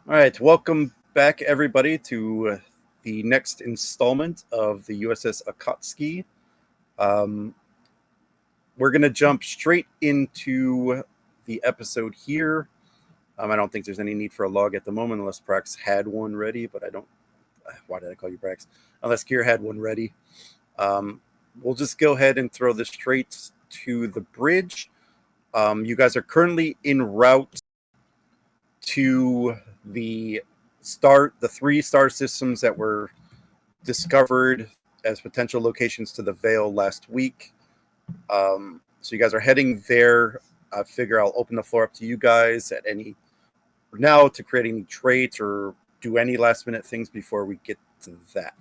All right, welcome back, everybody, to the next installment of the USS Akatsuki. Um, we're going to jump straight into the episode here. I don't think there's any need for a log at the moment unless Prax had one ready, but I don't. Why did I call you Prax? Unless Kier had one ready. Um, we'll just go ahead and throw this straight to the bridge. You guys are currently en route to the three star systems that were discovered as potential locations to the Veil last week. So you guys are heading there. I figure I'll open the floor up to you guys at any now to create any traits or do any last minute things before we get to that.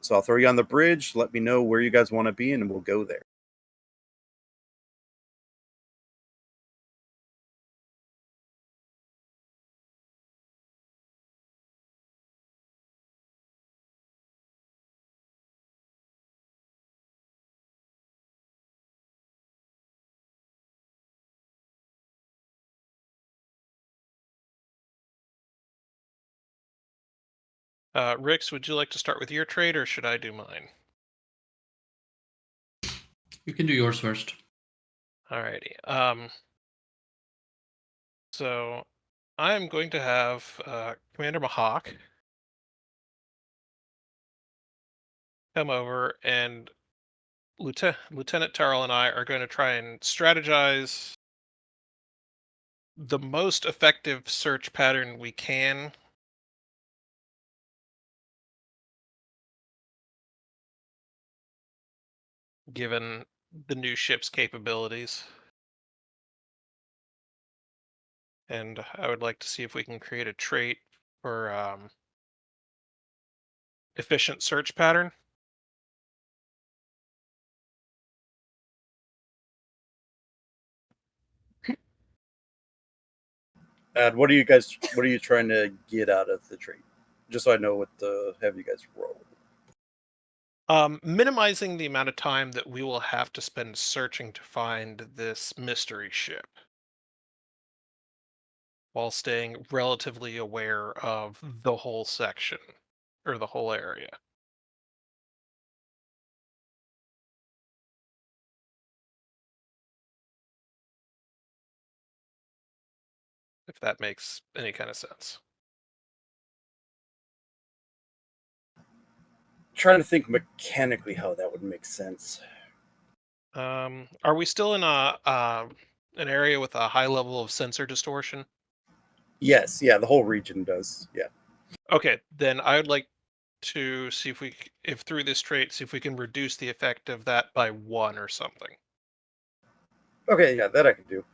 So I'll throw you on the bridge. Let me know where you guys want to be, and we'll go there. Rix, would you like to start with your trade, or should I do mine? You can do yours first. Alrighty. So I'm going to have Commander Mahawk come over, and Lieutenant Tarl and I are going to try and strategize the most effective search pattern we can, given the new ship's capabilities. And I would like to see if we can create a trait for efficient search pattern. And what are you trying to get out of the trait? Just so I know what to have you guys roll. Minimizing the amount of time that we will have to spend searching to find this mystery ship, while staying relatively aware of the whole section, or the whole area. If that makes any kind of sense. Trying to think mechanically how that would make sense. Are we still in an area with a high level of sensor distortion? Yes, yeah, the whole region does. Yeah. Okay, then I would like to see if through this trait, see if we can reduce the effect of that by 1 or something. Okay, yeah, that I can do.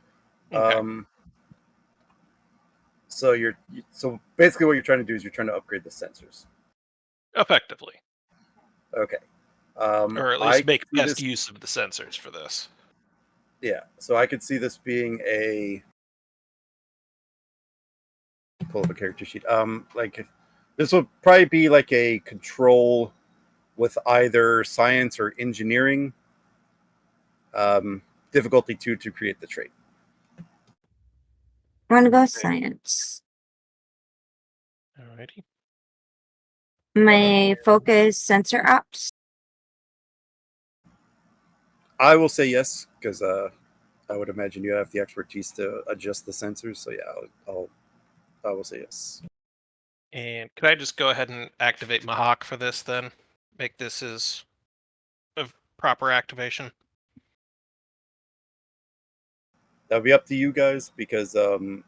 Okay. So basically what you're trying to do is you're trying to upgrade the sensors. Effectively. Okay. Or at I least make see best this. use of the sensors for this. Yeah. So I could see this being a pull up a character sheet. Like this will probably be like a control with either science or engineering. Difficulty 2 to create the trait. I want to go science. Alrighty. My focus sensor ops. I will say yes because I would imagine you have the expertise to adjust the sensors. So yeah, I will say yes. And could I just go ahead and activate Mahawk for this then? Make this as a proper activation? That'll be up to you guys because the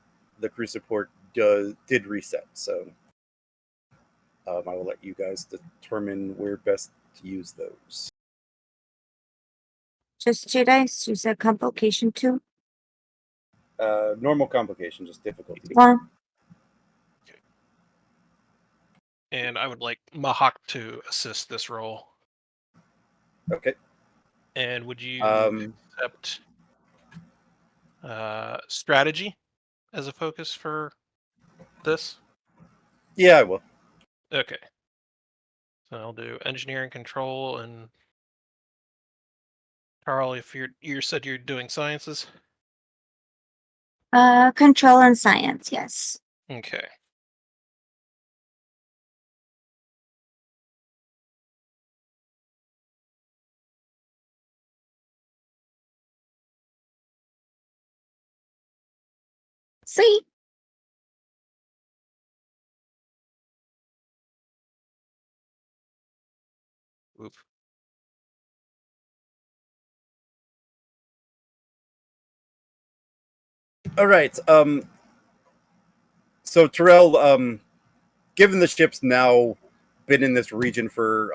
crew support did reset. So I will let you guys determine where best to use those. Just 2 dice. You said complication 2. Normal complication, just difficulty. 1. And I would like Mahawk to assist this roll. Okay. And would you accept strategy as a focus for this? Yeah, I will. Okay. So I'll do engineering control, and Carl, if you said you're doing sciences. Control and science, yes. Okay. See? Oof. All right. So Terrell, given the ship's now been in this region for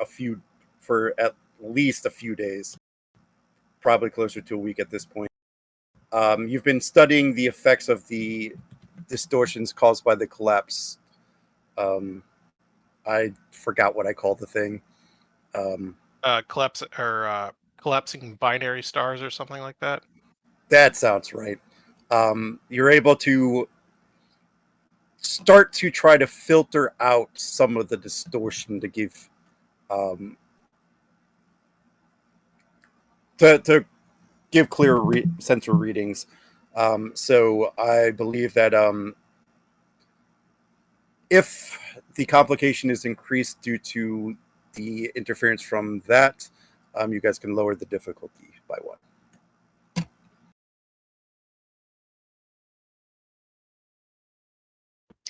at least a few days, probably closer to a week at this point. You've been studying the effects of the distortions caused by the collapse. I forgot what I called the thing. Collapsing binary stars or something like that. That sounds right. You're able to start to try to filter out some of the distortion to give um, to give clear sensor readings. So I believe that if the complication is increased due to the interference from that, you guys can lower the difficulty by one.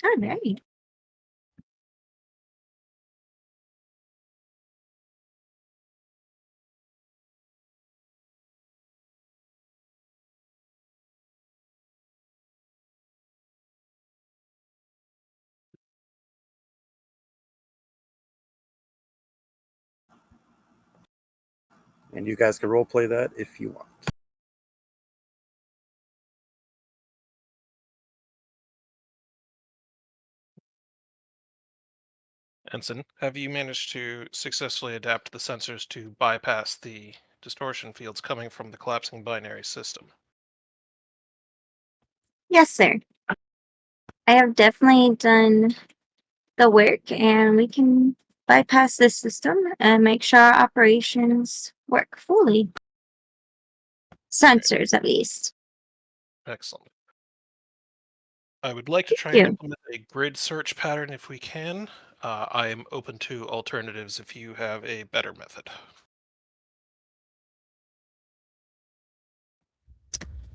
Oh, very. And you guys can role play that if you want. Ensign, have you managed to successfully adapt the sensors to bypass the distortion fields coming from the collapsing binary system? Yes, sir. I have definitely done the work, and we can bypass this system and make sure our operations work fully. Sensors, at least. Excellent. I would like to try and you. implement a grid search pattern if we can. I am open to alternatives if you have a better method.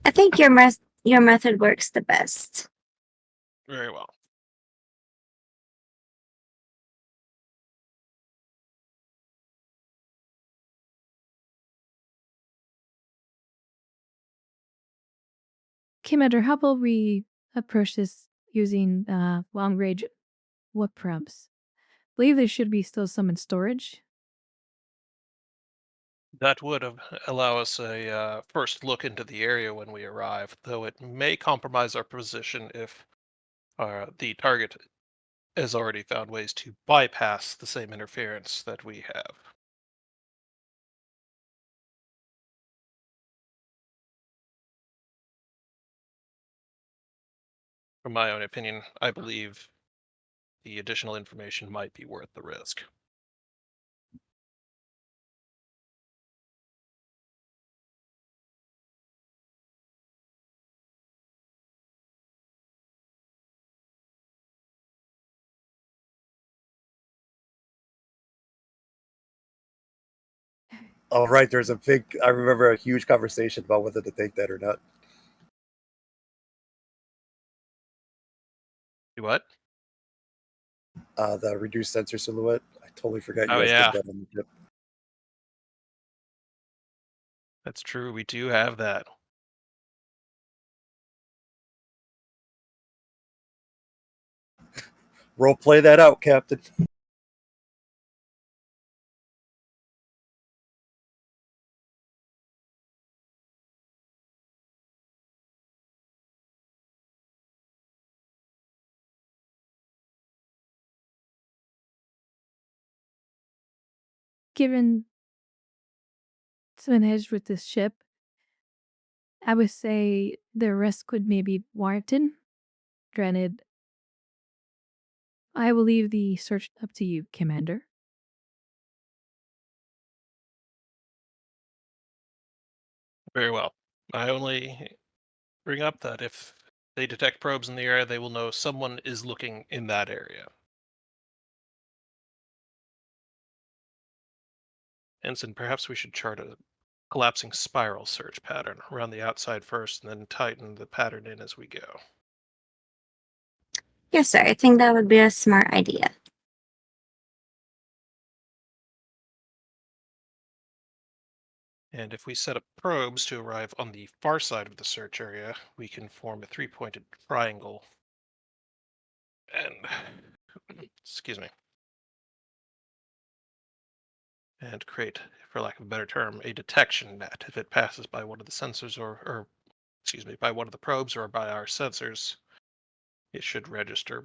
I think your method works the best. Very well. Commander, how about we approach this using long range warp probes? Believe there should be still some in storage. That would allow us a first look into the area when we arrive, though it may compromise our position if the target has already found ways to bypass the same interference that we have. From my own opinion, I believe the additional information might be worth the risk. All right, I remember a huge conversation about whether to take that or not. Do what? The reduced sensor silhouette. I totally forgot you Oh guys did yeah, that on the ship. that's true. We do have that. Role play that out, Captain. Given some hedge with this ship, I would say the risk could maybe warranted. Granted, I will leave the search up to you, Commander. Very well. I only bring up that if they detect probes in the area, they will know someone is looking in that area. Ensign, perhaps we should chart a collapsing spiral search pattern around the outside first and then tighten the pattern in as we go. Yes, sir. I think that would be a smart idea. And if we set up probes to arrive on the far side of the search area, we can form a three-pointed triangle. And, excuse me. And create, for lack of a better term, a detection net. If it passes by one of the sensors or excuse me, by one of the probes or by our sensors, it should register.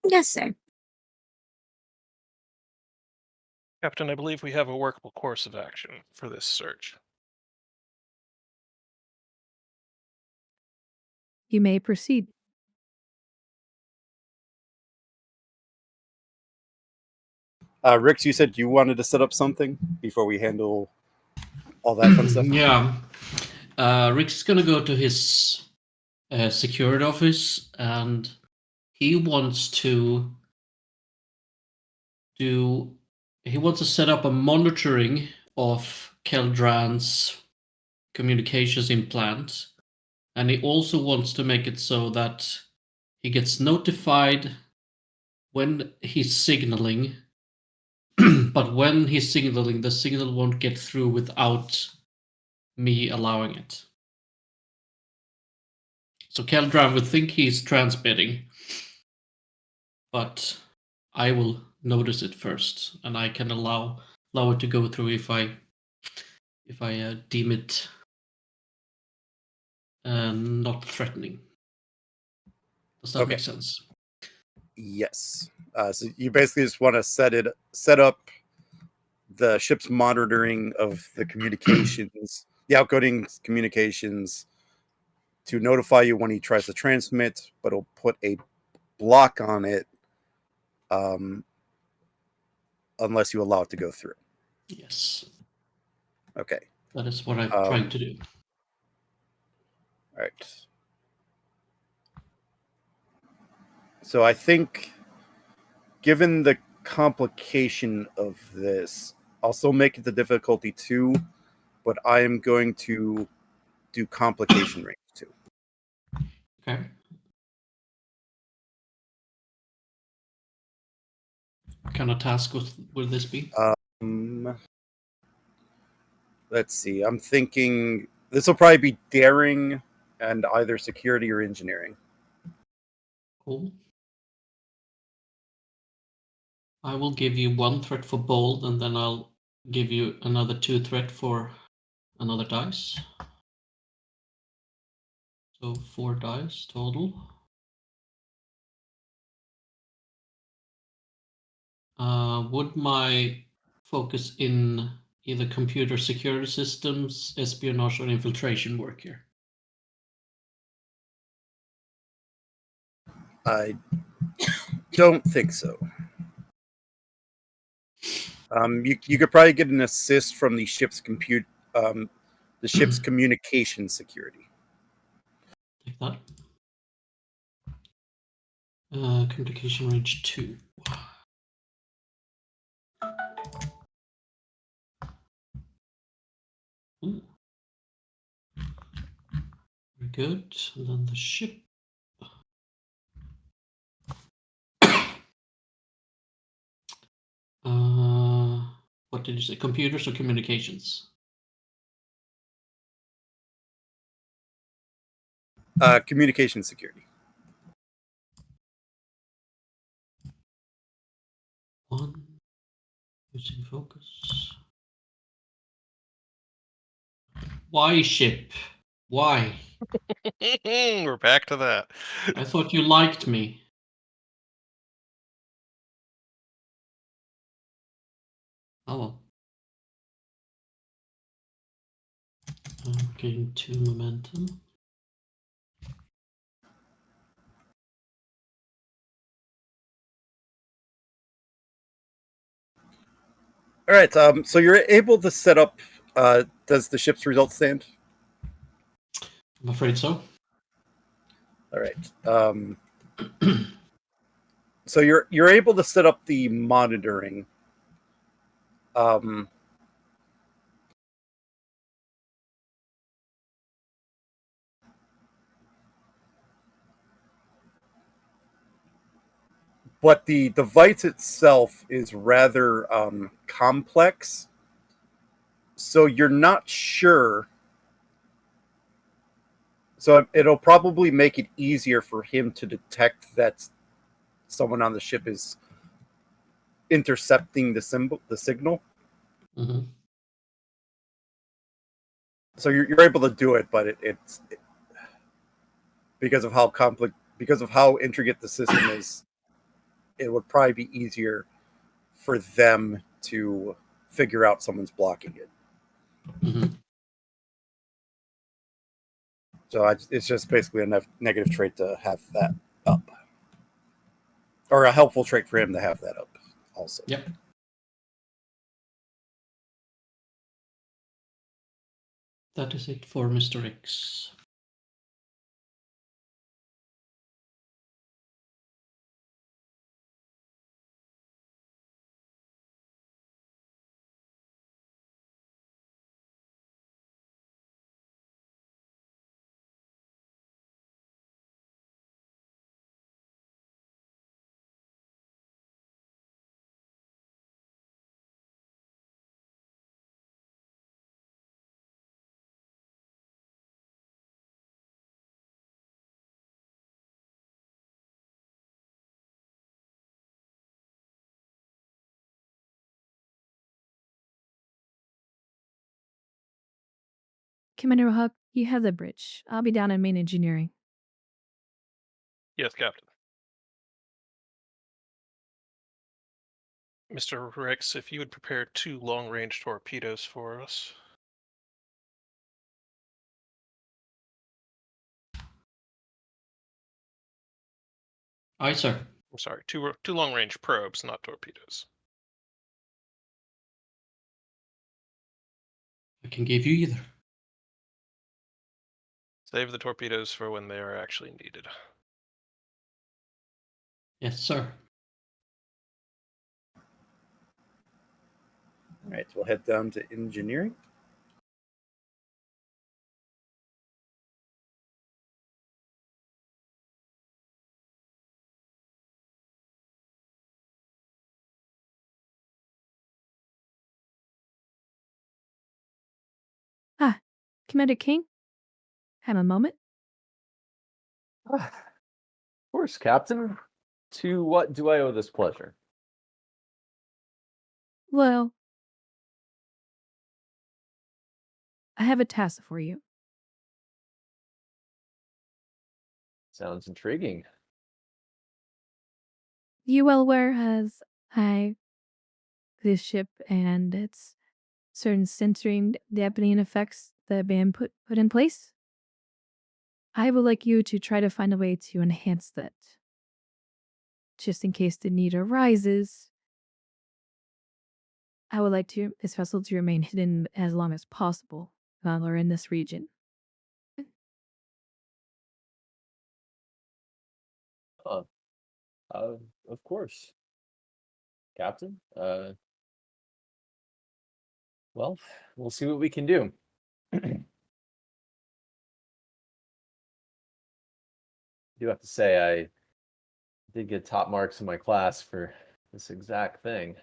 Yes, sir. Captain, I believe we have a workable course of action for this search. You may proceed. Rix, you said you wanted to set up something before we handle all that fun stuff? Yeah. Rick's gonna go to his security office, and he wants to set up a monitoring of Keldran's communications implant, and he also wants to make it so that he gets notified when he's signaling, but when he's signaling, the signal won't get through without me allowing it. So Keldran would think he's transmitting, but I will notice it first, and I can allow it to go through if I deem it not threatening. Does that Okay. make sense? Yes. So you basically just want to set up the ship's monitoring of the communications, the outgoing communications, to notify you when he tries to transmit, but it'll put a block on it unless you allow it to go through. Yes. Okay. That is what I'm trying to do. All right. So I think, given the complication of this, I'll still make it the difficulty 2, but I am going to do complication range 2. Okay. What kind of task will this be? Let's see. I'm thinking this will probably be daring and either security or engineering. Cool. I will give you 1 threat for bold, and then I'll give you another 2 threat for another dice. So 4 dice total. Would my focus in either computer security systems, espionage, or infiltration work here? I don't think so. You could probably get an assist from the ship's communication security. Take that. Communication range 2. Ooh. Very good. And then the ship. What did you say? Computers or communications? Communication security. 1. Using focus. Why ship? Why? We're back to that. I thought you liked me. Oh well. Getting 2 momentum. All right. So you're able to set up. Does the ship's result stand? I'm afraid so. All right. So you're able to set up the monitoring. Um, but the device itself is rather complex, so you're not sure. So it'll probably make it easier for him to detect that someone on the ship is intercepting the signal. Hmm. So you're able to do it, but it's because of how intricate the system is, it would probably be easier for them to figure out someone's blocking it. Hmm. So it's just basically a negative trait to have that up, or a helpful trait for him to have that up also. Yep. That is it for Mr. X. Commander Huck, you have the bridge. I'll be down in main engineering. Yes, Captain. Mr. Rex, if you would prepare 2 long-range torpedoes for us. Aye, sir. I'm sorry, two long-range probes, not torpedoes. I can give you either. Save the torpedoes for when they are actually needed. Yes, sir. All right, we'll head down to engineering. Ah, Commander King? Have a moment. Of course, Captain. To what do I owe this pleasure? Well, I have a task for you. Sounds intriguing. You well aware as I this ship and its certain censoring dampening effects that have been put in place? I would like you to try to find a way to enhance that. Just in case the need arises, I would like this vessel to remain hidden as long as possible while we're in this region. Uh, of course, Captain. Well, we'll see what we can do. Do have to say, I did get top marks in my class for this exact thing.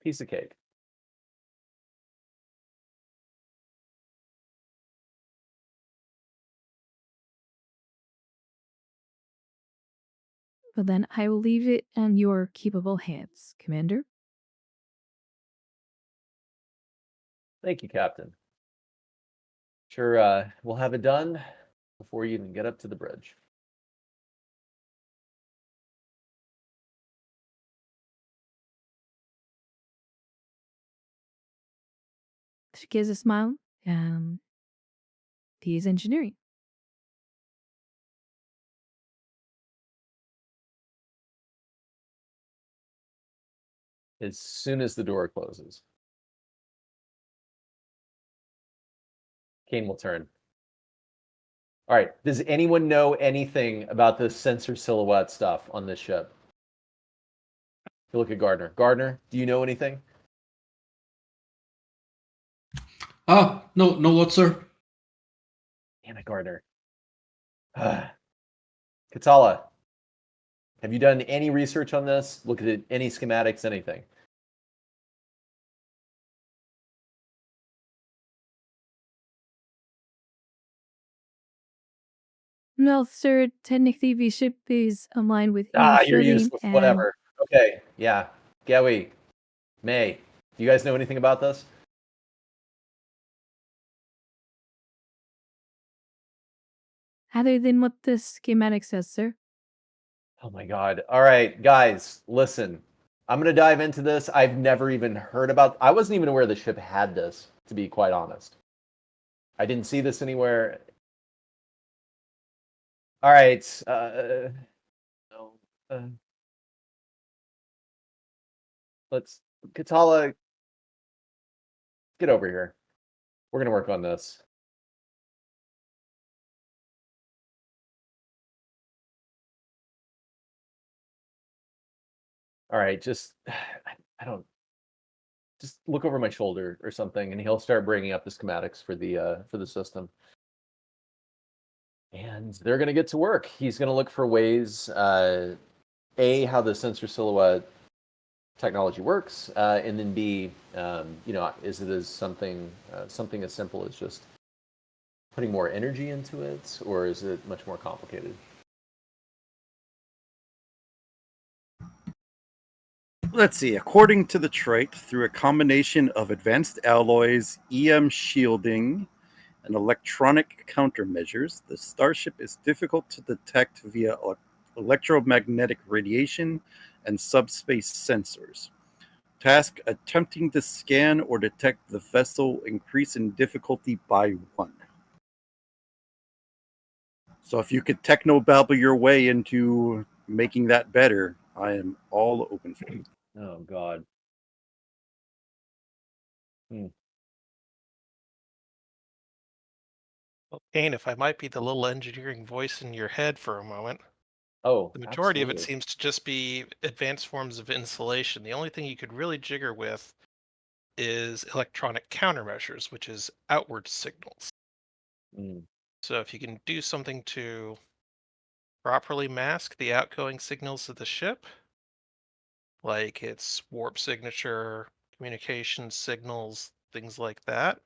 Piece of cake. But then I will leave it in your capable hands, Commander. Thank you, Captain. Sure, we'll have it done before you even get up to the bridge. She gives a smile. He is engineering. As soon as the door closes, Kane will turn. All right. Does anyone know anything about the sensor silhouette stuff on this ship? You look at Gardner. Gardner, do you know anything? No, what, sir? Damn it, Gardner. Katala, have you done any research on this? Looked at any schematics, anything? Well, sir, technically the ship is aligned with You're shielding useless. and Whatever. Okay, yeah. Gawi, May, do you guys know anything about this? other than what the schematic says, sir. Oh my God. All right, guys, listen. I'm going to dive into this. I've never even heard about. I wasn't even aware the ship had this, to be quite honest. I didn't see this anywhere. All right. No, let's Katala, get over here. We're going to work on this. All right, just I don't just look over my shoulder or something, and he'll start bringing up the schematics for the system. And they're going to get to work. He's going to look for ways, how the sensor silhouette technology works, and then B, is it as something as simple as just putting more energy into it, or is it much more complicated? Let's see. According to the trait, through a combination of advanced alloys, EM shielding, and electronic countermeasures, the starship is difficult to detect via electromagnetic radiation and subspace sensors. Task attempting to scan or detect the vessel increase in difficulty by 1. So if you could technobabble your way into making that better, I am all open for it. Oh God. Well, Kane, if I might be the little engineering voice in your head for a moment, Oh, the majority of it absolutely. seems to just be advanced forms of insulation. The only thing you could really jigger with is electronic countermeasures, which is outward signals. Mm. So if you can do something to properly mask the outgoing signals of the ship, like its warp signature, communication signals, things like that,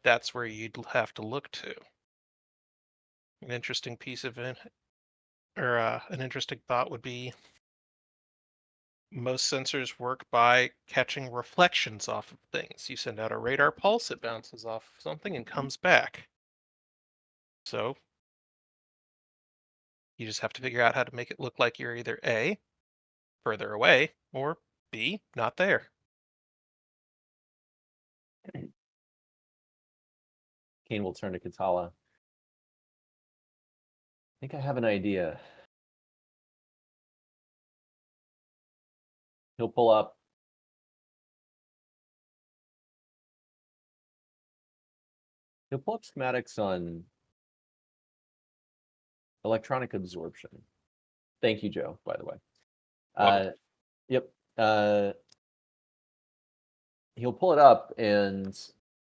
that's where you'd have to look to. An interesting piece of an interesting thought would be most sensors work by catching reflections off of things. You send out a radar pulse, it bounces off something and comes back. So you just have to figure out how to make it look like you're either A, further away, or B, not there. Kane will turn to Katala. I think I have an idea. He'll pull up. He'll pull up schematics on electronic absorption. Thank you, Joe, by the way. Welcome. Yep. He'll pull it up, and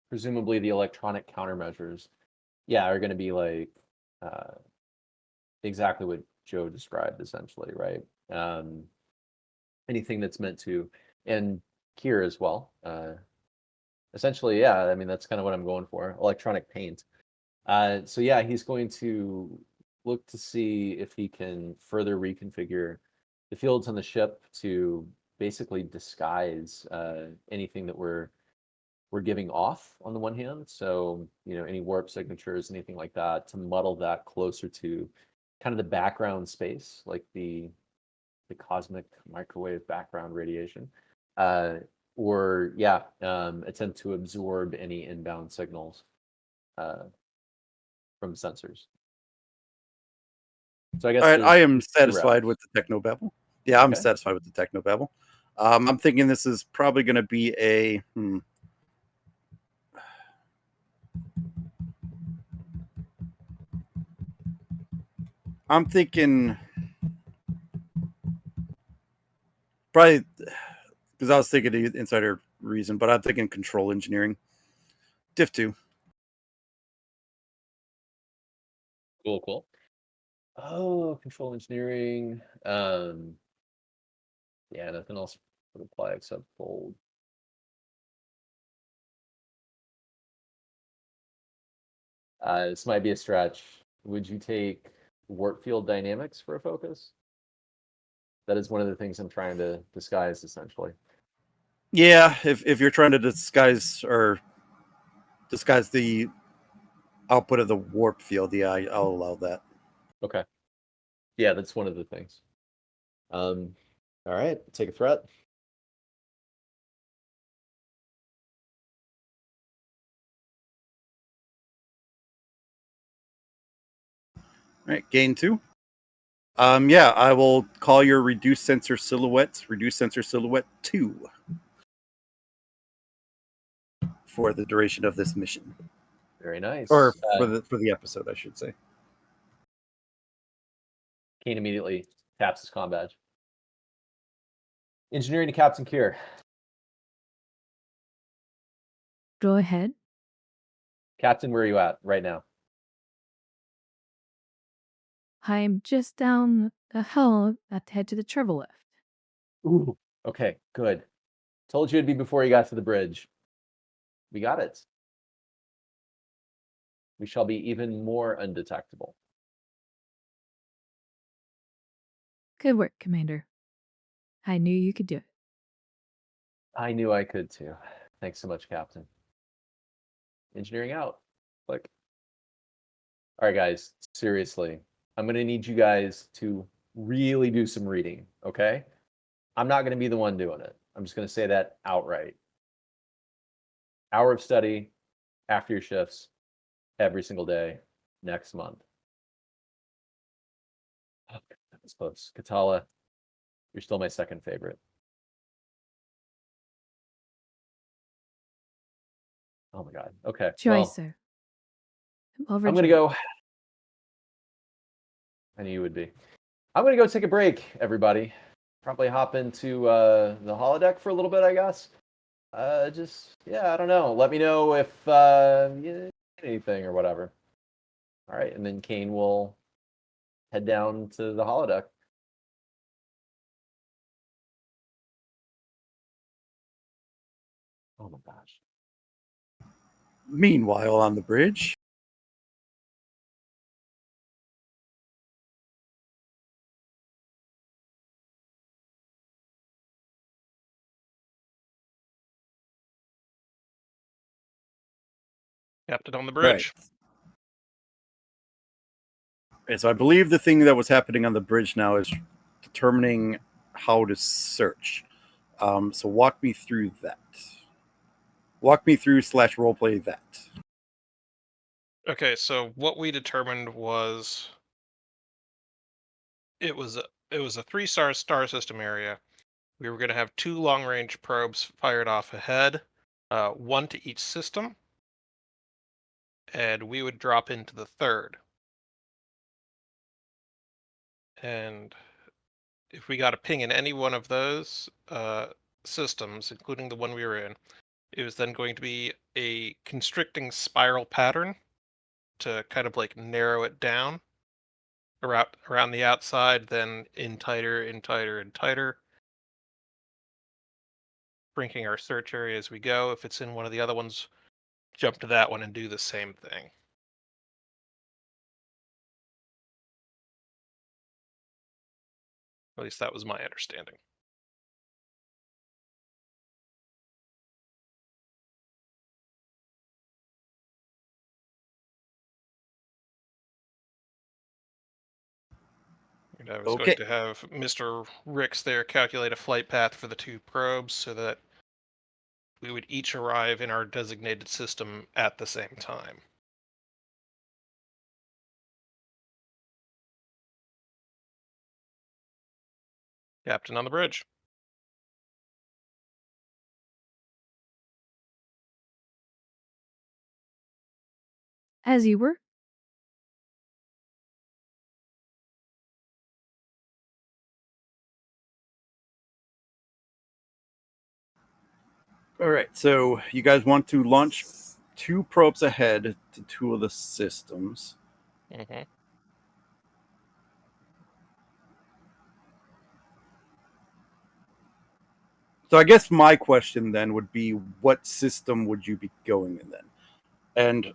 presumably the electronic countermeasures, are going to be like exactly what Joe described, essentially, right? Anything that's meant to, and Kier as well. Essentially, I mean, that's kind of what I'm going for, electronic paint. So he's going to look to see if he can further reconfigure the fields on the ship to basically disguise anything that we're giving off on the one hand. So, any warp signatures, anything like that, to muddle that closer to kind of the background space, like the cosmic microwave background radiation. Or attempt to absorb any inbound signals from sensors. So I guess All right, I am there's 2 satisfied routes. with the technobabble. Yeah, I'm Okay. satisfied with the technobabble. I'm thinking this is probably going to be a. I'm thinking Probably because I was thinking the insider reason, but I'm thinking control engineering. Diff 2. Cool. Oh, control engineering. Yeah, nothing else would apply except bold. This might be a stretch. Would you take warp field dynamics for a focus? That is one of the things I'm trying to disguise, essentially. Yeah, if you're trying to disguise the output of the warp field, yeah, I'll allow that. Okay. Yeah, that's one of the things. All right, take a threat. All right, gain 2. Yeah, I will call your reduce sensor silhouette 2 for the duration of this mission, Very nice. or for the episode, I should say. Kane immediately taps his comm badge. Engineering to Captain Kier. Go ahead. Captain, where are you at right now? I'm just down the hill at the head to the travel lift. Ooh. Okay, good. Told you it'd be before you got to the bridge. We got it. We shall be even more undetectable. Good work, Commander. I knew you could do it. I knew I could too. Thanks so much, Captain. Engineering out. Click. All right, guys, seriously. I'm going to need you guys to really do some reading, okay? I'm not going to be the one doing it. I'm just going to say that outright. Hour of study after your shifts every single day next month. Oh, that was close. Katala, you're still my second favorite. Oh my God. Okay. Joy, Well, sir. I'm going to go. I knew you would be. I'm going to go take a break, everybody. Probably hop into the holodeck for a little bit, I guess. I don't know. Let me know if you need anything or whatever. All right, and then Kane will head down to the holodeck. Oh my gosh. Meanwhile, on the bridge, Captain on the bridge. right. So I believe the thing that was happening on the bridge now is determining how to search. So walk me through that. Walk me through / roleplay that. Okay, so what we determined was it was a 3-star star system area. We were going to have 2 long-range probes fired off ahead, 1 to each system, and we would drop into the third. And if we got a ping in any one of those systems, including the one we were in, it was then going to be a constricting spiral pattern to kind of like narrow it down around the outside, then in tighter, shrinking our search area as we go. If it's in one of the other ones, jump to that one and do the same thing. At least that was my understanding. And I was Okay. going to have Mr. Ricks there calculate a flight path for the 2 probes so that we would each arrive in our designated system at the same time. Captain on the bridge. As you were. All right, so you guys want to launch 2 probes ahead to 2 of the systems. Mm-hmm. So I guess my question then would be, what system would you be going in then? And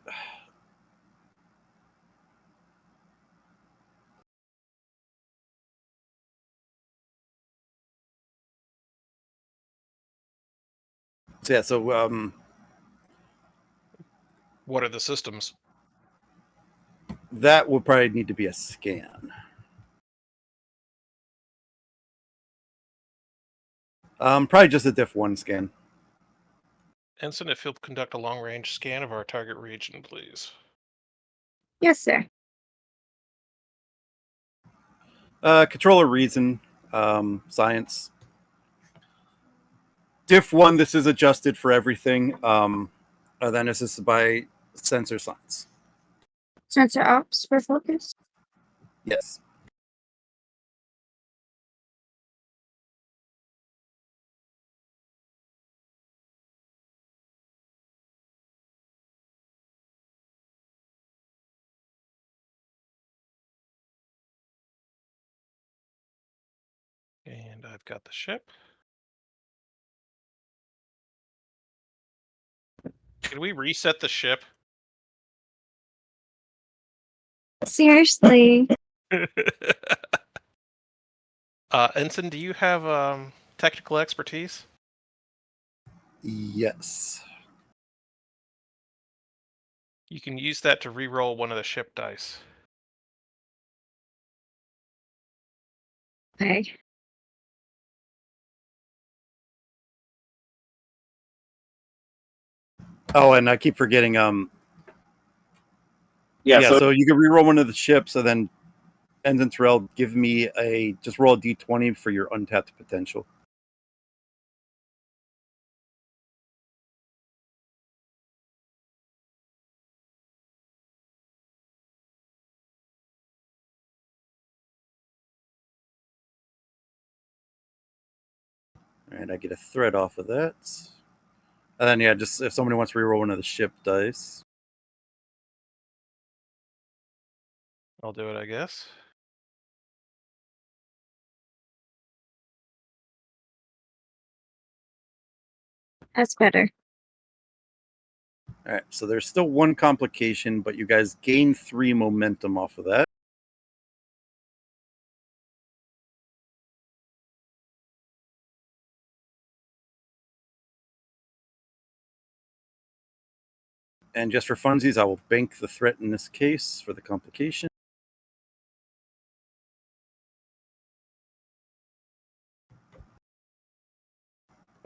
so yeah, so What are the systems? that would probably need to be a scan. Probably just a Diff 1 scan. Ensign, if you'll conduct a long-range scan of our target region, please. Yes, sir. Controller reason, science. Diff 1, this is adjusted for everything. Then this is by sensor science. Sensor ops for focus. Yes. And I've got the ship. Can we reset the ship? Seriously. Ensign, do you have technical expertise? Yes. You can use that to re-roll one of the ship dice. Okay. Oh, and I keep forgetting. Yeah, so you can reroll one of the ships, and then Ensign Terrell, give me just roll a d20 for your untapped potential. And I get a threat off of that. And then, yeah, just if somebody wants to reroll one of the ship dice. I'll do it, I guess. That's better. All right, so there's still 1 complication, but you guys gain 3 momentum off of that. And just for funsies, I will bank the threat in this case for the complication.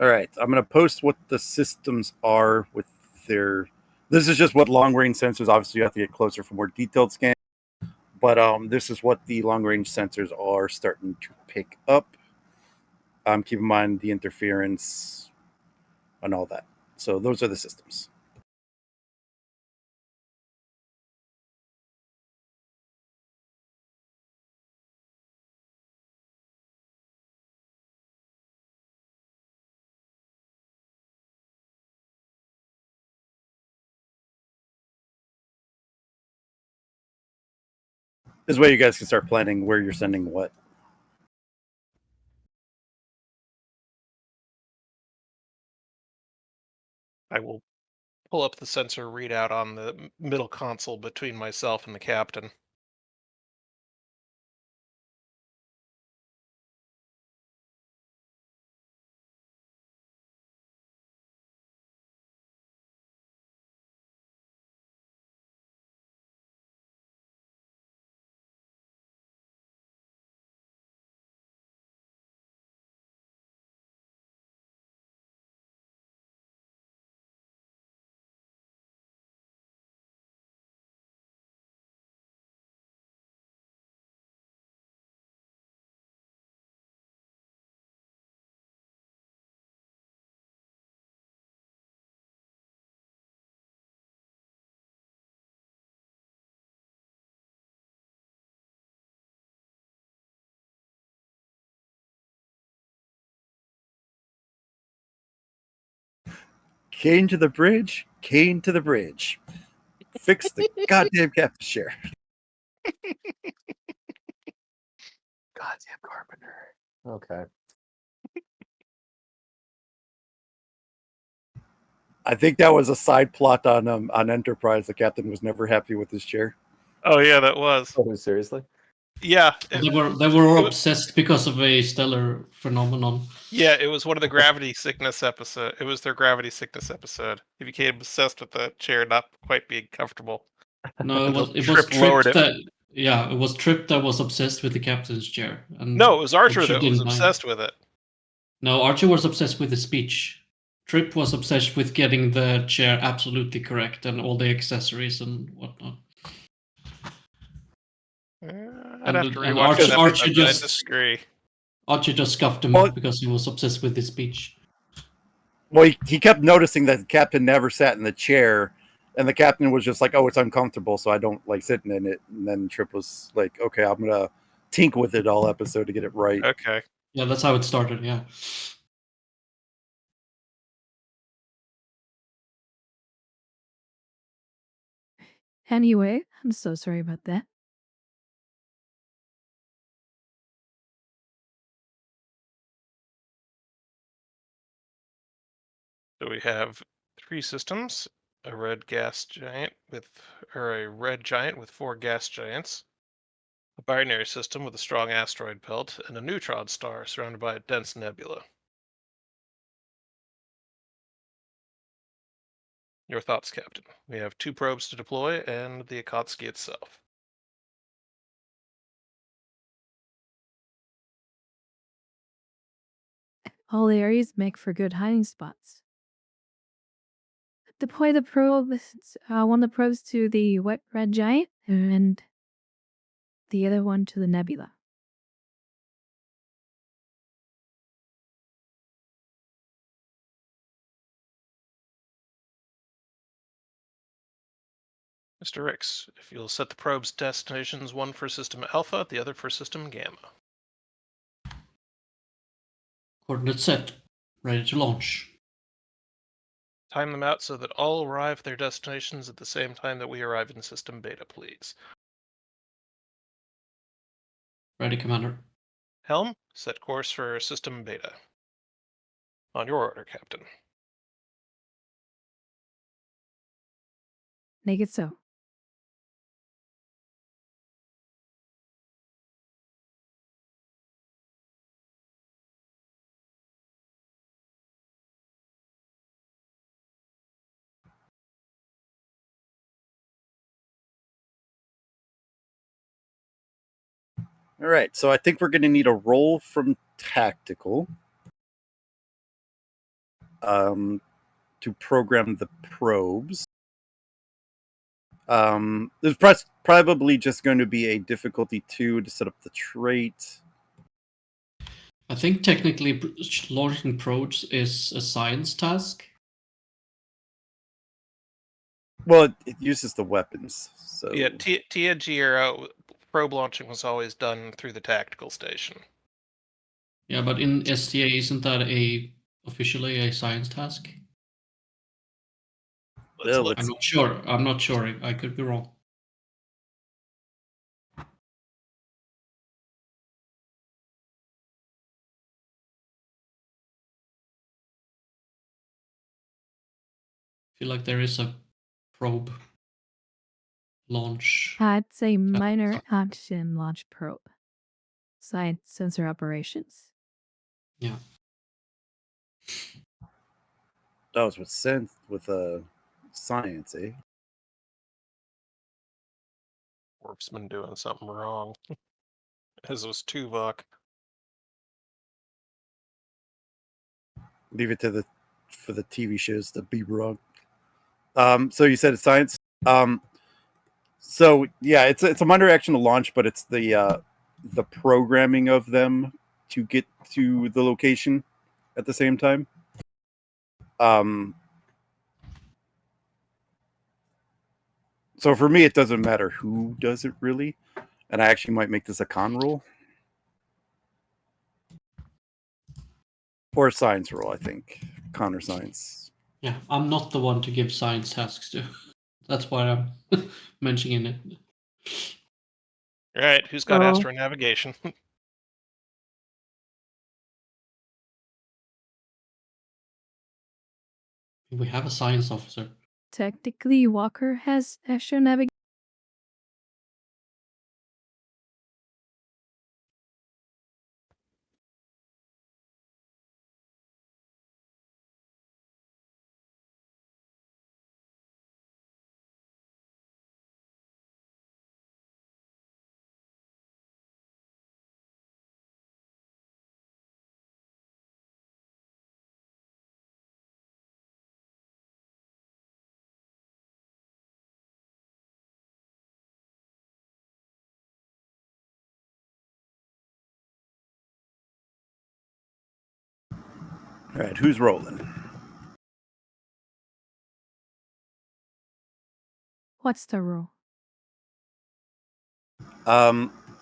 All right, I'm going to post what the systems are with their. This is just what long range sensors. Obviously, you have to get closer for more detailed scan. But this is what the long range sensors are starting to pick up. Keep in mind the interference and all that. So those are the systems. This way you guys can start planning where you're sending what. I will pull up the sensor readout on the middle console between myself and the captain. Kane to the bridge. Kane to the bridge. Fix the goddamn captain's chair. Goddamn carpenter. Okay. I think that was a side plot on Enterprise. The captain was never happy with his chair. Oh yeah, that was. Oh, seriously? Yeah, They were it was- obsessed because of a stellar phenomenon. yeah, it was one of the gravity sickness episode. It was their gravity sickness episode. He became obsessed with the chair not quite being comfortable. No, Until it was Trip lowered Trip it. that it was Trip that was obsessed with the captain's chair. And No, it was Archer that was didn't mind. obsessed with it. No, Archer was obsessed with the speech. Trip was obsessed with getting the chair absolutely correct and all the accessories and whatnot. I'd have to And rewatch that Archer episode, but I just- disagree. Archer just scuffed him Well- because he was obsessed with his speech. Well, he kept noticing that the captain never sat in the chair, and the captain was just like, "Oh, it's uncomfortable, so I don't like sitting in it." And then Trip was like, "Okay, I'm gonna tink with it all episode to get it right." Okay. Yeah, that's how it started, yeah. Anyway, I'm so sorry about that. So we have 3 systems: a red giant with 4 gas giants, a binary system with a strong asteroid belt, and a neutron star surrounded by a dense nebula. Your thoughts, Captain? We have 2 probes to deploy and the Akatsuki itself. All areas make for good hiding spots. Deploy the probes, one of the probes to the wet red giant and the other one to the nebula. Mr. Ricks, if you'll set the probe's destinations, one for System Alpha, the other for System Gamma. Coordinate set. Ready to launch. Time them out so that all arrive at their destinations at the same time that we arrive in System Beta, please. Ready, Commander. Helm, set course for System Beta. On your order, Captain. Make it so. All right, so I think we're going to need a roll from tactical to program the probes. There's probably just going to be a difficulty 2 to set up the trait. I think technically launching probes is a science task. Well, it uses the weapons. So Yeah, TNG era probe launching was always done through the tactical station. Yeah, but in STA, isn't that officially a science task? Let's Yeah, look. I'm not sure. I'm not sure. I could be wrong. I feel like there is a probe launch. It's a minor action launch probe. Science sensor operations. Yeah. that was with science, eh? Warp's been doing something wrong. As was Tuvok. Leave it to for the TV shows to be wrong. So you said it's science. So yeah, it's a minor action to launch, but it's the programming of them to get to the location at the same time. So for me, it doesn't matter who does it really, and I actually might make this a con roll or a science roll. I think con or science. Yeah, I'm not the one to give science tasks to. That's why I'm mentioning it. All right, who's got Oh. astronavigation? We have a science officer. Technically, Walker has astronavigation. All right, who's rolling? What's the rule?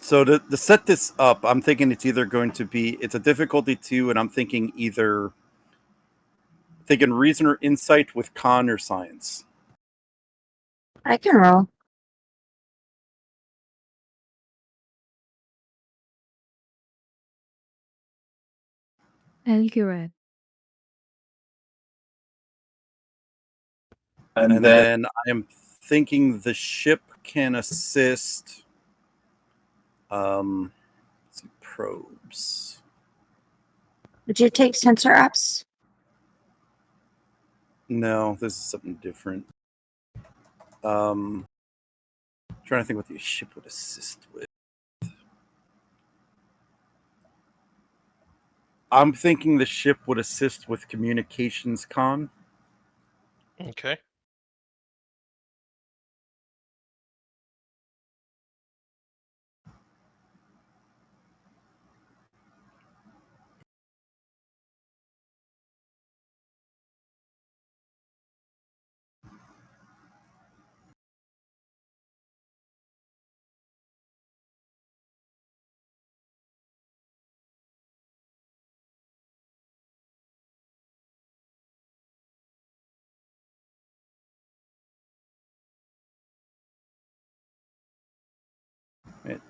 So to set this up, I'm thinking it's either going to be it's a difficulty 2, and I'm thinking thinking reason or insight with con or science. I can roll. Elgirad. And then I am thinking the ship can assist. Let's see, probes. Would you take sensor ops? No, this is something different. Trying to think what the ship would assist with. I'm thinking the ship would assist with communications con. Okay. Right.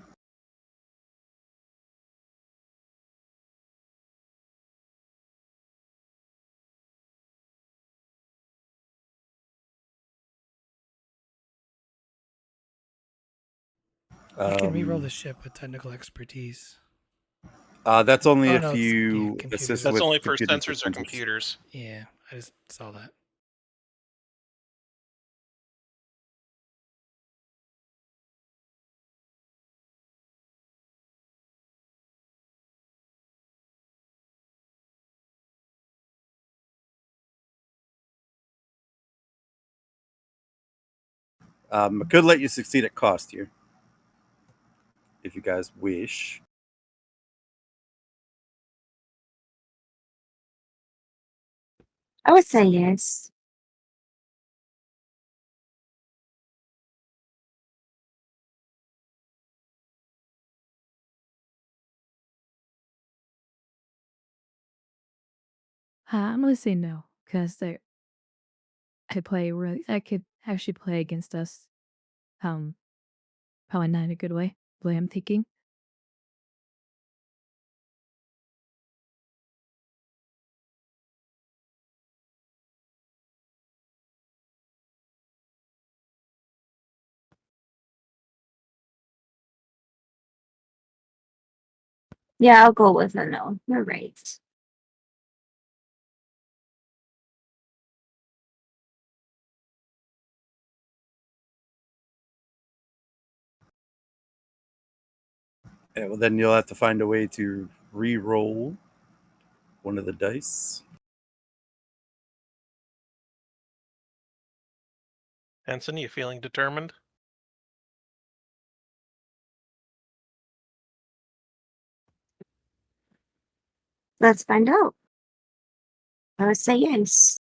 You can reroll the ship with technical expertise. That's only Oh, if no, it's you computers. assist That's with only for computers or sensors or computers. Yeah, I just saw that. I could let you succeed at cost here, if you guys wish. I would say yes. I'm gonna say no, because I could actually play against us. Probably not in a good way. The way I'm thinking. Yeah, I'll go with a no. You're right. Yeah, well, then you'll have to find a way to re-roll one of the dice. Henson, you feeling determined? Let's find out. I would say yes.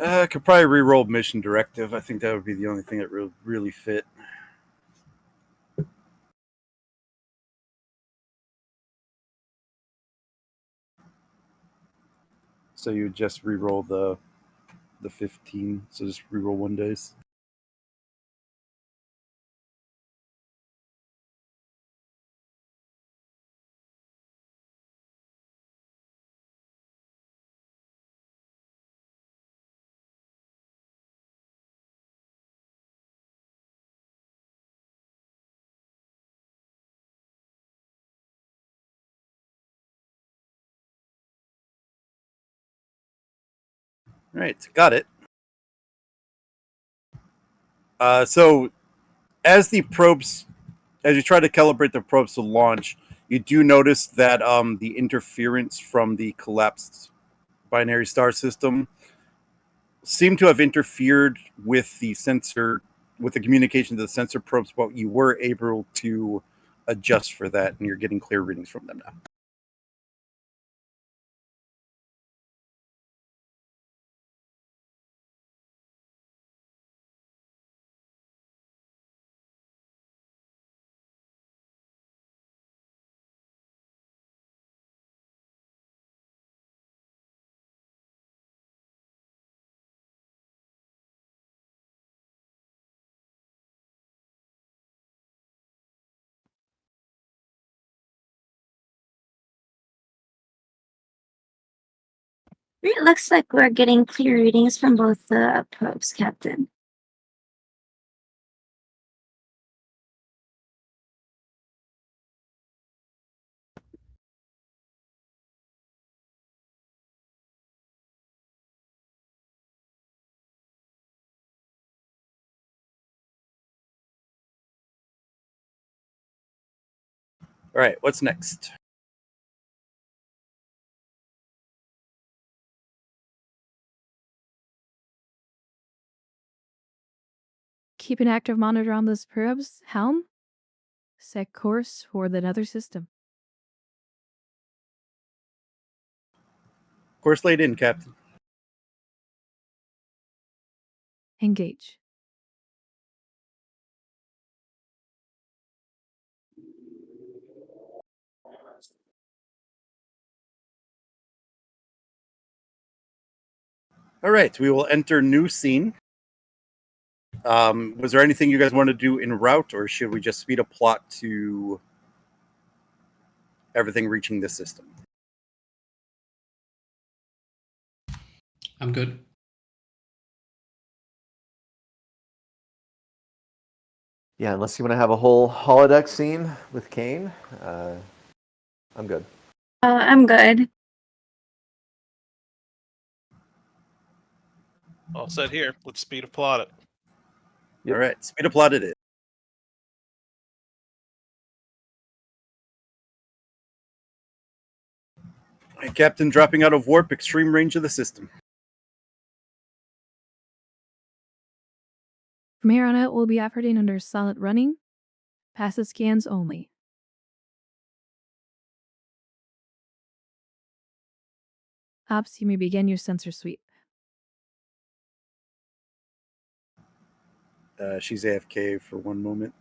I could probably re-roll mission directive. I think that would be the only thing that really fit. So you would just re-roll the 15. So just re-roll 1 dice. All right, got it. So as you try to calibrate the probes to launch, you do notice that the interference from the collapsed binary star system seemed to have interfered with the communication to the sensor probes, but you were able to adjust for that, and you're getting clear readings from them now. It looks like we're getting clear readings from both the probes, Captain. All right, what's next? Keep an active monitor on those probes. Helm. Set course for the nether system. Course laid in, Captain. Engage. All right, we will enter new scene. Was there anything you guys want to do en route, or should we just speed up plot to everything reaching this system? I'm good. Yeah, unless you want to have a whole holodeck scene with Kane, I'm good. I'm good. All set here. Let's speed of plot it. Yep. All right, speed up plot it is. All right, Captain dropping out of warp, extreme range of the system. From here on out, we'll be operating under silent running. Passive scans only. Ops, you may begin your sensor sweep. She's AFK for 1 moment.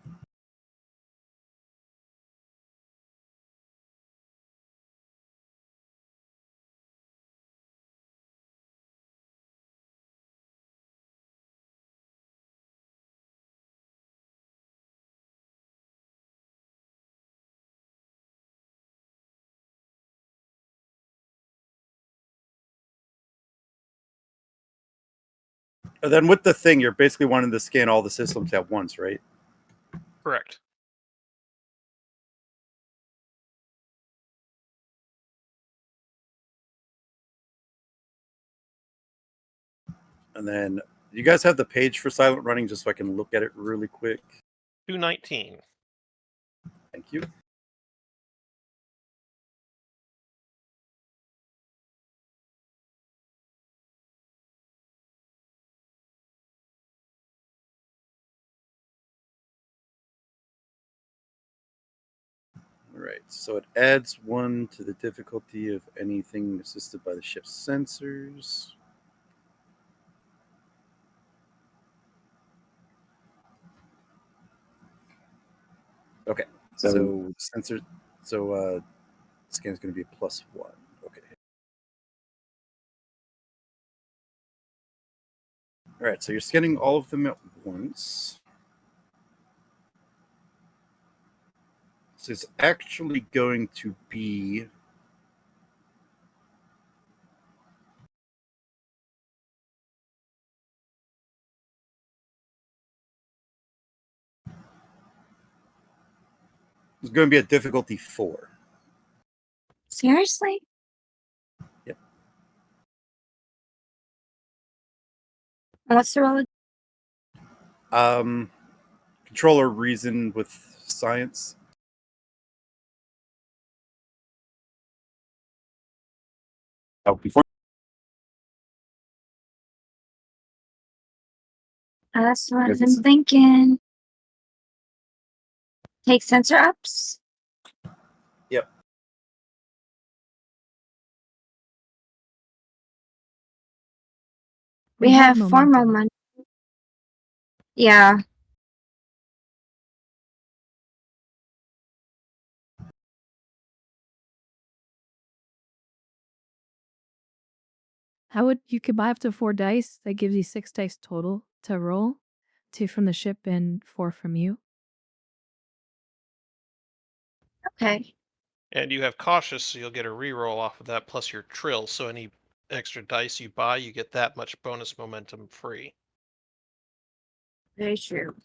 And then with the thing, you're basically wanting to scan all the systems at once, right? Correct. And then you guys have the page for silent running, just so I can look at it really quick. 219. Thank you. All right, so it adds 1 to the difficulty of anything assisted by the ship's sensors. So sensor, so scan is going to be a +1. Okay. All right. So you're scanning all of them at once. So it's actually going to be it's going to be a difficulty 4. Seriously? Yep. What's the roll? Controller reason with science. Oh, before That's what Yes, I'm it's- thinking. Take sensor ups. Yep. We have 4 momentum. Yeah. How would you could buy up to 4 dice? That gives you 6 dice total to roll. 2 from the ship and 4 from you. Okay. And you have cautious, so you'll get a reroll off of that plus your trill. So any extra dice you buy, you get that much bonus momentum free. Very true.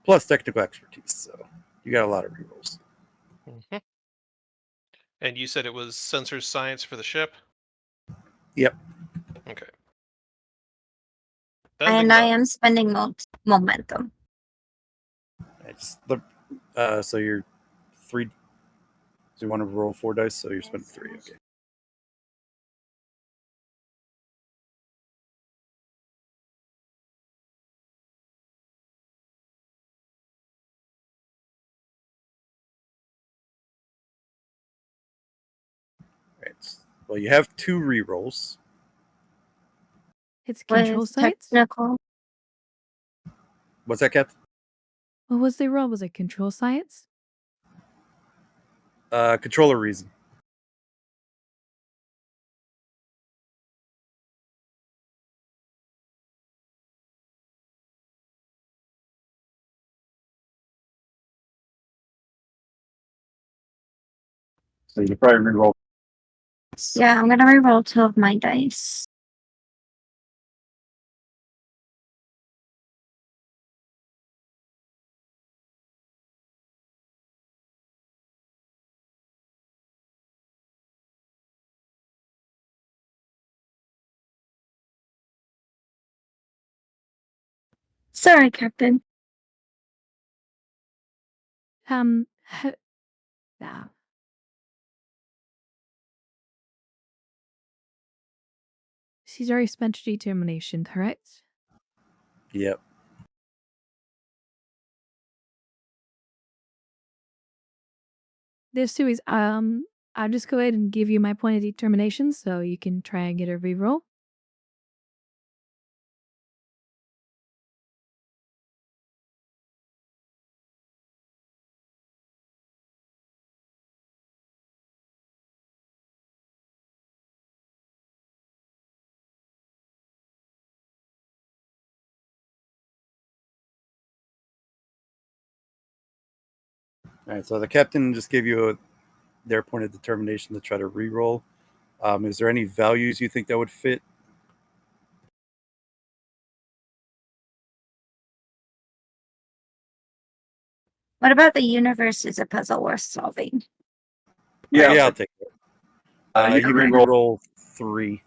plus technical expertise. So you got a lot of rerolls. Mhm. And you said it was sensors science for the ship? Yep. Okay. And I am spending momentum. So you're 3. So you want to roll 4 dice, so you're spending 3. Okay. Right. Well, you have 2 rerolls. It's control With sites? technical. What's that, Cap? What was the roll? Was it control science? Controller reason. So you probably reroll. Yeah, I'm gonna reroll 2 of my dice. Sorry, Captain. Yeah. She's already spent determination, correct? Yep. There's 2 ways. I'll just go ahead and give you my point of determination so you can try and get a reroll. All right. So the captain just gave you their point of determination to try to reroll. Is there any values you think that would fit? What about the universe is a puzzle worth solving? Yeah, I'll take it. You can reroll 3.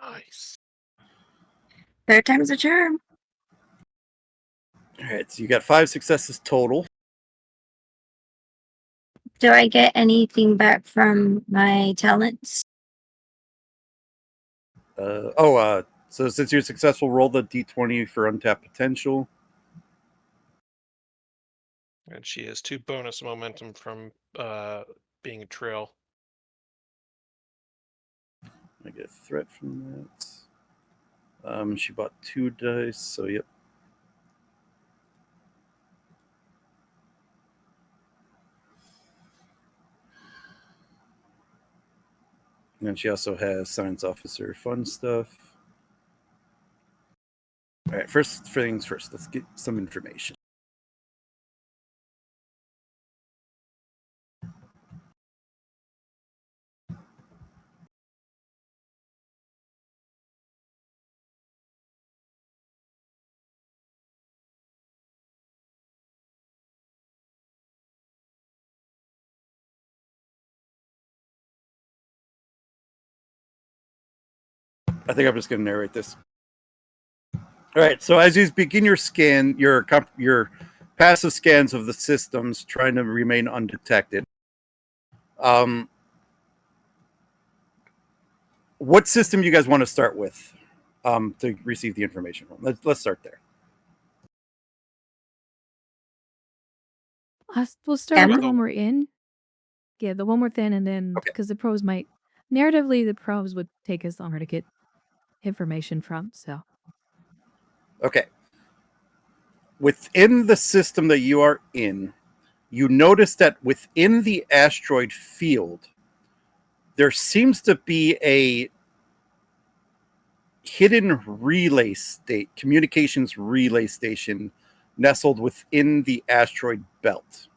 Nice. 3rd time's a charm. All right. So you got 5 successes total. Do I get anything back from my talents? So since you're successful, roll the d20 for untapped potential. And she has 2 bonus momentum from being a trail. I get a threat from that. She bought 2 dice, so yep. And then she also has science officer fun stuff. All right, first things first, let's get some information. I think I'm just going to narrate this. All right, so as you begin your scan, your passive scans of the systems, trying to remain undetected. What system do you guys want to start with to receive the information from? Let's start there. We'll start with the Emma? one we're in. Yeah, the one we're in, and then Okay. because the probes might narratively, the probes would take us longer to get information from. So Okay. Within the system that you are in, you notice that within the asteroid field, there seems to be a hidden communications relay station nestled within the asteroid belt.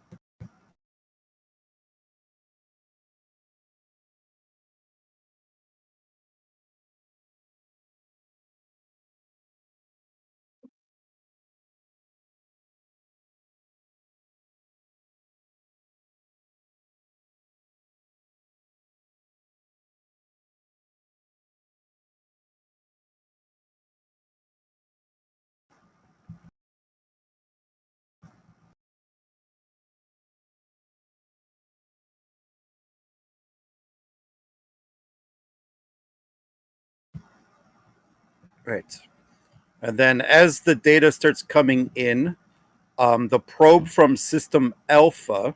Right. And then as the data starts coming in, the probe from System Alpha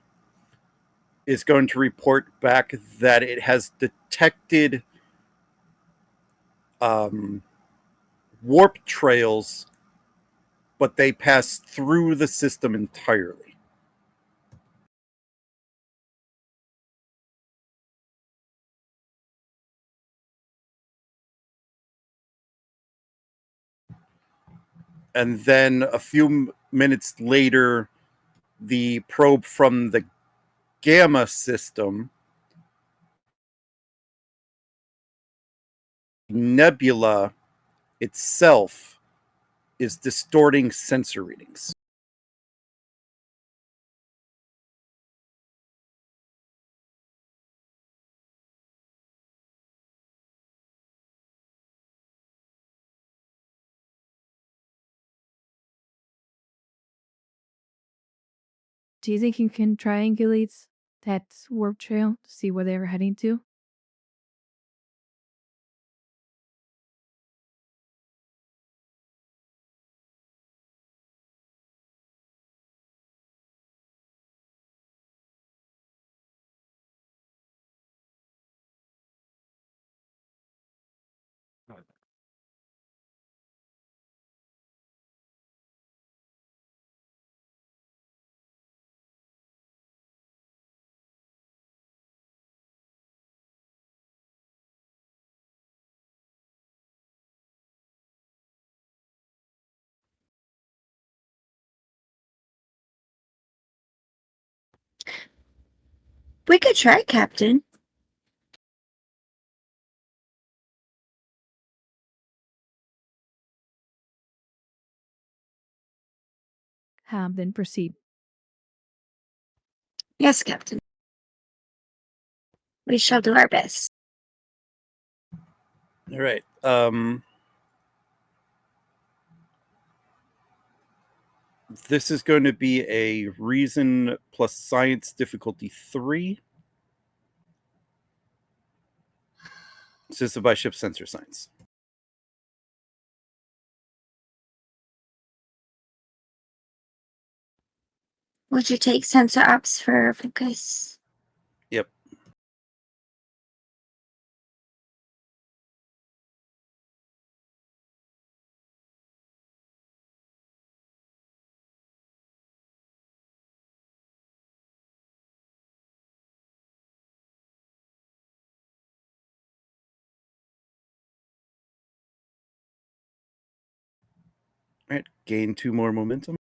is going to report back that it has detected warp trails, but they pass through the system entirely. And then a few minutes later, the probe from the Gamma system, Nebula itself, is distorting sensor readings. do you think you can triangulate that warp trail to see where they were heading to? We could try, Captain. Then proceed. Yes, Captain. We shall do our best. All right. This is going to be a reason plus science difficulty 3. Assisted by ship sensor science. Would you take sensor ops for focus? Yep. All right, gain 2 more momentum.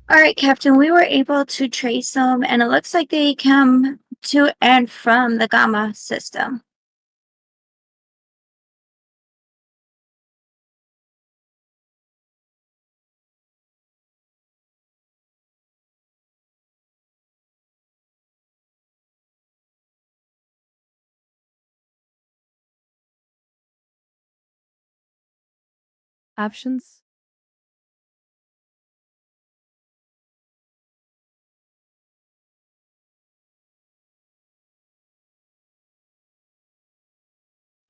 All right, Captain, we were able to trace them, and it looks like they come to and from the Gamma system. Options?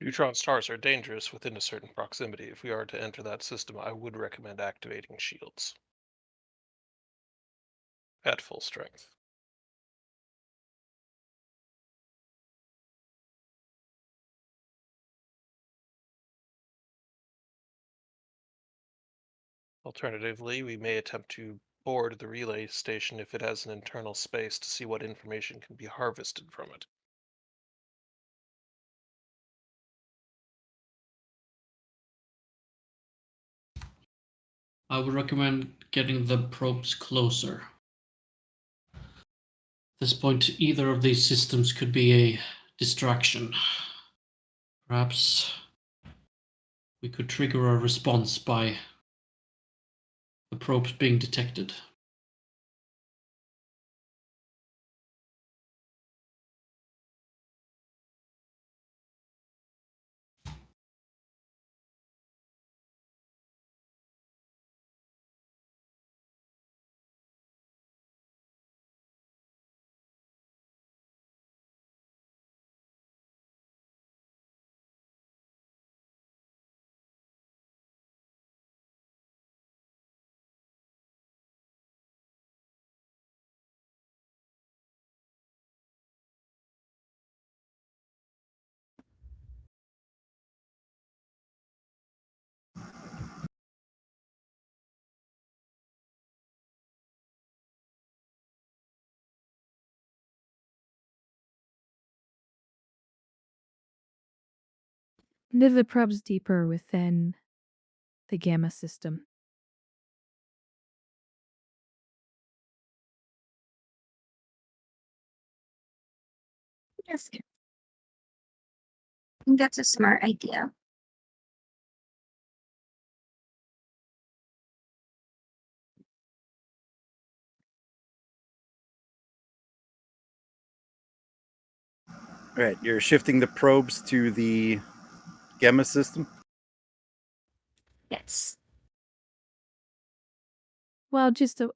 Neutron stars are dangerous within a certain proximity. If we are to enter that system, I would recommend activating shields at full strength. Alternatively, we may attempt to board the relay station if it has an internal space to see what information can be harvested from it. I would recommend getting the probes closer. At this point, either of these systems could be a distraction. Perhaps we could trigger a response by the probes being detected. Move the probes deeper within the Gamma system. Yes. I think that's a smart idea. All right, you're shifting the probes to the Gamma system. Yes. Well, just to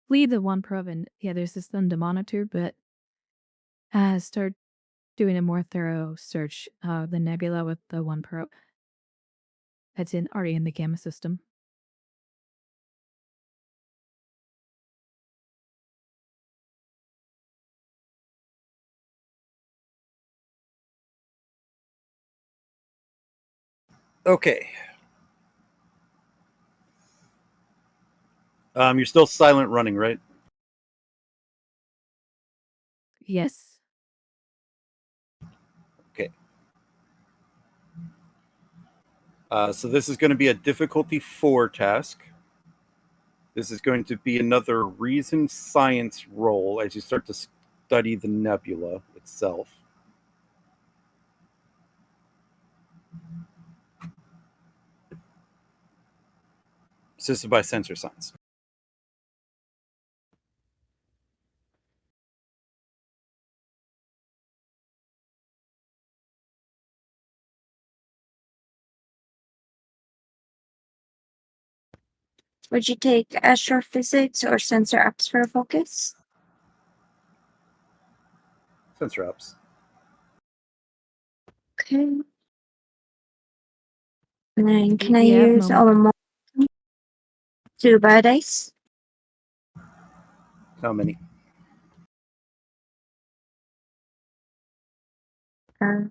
leave the one probe in the other system to monitor, but start doing a more thorough search of the nebula with the one probe that's already in the Gamma system. Okay. You're still silent running, right? Yes. Okay. So this is going to be a difficulty 4 task. This is going to be another reason science roll as you start to study the nebula itself. Assisted by sensor signs. Would you take astrophysics or sensor apps for a focus? Sensor apps. Okay. And then can I Yeah, use all the more to buy dice? How many? Uh,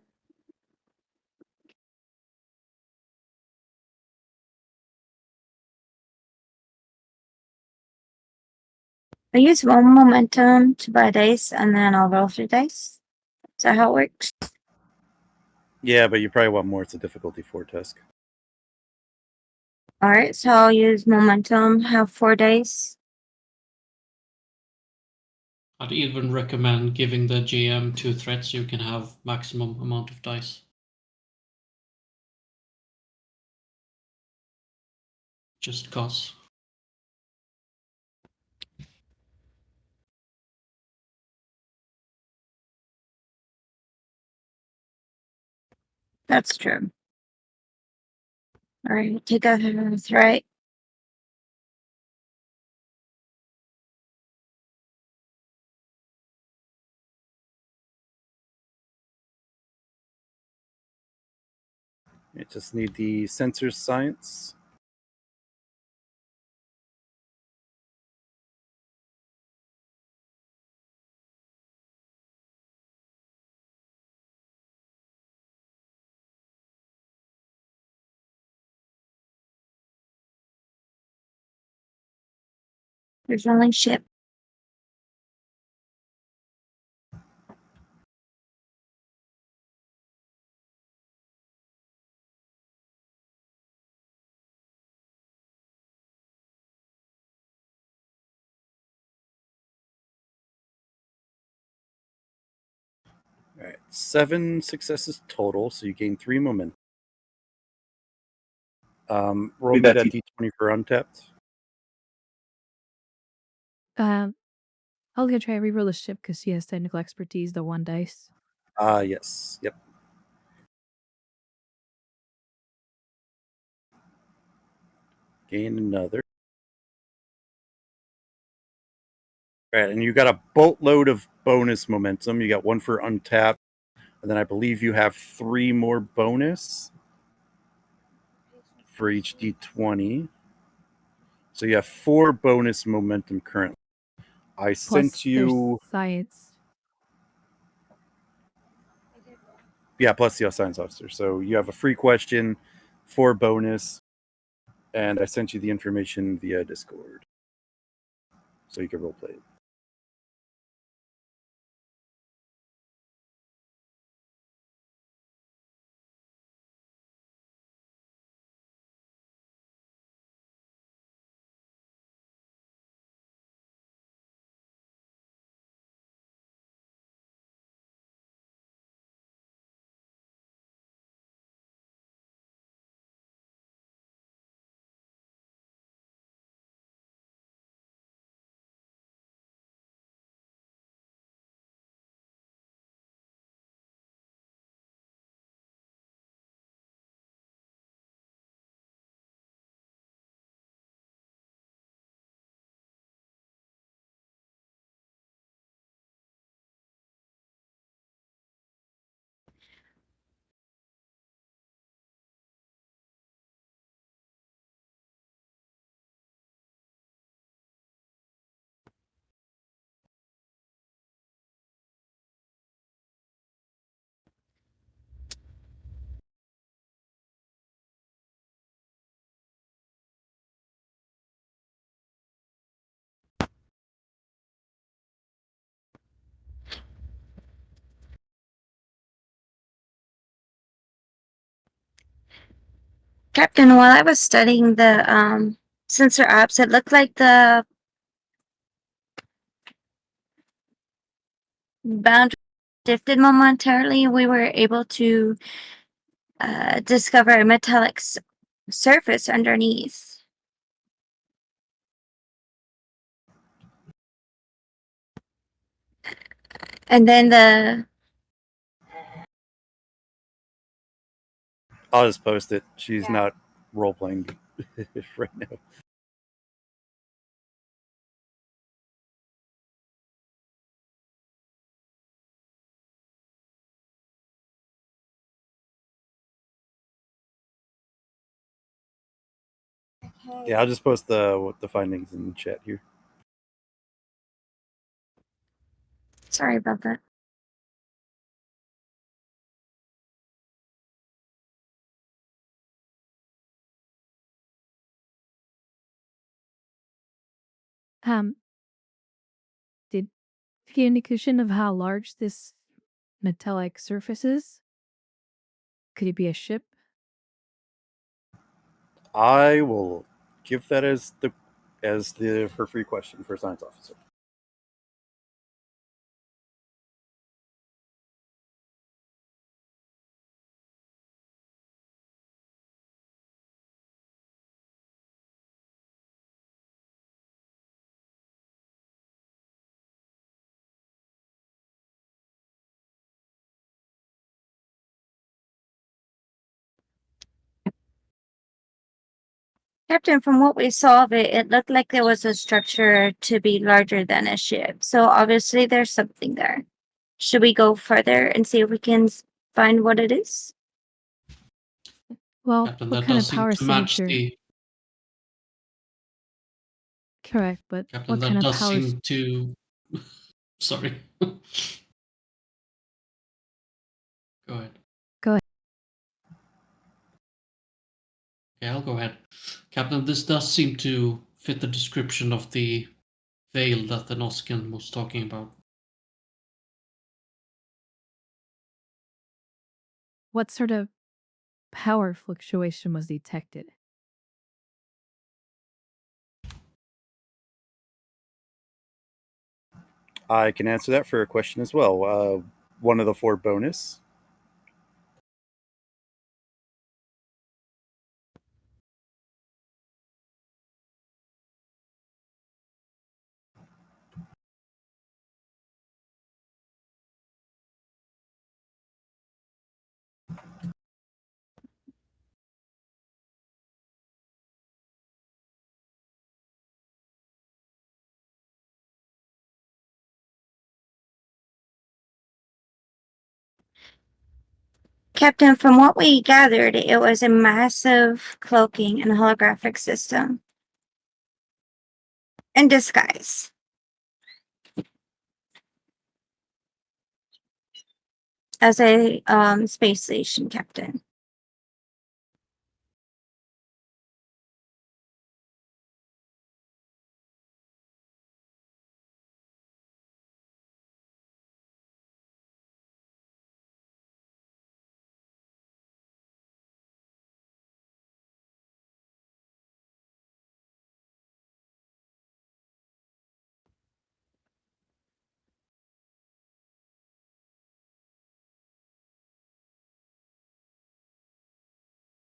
I use one momentum to buy dice, and then I'll roll 3 dice. Is that how it works? Yeah, but you probably want more. It's a difficulty 4 task. Alright, so I'll use momentum, have 4 dice. I'd even recommend giving the GM 2 threats so you can have maximum amount of dice. Just cause. That's true. Alright, take a threat. You just need the sensor science. There's only ship. All right, 7 successes total, so you gain 3 momentum. Roll me that d20 for untapped. I'll go try to reroll the ship because she has technical expertise, the 1 dice. Yes. Yep. Gain another. All right, and you got a boatload of bonus momentum. You got 1 for untapped, and then I believe you have 3 more bonus for each d20. So you have 4 bonus momentum currently. I Plus sent you, there's science. yeah, plus the science officer. So you have a free question, 4 bonus, and I sent you the information via Discord, so you can roleplay it. Captain, while I was studying the sensor apps, it looked like the boundary shifted momentarily, we were able to discover a metallic surface underneath. And then I'll just post it. She's not role playing right now. Yeah, I'll just post the findings in the chat here. Sorry about that. Did you get any indication of how large this metallic surface is? Could it be a ship? I will give that as the her free question for science officer. Captain, from what we saw of it, it looked like there was a structure to be larger than a ship. So obviously there's something there. Should we go further and see if we can find what it is? Well, Captain, what that kind of does seem power to match signature? the. Correct, but Captain, what that kind of does power? seem to. Sorry. Go ahead. Go ahead. Okay, I'll go ahead. Captain, this does seem to fit the description of the veil that the Noskin was talking about. What sort of power fluctuation was detected? I can answer that for a question as well. One of the 4 bonus. Captain, from what we gathered, it was a massive cloaking and holographic system. In disguise. As a space station captain.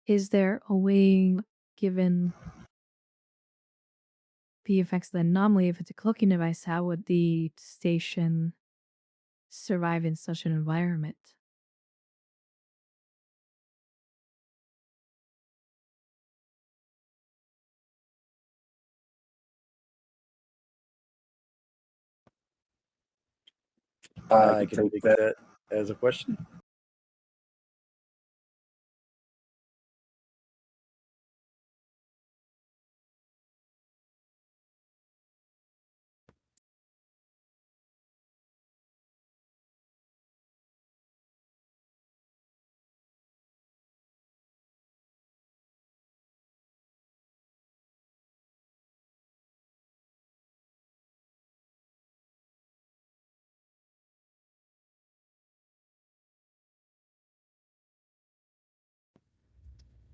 Is there a way, given the effects of the anomaly, if it's a cloaking device, how would the station survive in such an environment? I can take that as a question.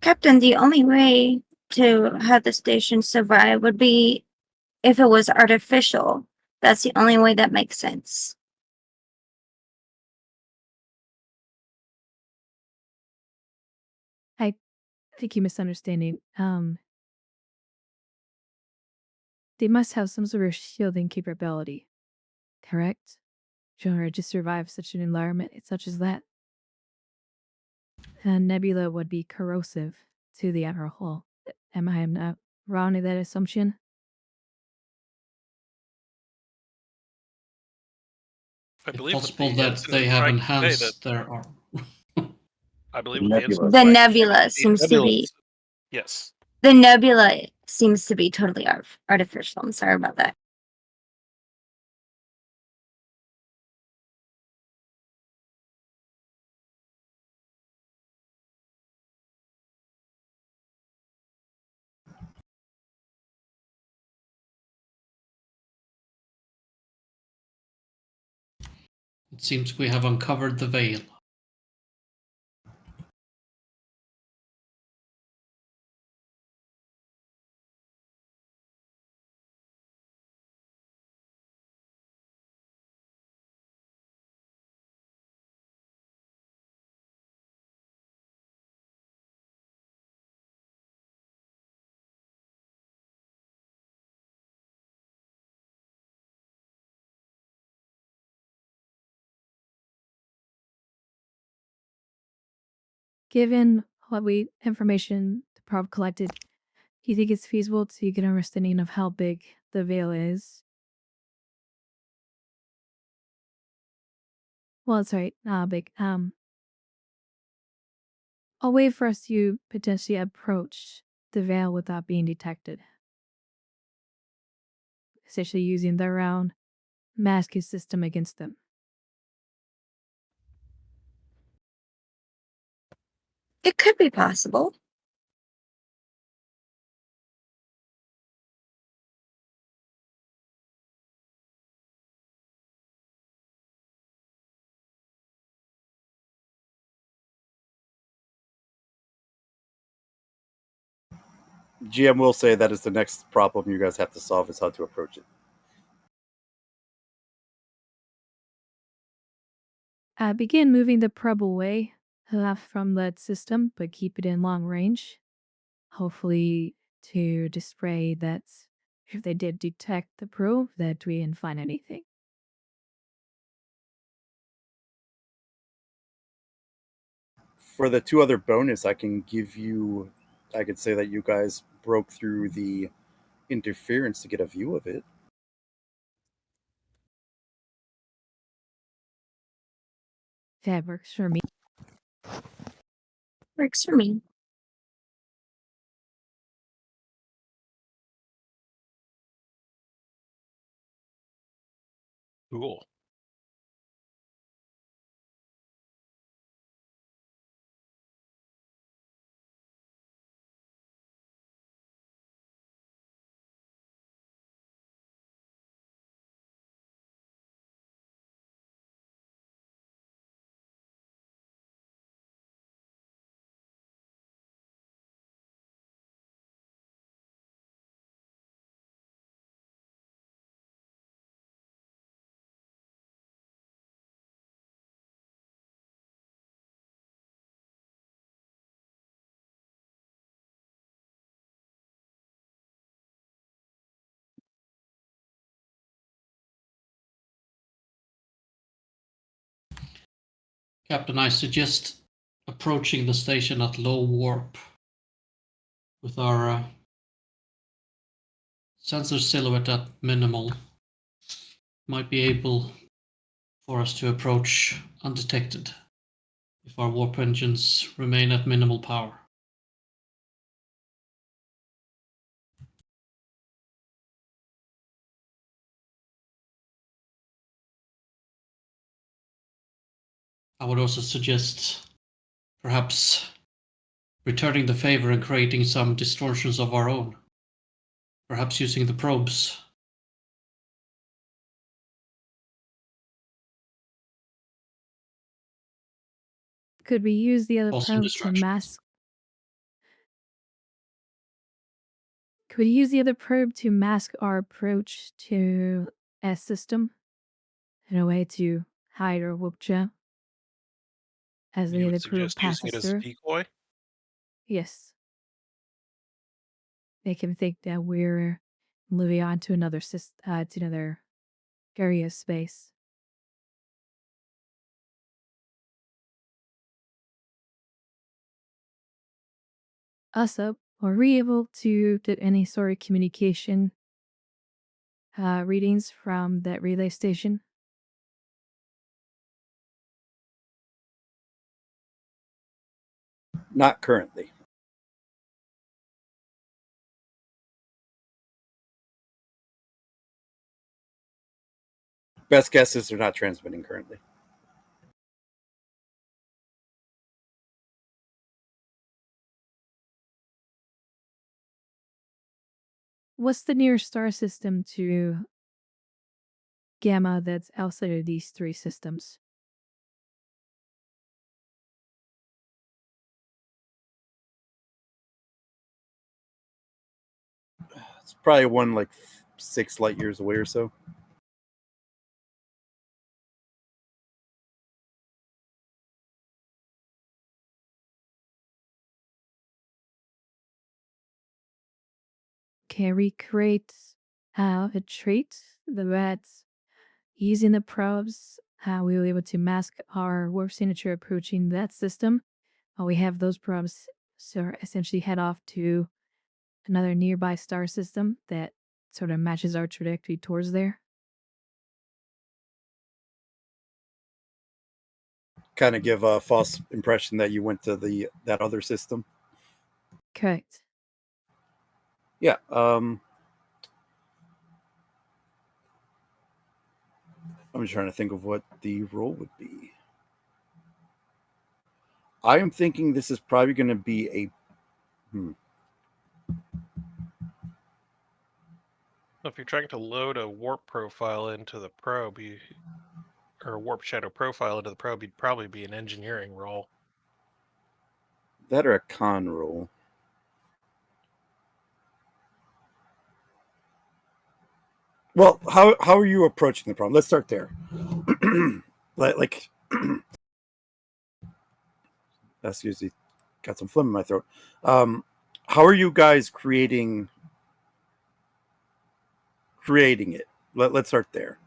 Captain, the only way to have the station survive would be if it was artificial. That's the only way that makes sense. I keep misunderstanding. They must have some sort of shielding capability, correct? In order to survive such an environment such as that. And nebula would be corrosive to the outer hull. Am I not wrong in that assumption? I It's believe possible the that ensign they was have trying to say that enhanced their arm. I believe The what the nebula. ensign was The trying to say nebula was the seems to be nebulas- Yes. the nebula seems to be totally artificial. I'm sorry about that. It seems we have uncovered the veil. Given what information the probe collected, do you think it's feasible to get an understanding of how big the veil is? Well, it's right, not big. A way for us to potentially approach the veil without being detected. Essentially using their own masking system against them. It could be possible. GM will say that is the next problem you guys have to solve is how to approach it. Begin moving the probe away from that system, but keep it in long range. Hopefully to display that if they did detect the probe, that we didn't find anything. For the two other bonus, I can say that you guys broke through the interference to get a view of it. That works for me. Works for me. Cool. Captain, I suggest approaching the station at low warp with our sensor silhouette at minimal. Might be able for us to approach undetected if our warp engines remain at minimal power. I would also suggest perhaps returning the favor and creating some distortions of our own. Perhaps using the probes. Could we use the other Also probe to distractions. mask? Could we use the other probe to mask our approach to S system in a way to hide our whoopja as You the would other probe suggest using passes it as a through? decoy? Yes. make him think that we're moving on to another to another area of space. Also, are we able to do any sort of communication readings from that relay station? Not currently. Best guess is they're not transmitting currently. What's the nearest star system to Gamma that's outside of these three systems? It's probably one like 6 light years away or so. Can we create a trait that's using the probes? How we were able to mask our warp signature approaching that system? We have those probes so essentially head off to another nearby star system that sort of matches our trajectory towards there. Kind of give a false impression that you went to that other system. Correct. Yeah. I'm trying to think of what the role would be. I am thinking this is probably going to be a. If you're trying to load a warp profile into the probe, or a warp shadow profile into the probe, you'd probably be an engineering role. That or a con role. Well, how are you approaching the problem? Let's start there. like excuse me, got some phlegm in my throat. How are you guys creating it? Let's start there.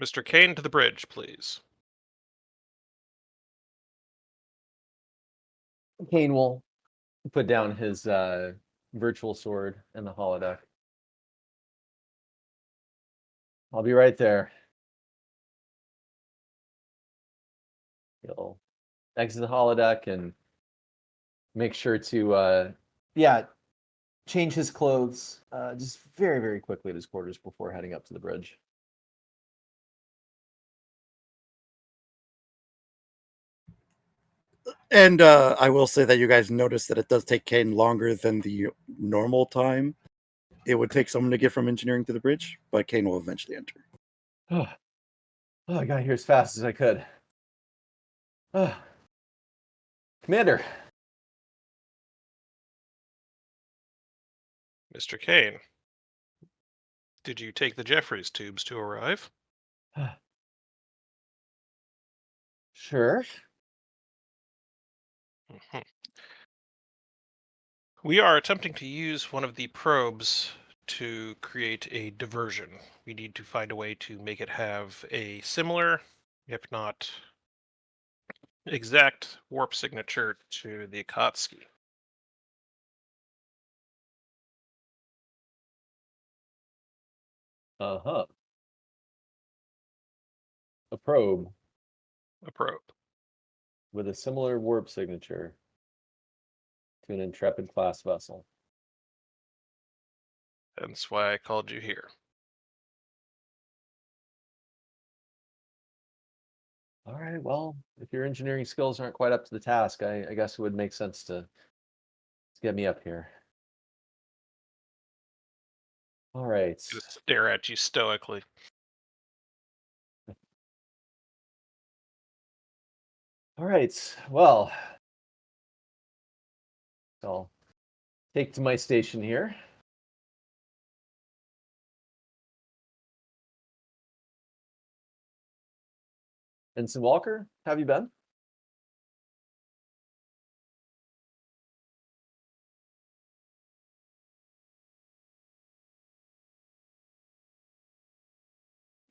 Mr. Kane to the bridge, please. Kane will put down his virtual sword in the holodeck. I'll be right there. He'll exit the holodeck and make sure to, change his clothes just very, very quickly at his quarters before heading up to the bridge. And I will say that you guys notice that it does take Kane longer than the normal time it would take someone to get from engineering to the bridge, but Kane will eventually enter. I got here as fast as I could. Commander. Mr. Kane, did you take the Jeffries tubes to arrive? Sure. Mhm. We are attempting to use one of the probes to create a diversion. We need to find a way to make it have a similar, if not exact, warp signature to the Akatsuki. Uh-huh. A probe A probe. with a similar warp signature to an Intrepid class vessel. That's why I called you here. All right, well, if your engineering skills aren't quite up to the task, I guess it would make sense to get me up here. All right. Just stare at you stoically. All right, well, I'll take to my station here. Ensign Walker, how have you been?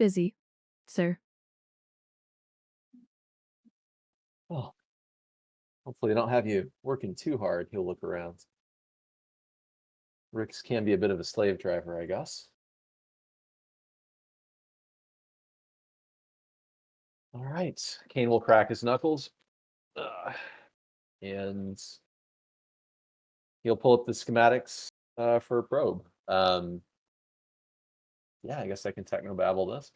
busy, sir. Well, hopefully they don't have you working too hard. He'll look around. Rix can be a bit of a slave driver, I guess. All right. Kane will crack his knuckles. And he'll pull up the schematics for a probe. Yeah, I guess I can technobabble this.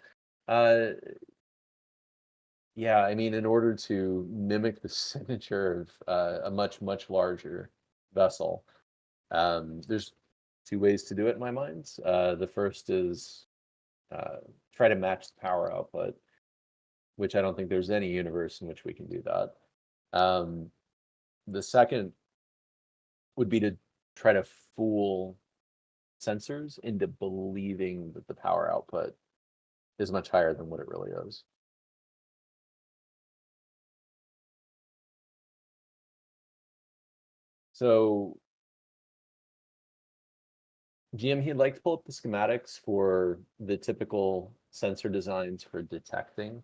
Yeah, I mean, in order to mimic the signature of a much, much larger vessel, there's two ways to do it in my mind. The first is try to match the power output, which I don't think there's any universe in which we can do that. The second would be to try to fool sensors into believing that the power output is much higher than what it really is. So GM, he'd like to pull up the schematics for the typical sensor designs for detecting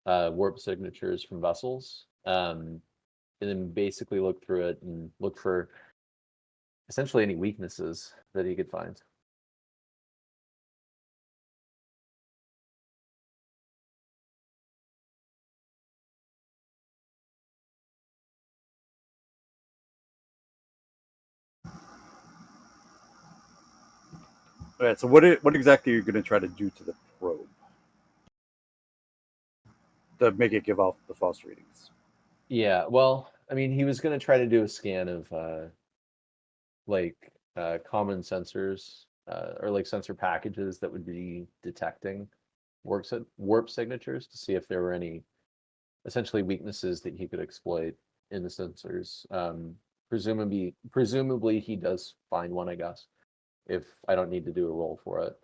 warp signatures from vessels, and then basically look through it and look for essentially any weaknesses that he could find. All right. So what exactly are you going to try to do to the probe to make it give off the false readings? Yeah, well, I mean, he was going to try to do a scan of common sensors or like sensor packages that would be detecting warp signatures to see if there were any essentially weaknesses that he could exploit in the sensors. Presumably he does find one, I guess, if I don't need to do a roll for it.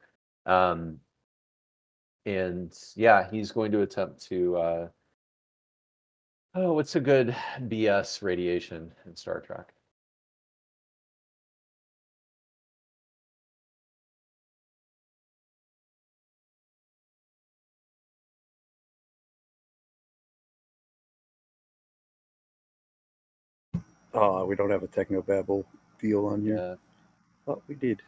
And yeah, he's going to attempt to what's a good BS radiation in Star Trek? We don't have a technobabble deal on here. Yeah. Oh, we did.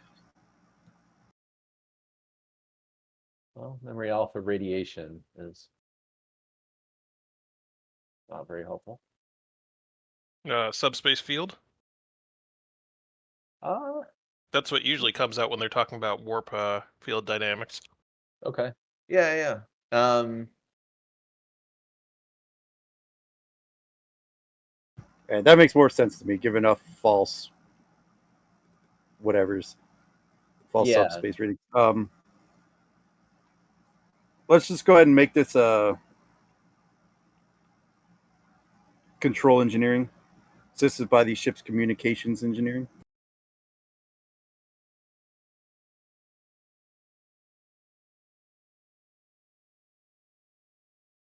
Well, memory alpha radiation is not very helpful. Subspace field. Uh, That's what usually comes out when they're talking about warp field dynamics. okay. Yeah. And that makes more sense to me, given enough false whatever's false Yeah. subspace readings. Let's just go ahead and make this control engineering. So this is by the ship's communications engineering.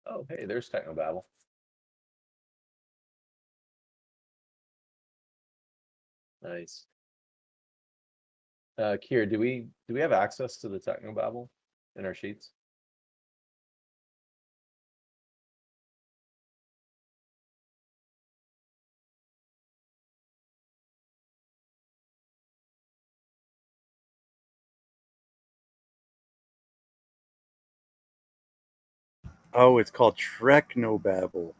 Oh, hey, there's Technobabble. Nice. Kier, do we have access to the Technobabble in our sheets? Oh, it's called Treknobabble.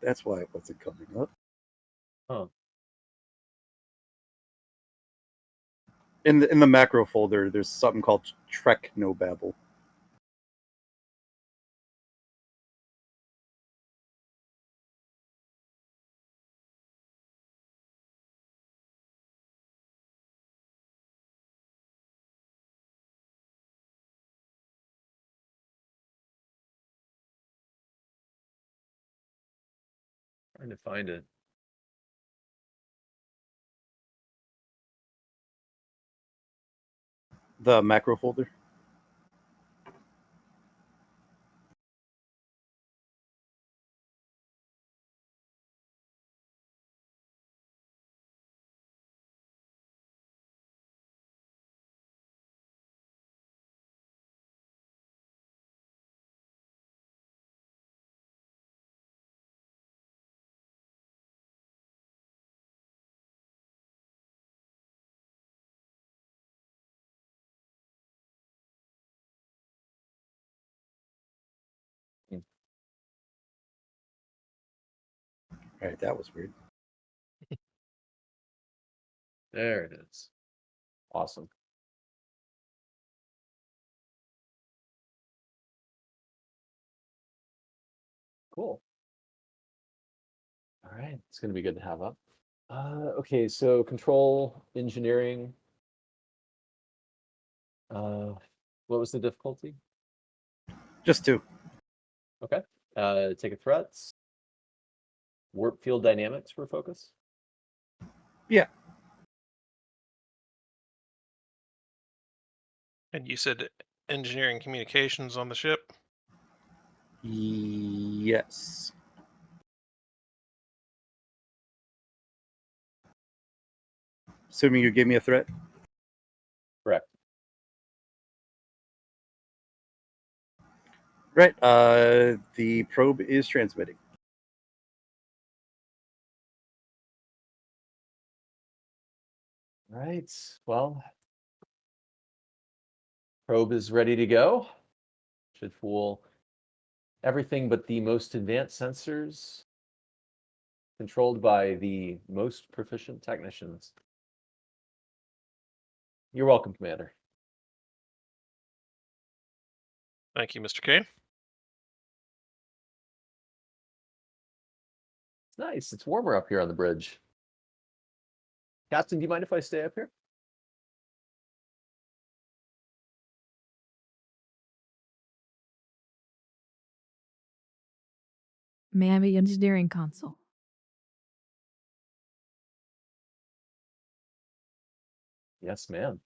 That's why it wasn't coming up. Huh. In the macro folder, there's something called Treknobabble. Trying to find it. The macro folder. All right, that was weird. There it is. Awesome. Cool. All right, it's going to be good to have up. Okay, so control engineering. What was the difficulty? Just 2. Okay. Take a threats. Warp field dynamics for focus. Yeah. And you said engineering communications on the ship? Yes. Assuming you give me a threat. Correct. Right. The probe is transmitting. All right. Well, probe is ready to go. Should fool everything but the most advanced sensors, controlled by the most proficient technicians. You're welcome, Commander. Thank you, Mr. Kane. It's nice. It's warmer up here on the bridge. Captain, do you mind if I stay up here? May I have the engineering console? Yes, ma'am.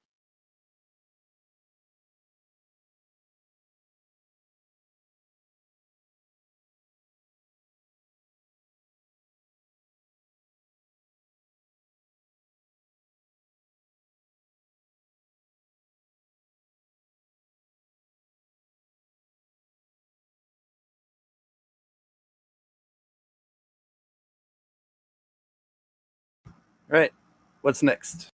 All right. What's next?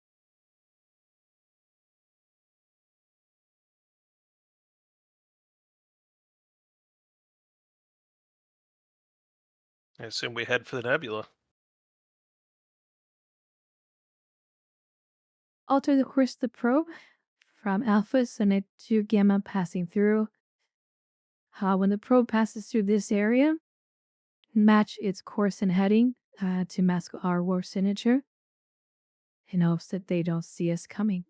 I assume we head for the nebula. Alter the course of the probe from alpha, send it to gamma passing through. When the probe passes through this area, match its course and heading to mask our warp signature in hopes that they don't see us coming.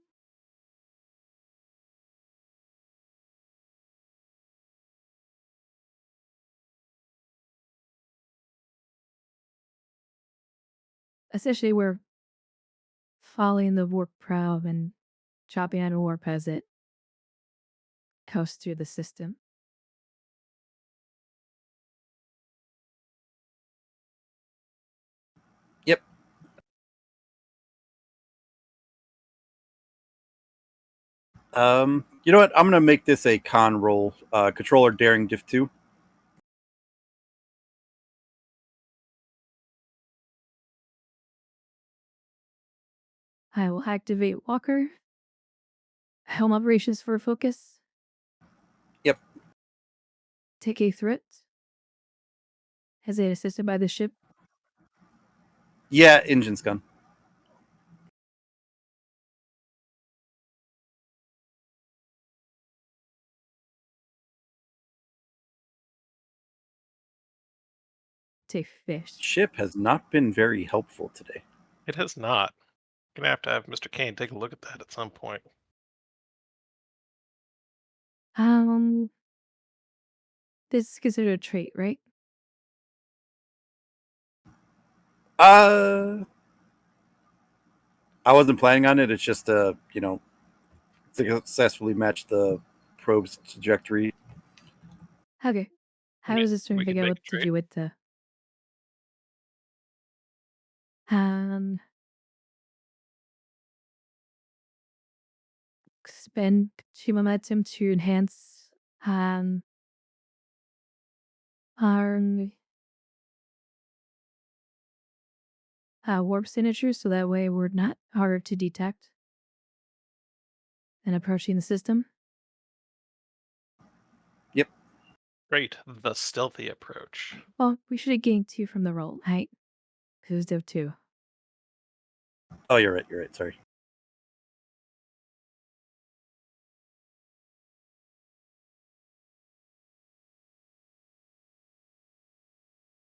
Essentially, we're following the warp probe and chopping out a warp as it coasts through the system. Yep. You know what? I'm gonna make this a con roll. Controller daring diff 2. I will activate Walker. Helm operations for focus. Yep. Take a threat. As it assisted by the ship. Yeah, engine's gun. Take fish. Ship has not been very helpful today. It has not. Gonna have Mr. Kane take a look at that at some point. This is considered a trait, right? I wasn't planning on it. It's just successfully match the probe's trajectory. Okay. How Yeah, is this trying we to can figure out make what a to trade. do with the spend chi momentum to enhance our warp signature so that way we're not harder to detect and approaching the system. Who's Dev 2? Oh, you're right. You're right. Sorry.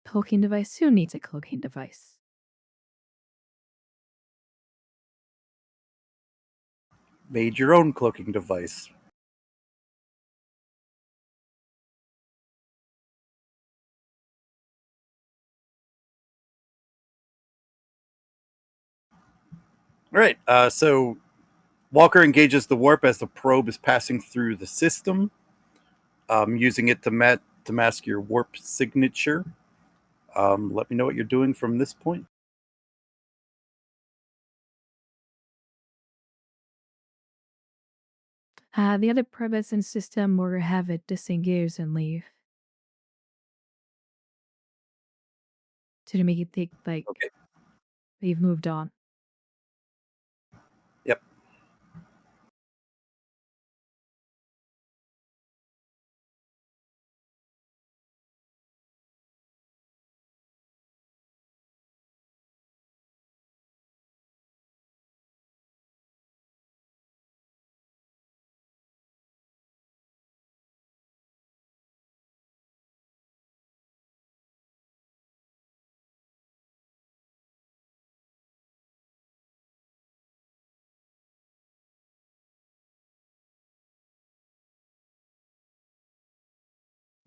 Cloaking device? Who needs a cloaking device? Made your own cloaking device. All right. So Walker engages the warp as the probe is passing through the system, using it to mask your warp signature. Let me know what you're doing from this point. The other probes in system will have it disengage and leave. To make it think like Okay. they've moved on. Yep.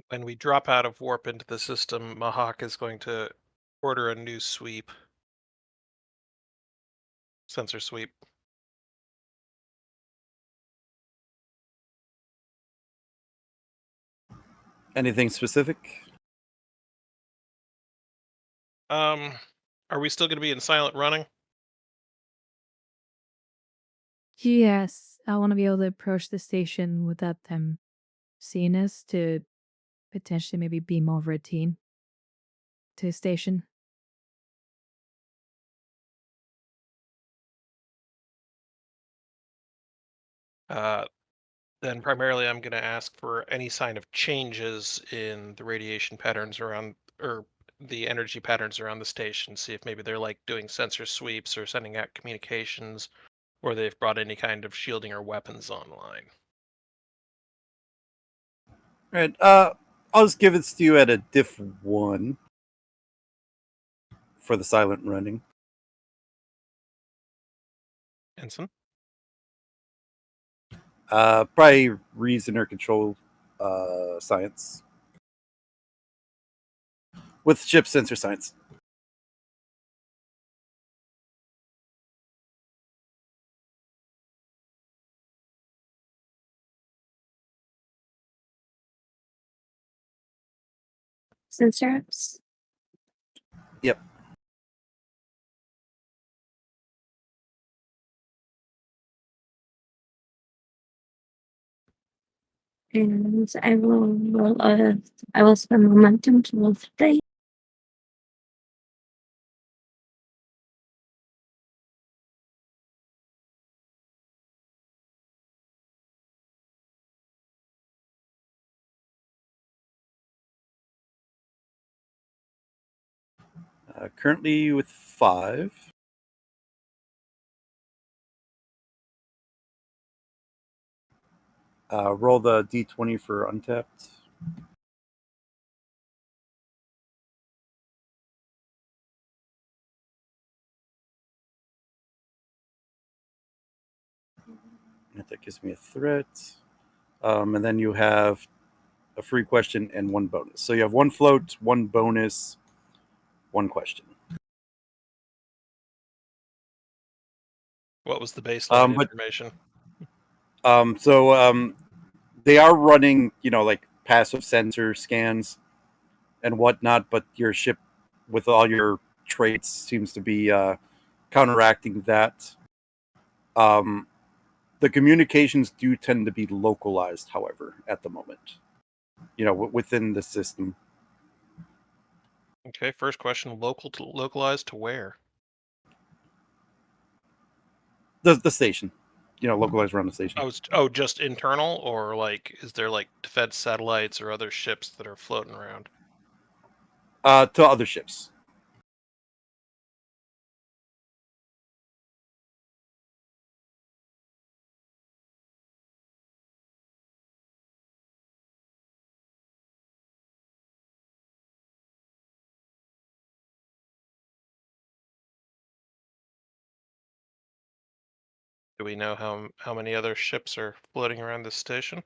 When we drop out of warp into the system, Mahak is going to order a new sweep. Sensor sweep. Anything specific? Are we still going to be in silent running? Yes, I want to be able to approach the station without them seeing us to potentially maybe beam over a team to the station. Then primarily I'm going to ask for any sign of changes in the radiation patterns around, or the energy patterns around the station. See if maybe they're like doing sensor sweeps or sending out communications, or they've brought any kind of shielding or weapons online. All right. I'll just give it to you at a diff 1 for the silent running. Ensign? Probably reason or control science. With ship sensor science. Sensor ups. Yep. And I will spend momentum to roll 3. Currently with 5. Roll the d20 for untapped. That gives me a threat. And then you have a free question and 1 bonus. So you have 1 float, 1 bonus, 1 question. What was the baseline But information? They are running, like passive sensor scans and whatnot, but your ship with all your traits seems to be counteracting that. The communications do tend to be localized, however, at the moment, within the system. Okay, first question, localized to where? The station, localized around the station. Just internal, or like is there like defense satellites or other ships that are floating around? To other ships. Do we know how many other ships are floating around this station?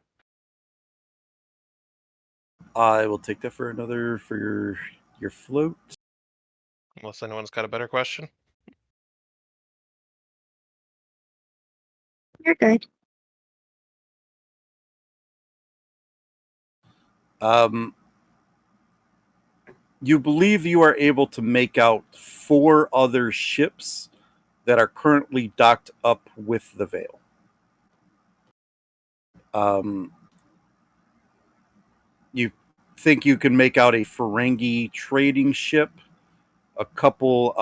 I will take that for your float. Unless anyone's got a better question. You're good. You believe you are able to make out 4 other ships that are currently docked up with the Veil. You think you can make out a Ferengi trading ship, a couple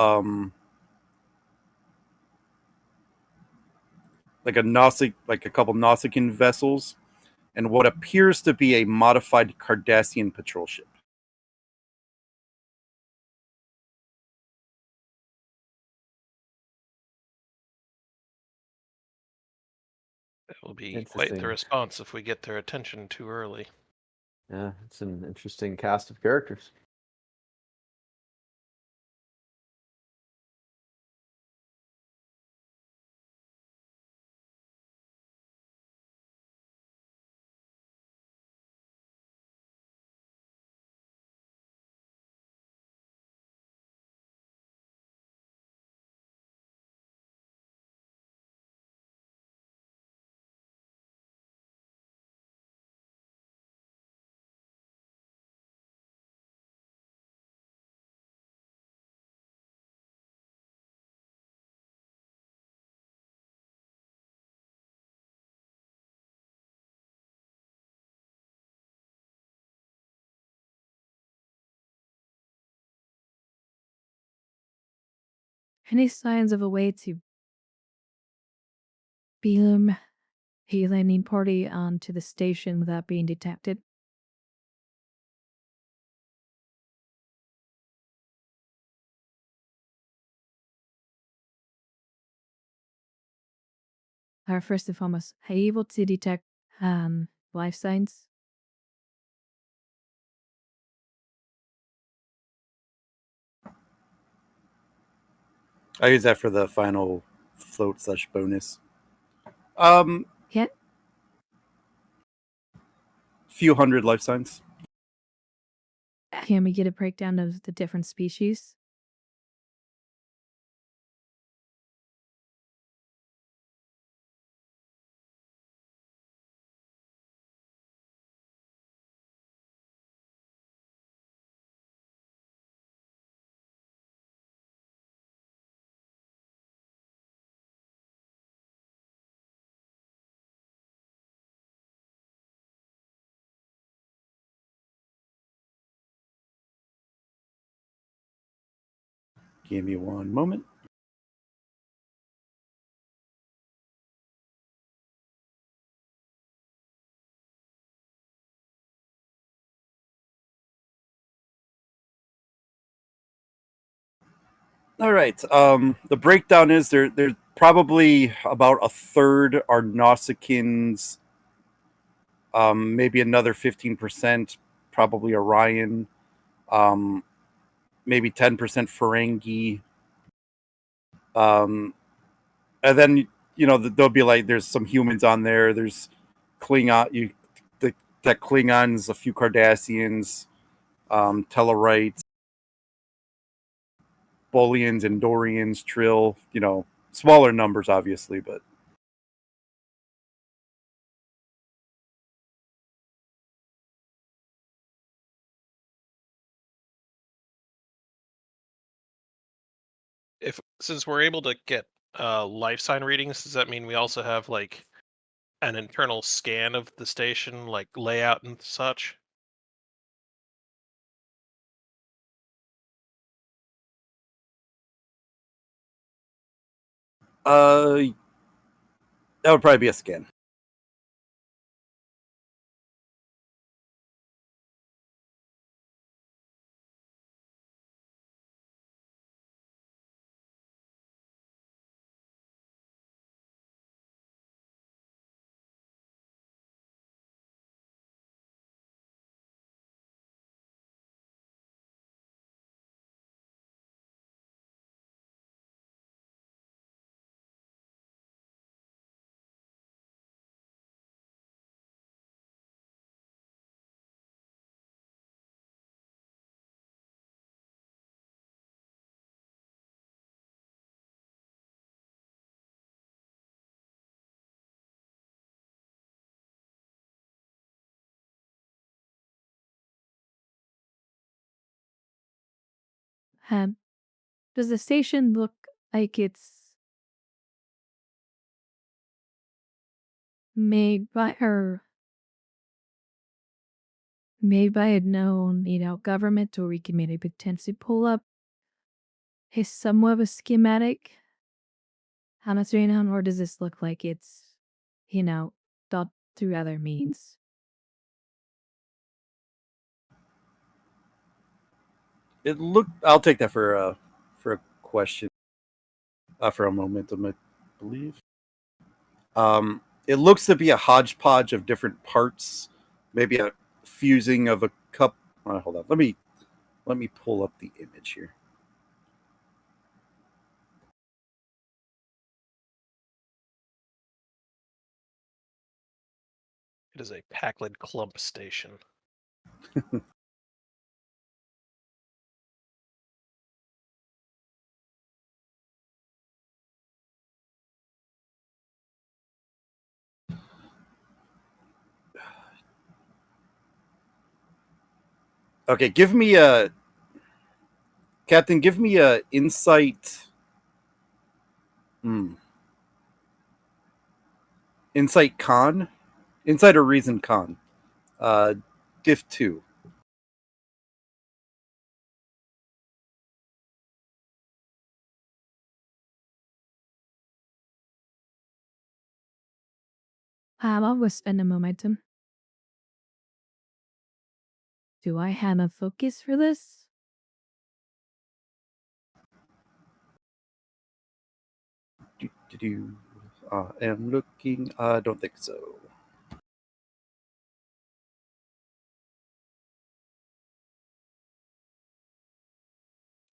like a couple Nausicaan vessels, and what appears to be a modified Cardassian patrol ship. That will be quite the Interesting. response if we get their attention too early. Yeah, it's an interesting cast of characters. Any signs of a way to beam a landing party onto the station without being detected? First and foremost, are you able to detect life signs? I use that for the final float / bonus. Yeah. Few hundred life signs. Can we get a breakdown of the different species? Give me one moment. All right. The breakdown is there's probably about a third are Nausicaans, maybe another 15%, probably Orion, maybe 10% Ferengi. And then, there'll be like, there's some humans on there. There's Klingon, that Klingons, a few Cardassians, Tellarites, Bolians, Andorians, Trill, smaller numbers, obviously, but. Since we're able to get life sign readings, does that mean we also have like an internal scan of the station, like layout and such? That would probably be a scan. Does the station look like it's made by a known, government, or we can maybe potentially pull up a somewhat of a schematic on a on, or does this look like it's, thought through other means? It look. I'll take that for a question. For a momentum, I believe. It looks to be a hodgepodge of different parts, maybe a fusing of a cup. Hold on. Let me pull up the image here. It is a Packlid clump station. Okay, give me a Captain. Give me a insight. Insight con, insight or reason con. Diff 2. I'll always spend a momentum. Do I have a focus for this? Am looking. I don't think so.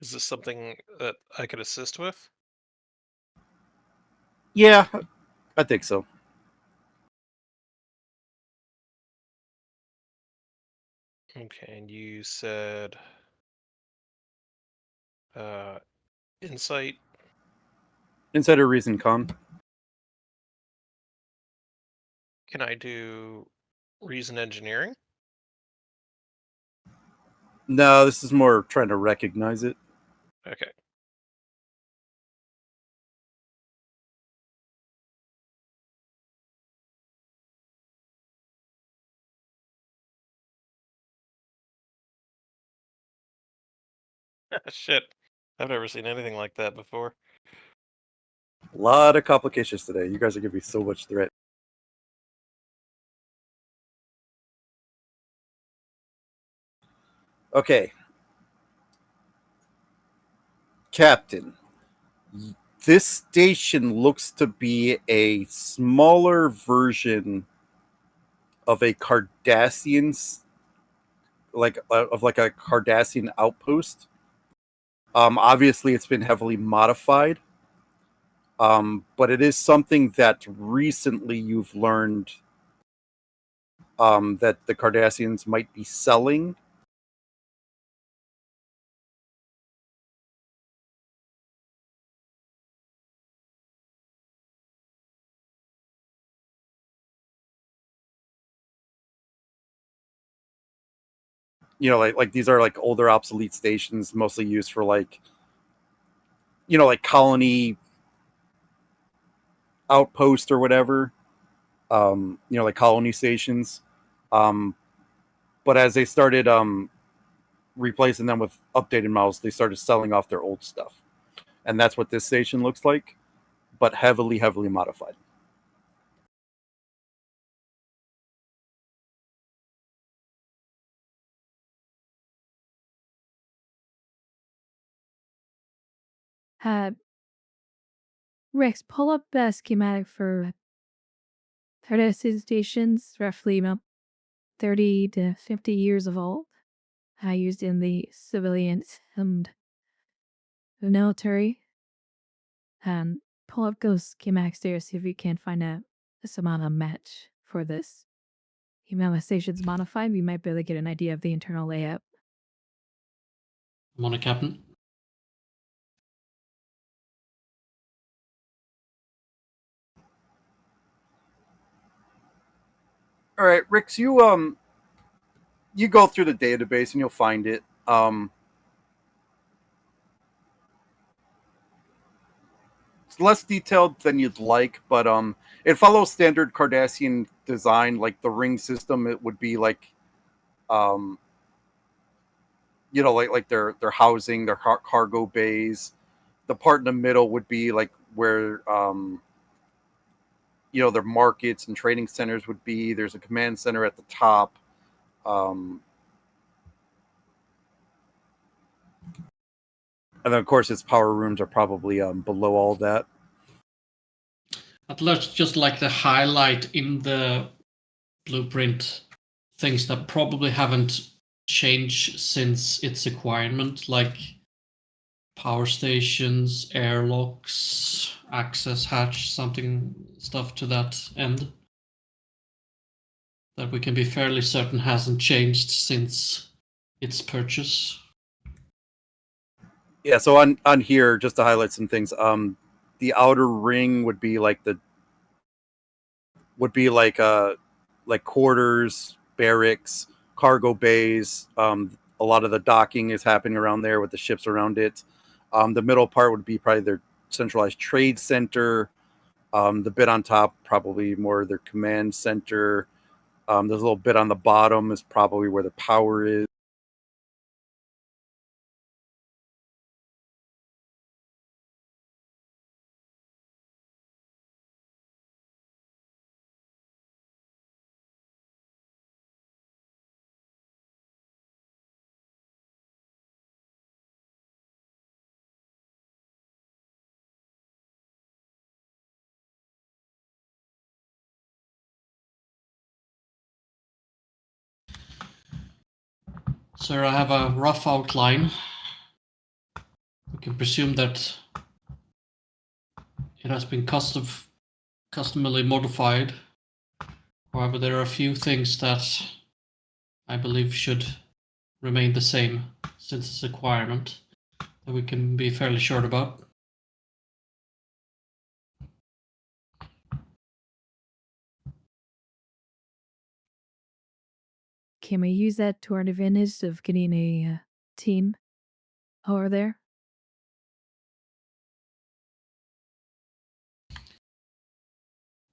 Is this something that I could assist with? Yeah, I think so. Okay, and you said insight. Insight or reason con. Can I do reason engineering? No, this is more trying to recognize it. Okay. Shit. I've never seen anything like that before. A lot of complications today. You guys are giving me so much threat. Okay. Captain, this station looks to be a smaller version of a Cardassian, like a Cardassian outpost. Obviously, it's been heavily modified, but it is something that recently you've learned that the Cardassians might be selling. Like these are like older obsolete stations, mostly used for like like colony outpost or whatever. Like colony stations. Um, but as they started replacing them with updated models, they started selling off their old stuff, and that's what this station looks like, but heavily modified. Rex, pull up a schematic for Cardassian stations, roughly about 30 to 50 years of old. Used in the civilians and the military. And pull up those schematics there, see if you can find some amount of match for this. Even though the station's modified, we might be able to get an idea of the internal layout. I'm on it, Captain. All right, Rix, you go through the database and you'll find it. it's less detailed than you'd like, but it follows standard Cardassian design. Like the ring system, it would be like like their housing, their cargo bays. The part in the middle would be like where their markets and trading centers would be. There's a command center at the top. And then, of course, its power rooms are probably below all that. But let's just like the highlight in the blueprint things that probably haven't changed since its acquirement, like power stations, airlocks, access hatch, stuff to that end. That we can be fairly certain hasn't changed since its purchase. Yeah, so on here, just to highlight some things, the outer ring would be like like quarters, barracks, cargo bays. A lot of the docking is happening around there with the ships around it. The middle part would be probably their centralized trade center. The bit on top probably more their command center. There's a little bit on the bottom is probably where the power is. Sir, I have a rough outline. We can presume that it has been customarily modified. However, there are a few things that I believe should remain the same since its acquirement that we can be fairly short about. Can we use that to our advantage of getting a team over there?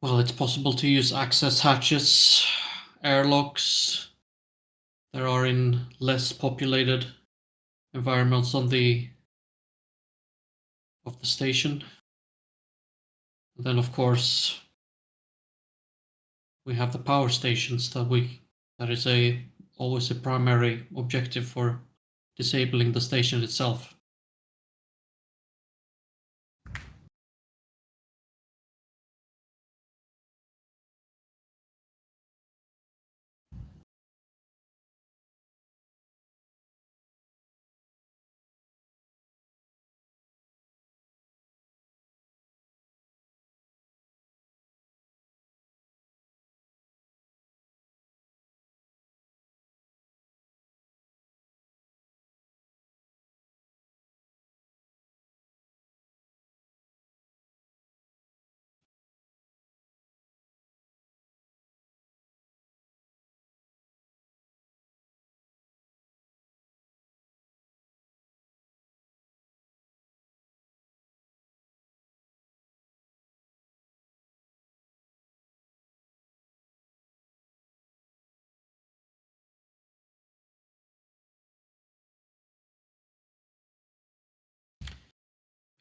Well, it's possible to use access hatches, airlocks. There are in less populated environments of the station. And then, of course, we have the power stations that is always a primary objective for disabling the station itself.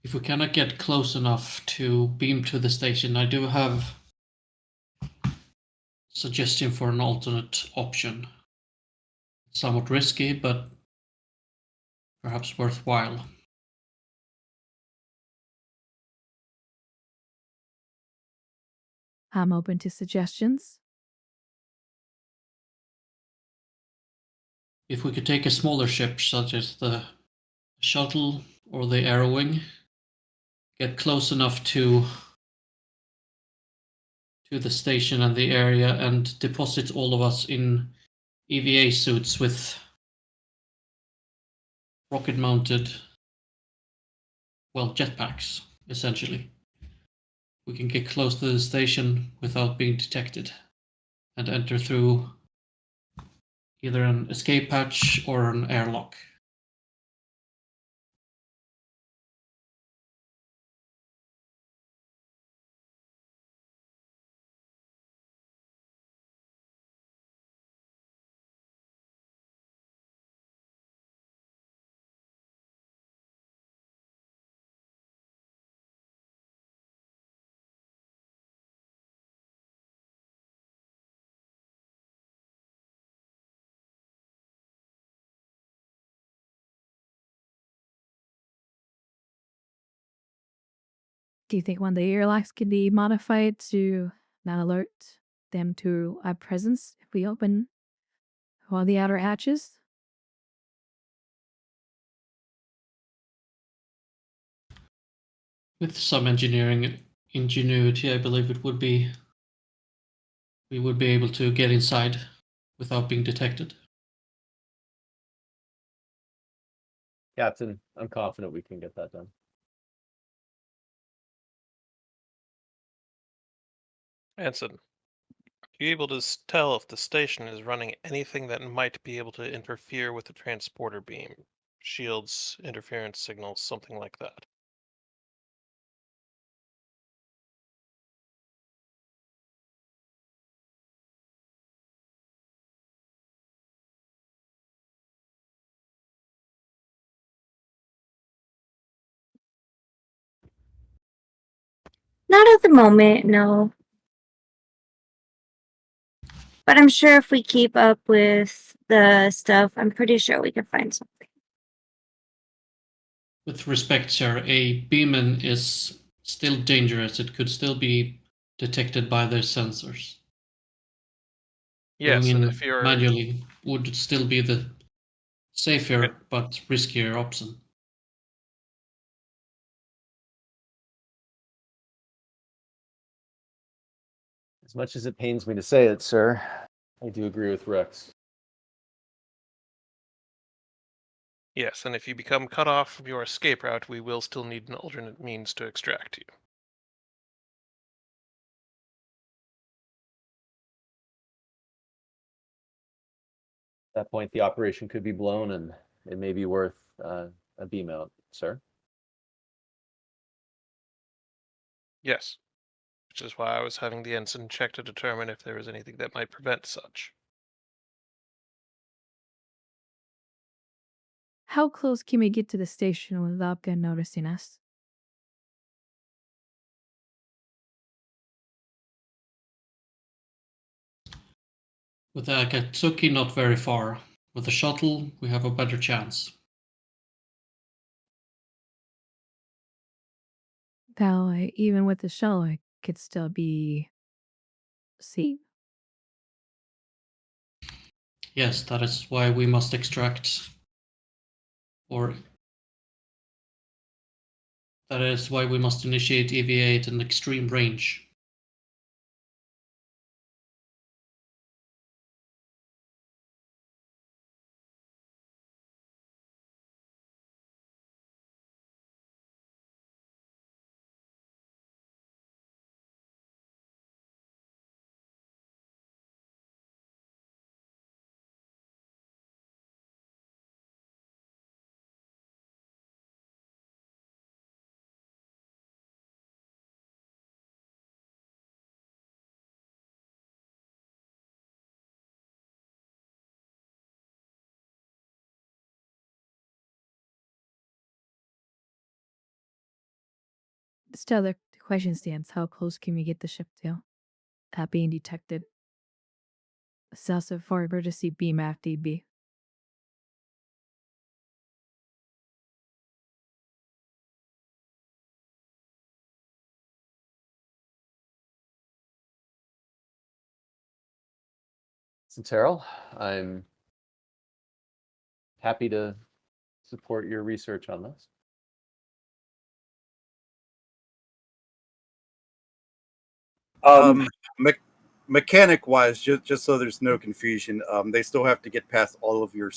If we cannot get close enough to beam to the station, I do have a suggestion for an alternate option. Somewhat risky, but perhaps worthwhile. I'm open to suggestions. If we could take a smaller ship, such as the shuttle or the Arrowwing, get close enough to the station and the area and deposit all of us in EVA suits with rocket-mounted, jetpacks, essentially. We can get close to the station without being detected and enter through either an escape hatch or an airlock. Do you think one of the airlocks can be modified to not alert them to our presence if we open all the outer hatches? With some engineering ingenuity, I believe we would be able to get inside without being detected. Captain, I'm confident we can get that done. Anson, are you able to tell if the station is running anything that might be able to interfere with the transporter beam? Shields, interference signals, something like that. Not at the moment, no. But I'm sure if we keep up with the stuff, I'm pretty sure we can find something. With respect, sir, a beamman is still dangerous. It could still be detected by their sensors. Going Yes, and in if you're manually would still be the safer but riskier option. As much as it pains me to say it, sir, I do agree with Rex. yes, and if you become cut off from your escape route, we will still need an alternate means to extract you. At that point, the operation could be blown, and it may be worth a beam out, sir. Yes, which is why I was having the ensign check to determine if there was anything that might prevent such. How close can we get to the station without them noticing us? With the Akatsuki, not very far. With the shuttle, we have a better chance. Though even with the shuttle, it could still be seen. Yes, that is why we must extract, or that is why we must initiate EVA at an extreme range. Still, the question stands: how close can we get the ship to being detected? Assess it for emergency beam FDB. Terrell, I'm happy to support your research on this. Mechanic wise, just so there's no confusion, they still have to get past all of your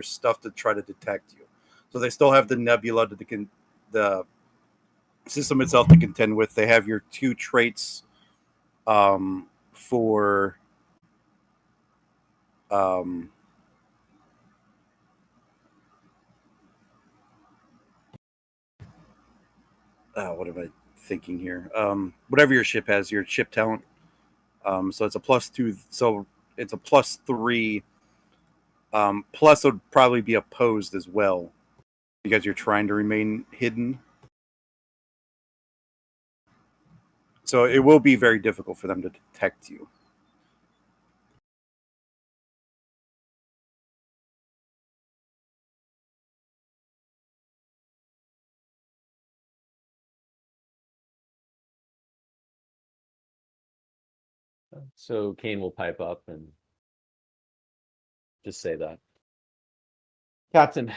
stuff to try to detect you. So they still have the nebula to the system itself to contend with. They have your two traits for um, what am I thinking here? Whatever your ship has, your ship talent. So it's a +2. So it's a +3. Plus, it would probably be opposed as well because you're trying to remain hidden. So it will be very difficult for them to detect you. So Kane will pipe up and just say that. Captain,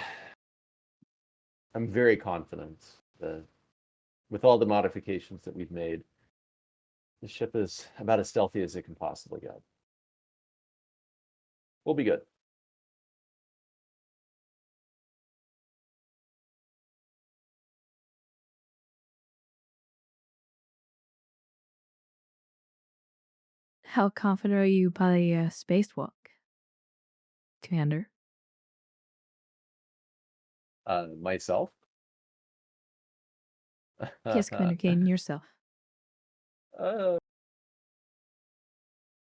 I'm very confident that with all the modifications that we've made, the ship is about as stealthy as it can possibly get. We'll be good. How confident are you by the spacewalk, Commander? Myself? Yes, Commander Kane, yourself.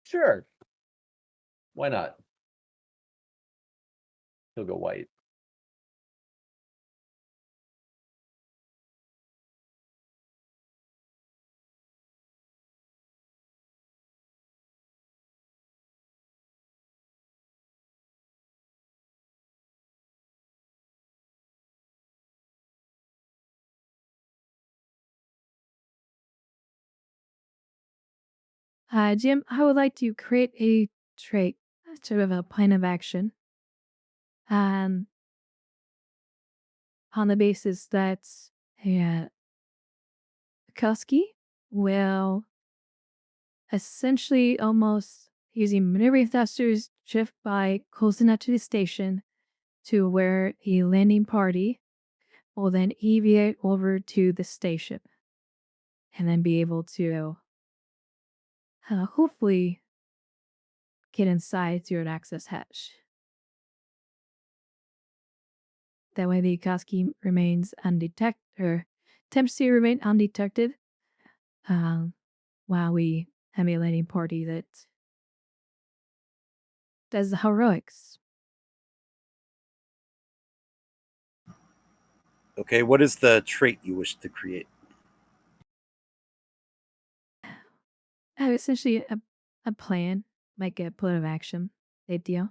Sure. Why not? He'll go white. Jim, I would like to create a trait, sort of a plan of action, on the basis that Akatsuki will essentially almost using maneuvering thrusters shift by closing up to the station to where a landing party will then EVA over to the station and then be able to hopefully get inside through an access hatch. That way the Akatsuki remains undetected, or attempts to remain undetected, while we have a landing party that does the heroics. Okay, what is the trait you wish to create? Essentially a plan, like a plan of action, type deal.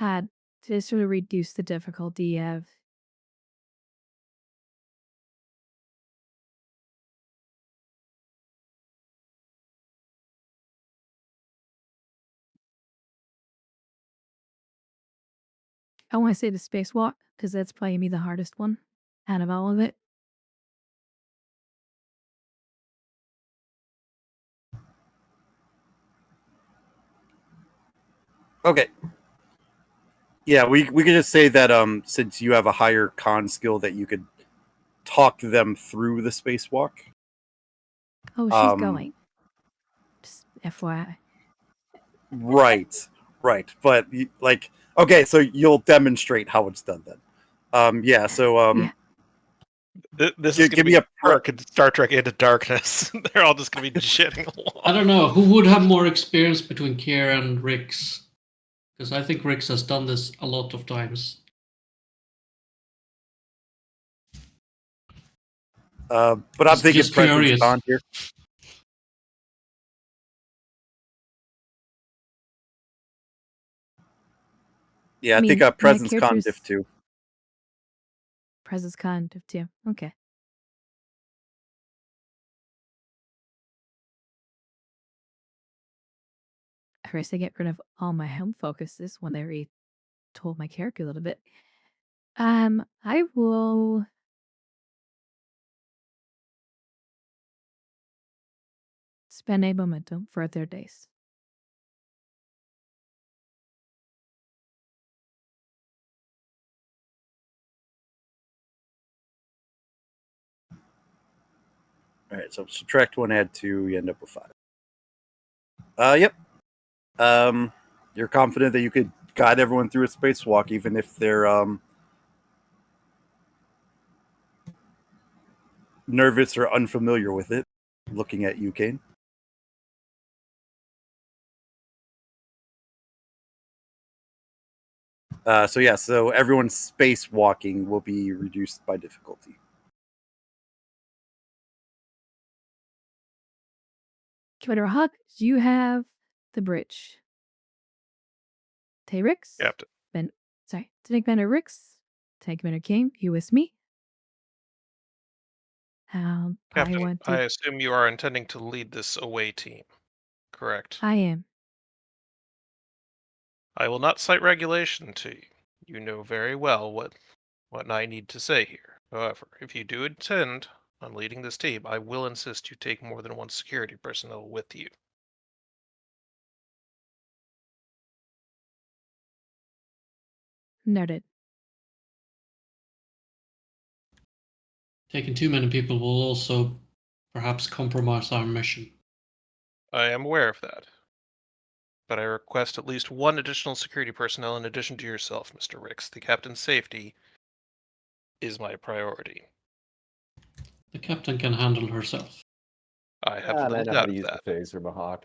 To sort of reduce the difficulty of I want to say the spacewalk, because that's probably be the hardest one out of all of it. Okay. Yeah, we could just say that since you have a higher con skill that you could talk them through the spacewalk. Oh, she's going. Just FYI. Right. But like, okay, so you'll demonstrate how it's done then. Yeah. So Yeah. This is going to give me be a Kirk in Star Trek Into Darkness. They're all just going to be jetting along. I don't know. Who would have more experience between Kier and Rix? Because I think Rix has done this a lot of times. but I'm thinking Just presence curious. on here. Yeah, I think my presence con character's diff too. Presence con diff too. Okay. First, I get rid of all my home focuses when they told my character a little bit. I will spend a momentum for 30 days. All right, so subtract 1, add 2, you end up with 5. Yep. You're confident that you could guide everyone through a spacewalk, even if they're nervous or unfamiliar with it. Looking at you, Kane. So everyone's spacewalking will be reduced by difficulty. Commander Huck, you have the bridge. T-Rex? Captain. Lieutenant Commander Rix. Lieutenant Commander Kane, you with me? Probably Captain, want I to. assume you are intending to lead this away team, correct? I am. I will not cite regulation to you. You know very well what I need to say here. However, if you do intend on leading this team, I will insist you take more than one security personnel with you. Noted. Taking too many people will also perhaps compromise our mission. I am aware of that. But I request at least one additional security personnel in addition to yourself, Mr. Ricks. The captain's safety is my priority. The captain can handle herself. I have And I little know how doubt to of use that. the phaser, Mahawk.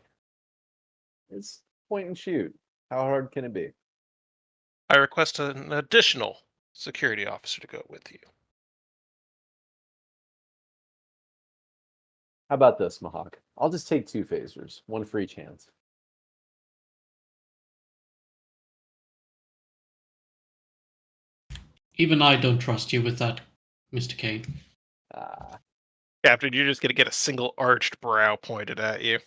It's point and shoot. How hard can it be? I request an additional security officer to go with you. How about this, Mahawk? I'll just take 2 phasers, one for each hand. Even I don't trust you with that, Mr. Kane. Ah, Captain, you're just going to get a single arched brow pointed at you.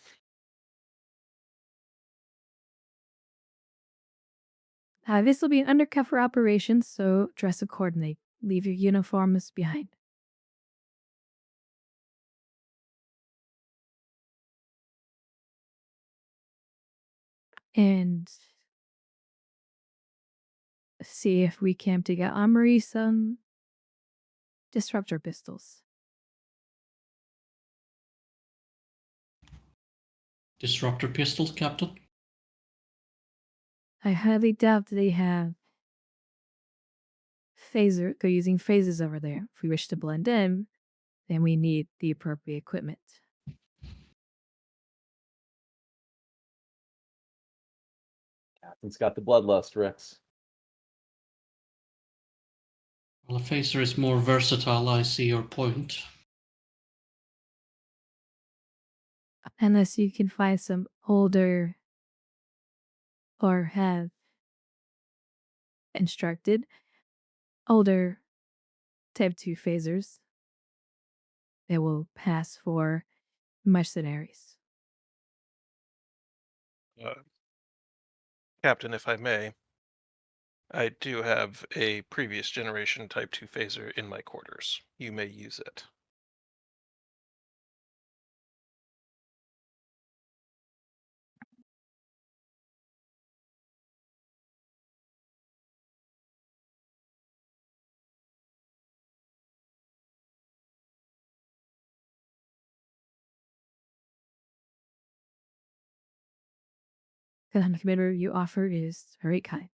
This will be an undercover operation, so dress accordingly. Leave your uniforms behind. And see if we can to get Amory some disruptor pistols. Disruptor pistols, Captain? I highly doubt they have go using phasers over there. If we wish to blend in, then we need the appropriate equipment. Captain's got the bloodlust, Rex. Well, a phaser is more versatile, I see your point. Unless you can find some older or have instructed older type 2 phasers that will pass for mercenaries. Captain, if I may, I do have a previous generation Type 2 phaser in my quarters. You may use it. The commander you offer is very kind.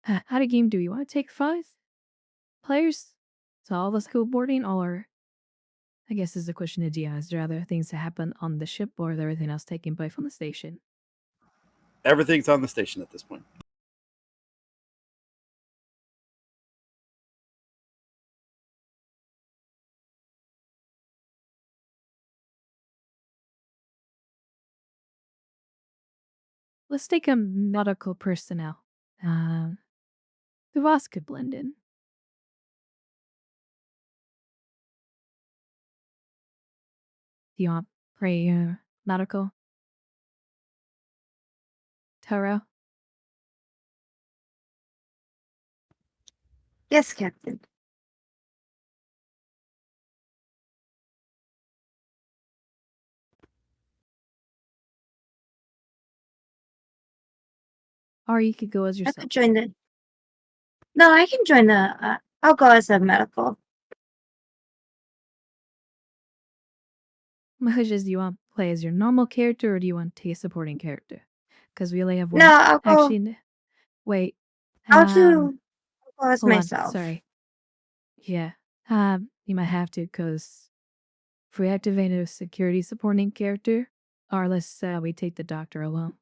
How to game do you want to take 5 players? So all of us go boarding, or I guess is the question to Dia. Is there other things that happen on the ship, or is everything else taking place on the station? Everything's on the station at this point. Let's take a medical personnel. The Voss could blend in. Do you want pray medical? Taro? Yes, Captain. Or you could go as I yourself. could join the. No, I can join the. I'll go as a medical. My question is, do you want to play as your normal character, or do you want to take a supporting character? Because we only have one. No, I'll go. Actually, wait. I'll go as Hold on, myself. sorry. Yeah. You might have to, because if we activate a security supporting character, or let's we take the doctor alone.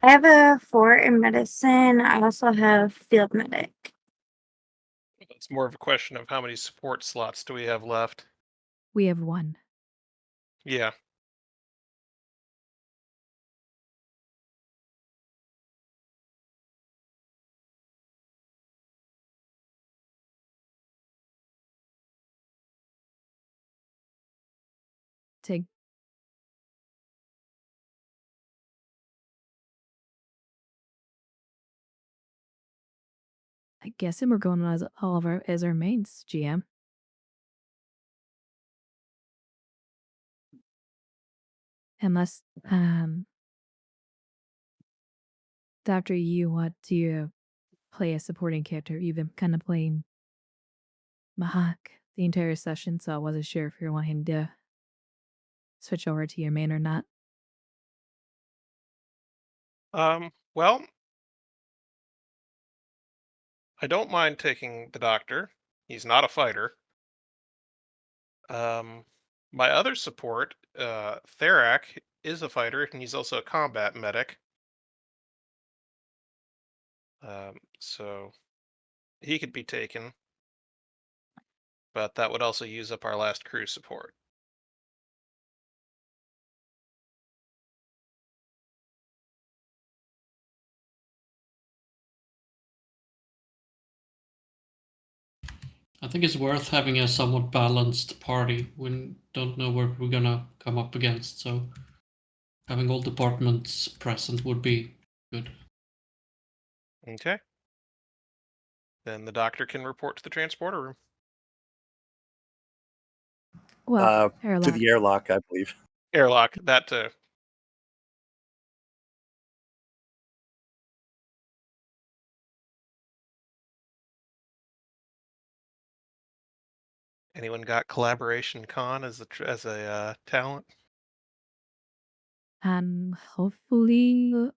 I have a 4 in medicine. I also have field medic. It's more of a question of how many support slots do we have left. We have 1. Yeah. Take I guess we're going as all of our as our mains, GM. Unless Doctor, you want to play a supporting character. You've been kind of playing Mahak the entire session, so I wasn't sure if you're wanting to switch over to your main or not. Well, I don't mind taking the doctor. He's not a fighter. My other support, Therak, is a fighter, and he's also a combat medic. So he could be taken, but that would also use up our last crew support. I think it's worth having a somewhat balanced party. We don't know what we're gonna come up against, so having all departments present would be good. Okay. Then the doctor can report to the transporter room. Well, To airlock. the airlock, I believe. Airlock, that too. Anyone got collaboration con as a talent? And hopefully,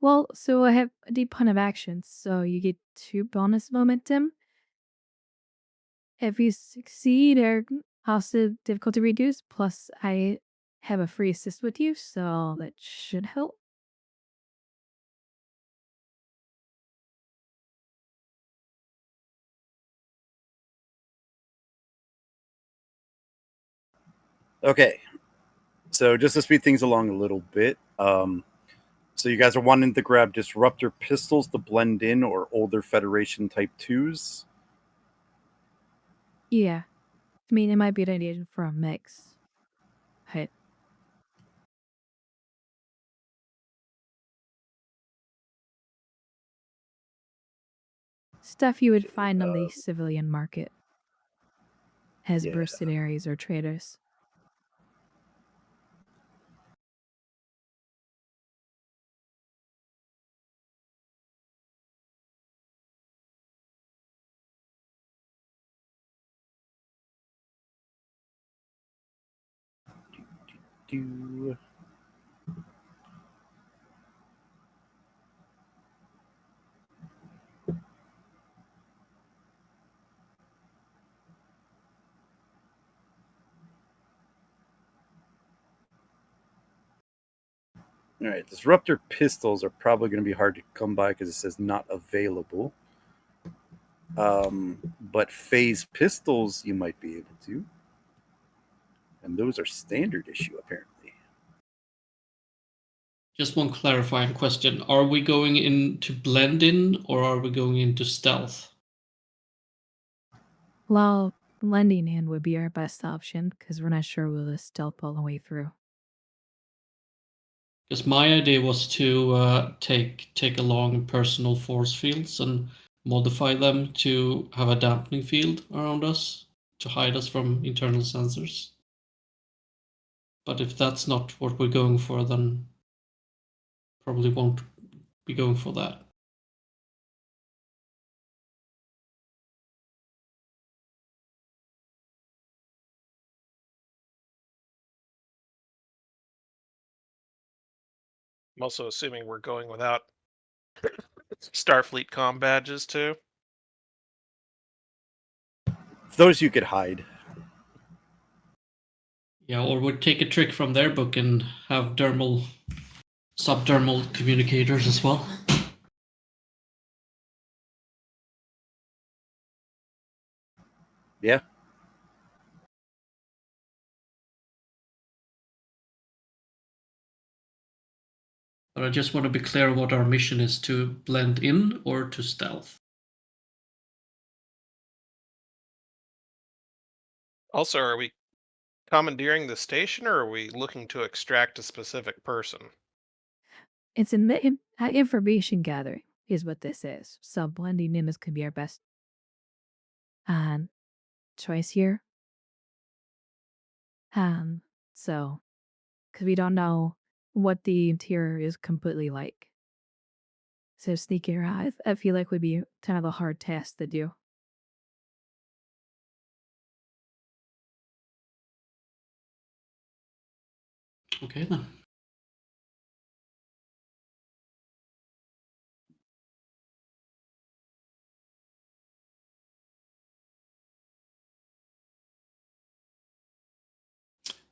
well, so I have a deep pun of actions, so you get 2 bonus momentum. If you succeed or also difficulty reduced, plus I have a free assist with you, so that should help. Okay. So just to speed things along a little bit, so you guys are wanting to grab disruptor pistols to blend in or older Federation Type 2s? Yeah. I mean, it might be an idea for a mix. But stuff you would find on the civilian market as Yeah. mercenaries or traders. Do. All right, disruptor pistols are probably going to be hard to come by because it says not available. But phase pistols you might be able to, and those are standard issue apparently. Just one clarifying question. Are we going into blend in or are we going into stealth? Well, blending in would be our best option because we're not sure we'll stealth all the way through. Because my idea was to take along personal force fields and modify them to have a dampening field around us to hide us from internal sensors. But if that's not what we're going for, then probably won't be going for that. I'm also assuming we're going without Starfleet comm badges too. Those you could hide. Yeah, or would take a trick from their book and have dermal subdermal communicators as well. Yeah. But I just want to be clear what our mission is, to blend in or to stealth. Also, are we commandeering the station, or are we looking to extract a specific person? It's information gathering is what this is. So blending in is could be our best choice here. So because we don't know what the interior is completely like. So sneaking around, I feel like would be kind of a hard task to do. Okay then.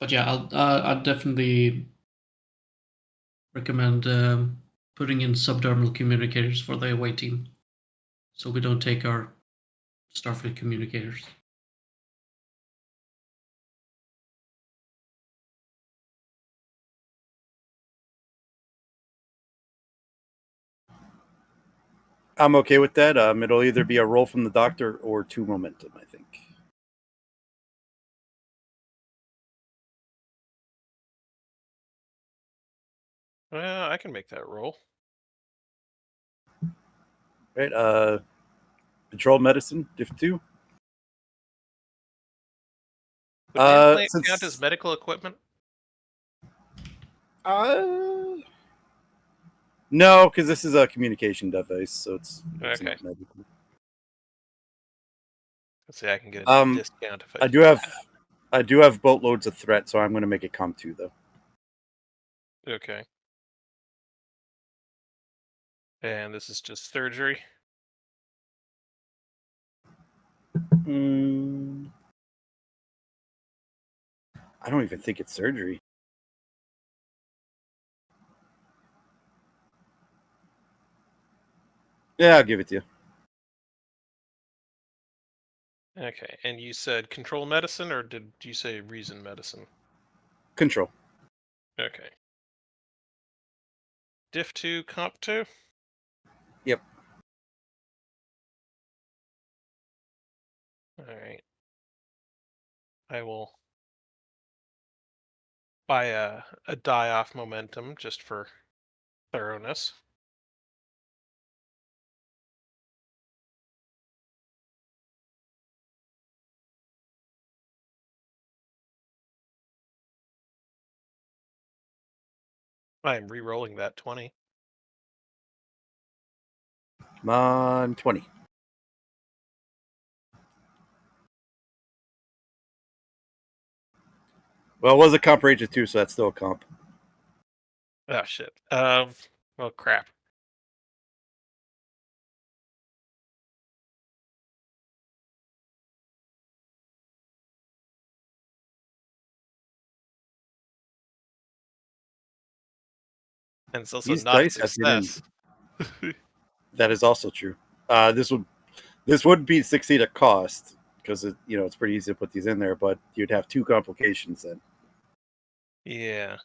But yeah, I'd definitely recommend putting in subdermal communicators for the away team, so we don't take our Starfleet communicators. I'm okay with that. It'll either be a roll from the doctor or 2 momentum, I think. Well, I can make that roll. Right. Control medicine, diff 2. Would the implant Since count as medical equipment? no, because this is a communication device, so it's Okay. not medical. Let's see, I can get a Um, discount if I do have boatloads of threat, so I'm going to make it comp 2 though. Okay. And this is just surgery. I don't even think it's surgery. Yeah, I'll give it to you. Okay, and you said control medicine, or did you say reason medicine? Control. Okay. Diff 2, comp 2? Yep. Alright. I will buy a die off momentum just for thoroughness. I am re-rolling that 20. Come on, 20. Well, it was a comp range of 2, so that's still a comp. Oh shit. Well, crap. And it's also These not a dice have been in. success. That is also true. This would be succeed at cost because it's pretty easy to put these in there, but you'd have 2 complications then. Yeah.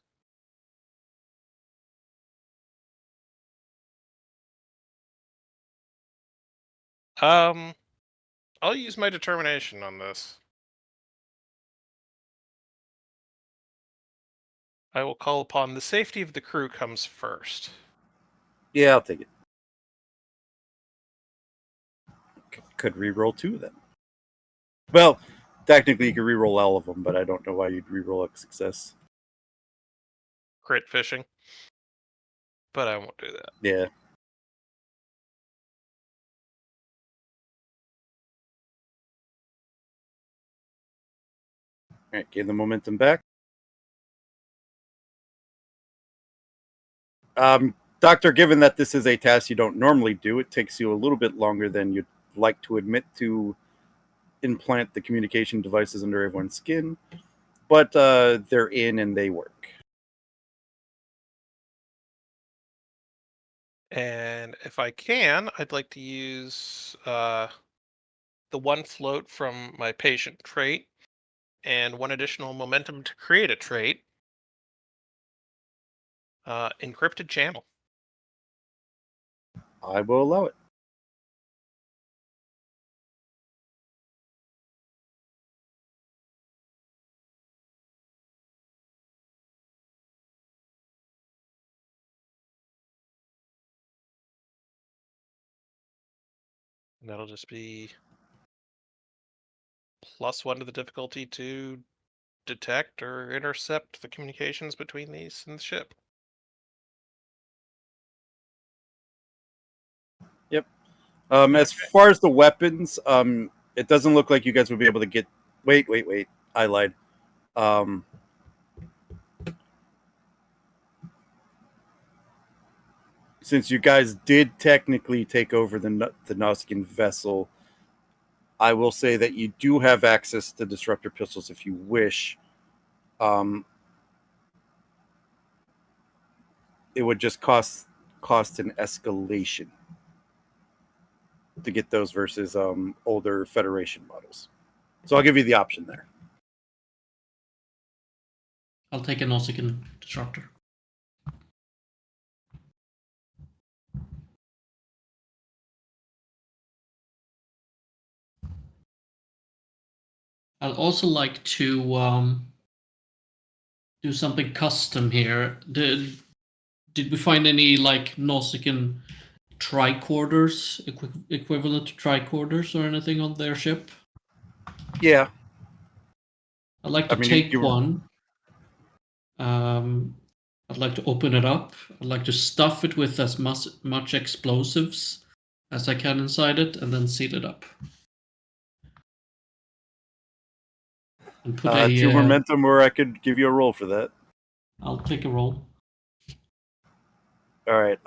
I'll use my determination on this. I will call upon the safety of the crew comes first. Yeah, I'll take it. Could re-roll 2 then. Well, technically you could re-roll all of them, but I don't know why you'd re-roll a success. Crit fishing. But I won't do that. Yeah. All right, gain the momentum back. Doctor, given that this is a task you don't normally do, it takes you a little bit longer than you'd like to admit to implant the communication devices under everyone's skin, but they're in and they work. And if I can, I'd like to use the one float from my patient trait and one additional momentum to create a trait. Encrypted channel. I will allow it. And that'll just be +1 to the difficulty to detect or intercept the communications between these and the ship. Yep. As far as the weapons, it doesn't look like you guys would be able to get. Wait. I lied. Since you guys did technically take over the Nausicaan vessel, I will say that you do have access to disruptor pistols if you wish. It would just cost an escalation to get those versus older Federation models. So I'll give you the option there. I'll take a Nausicaan disruptor. I'd also like to do something custom here. Did we find any like Nausicaan tricorders, equivalent to tricorders or anything on their ship? Yeah. I'd like to take one. I'd like to open it up. I'd like to stuff it with as much explosives as I can inside it, and then seal it up. And put a 2 momentum, or I could give you a roll for that. I'll take a roll. All right.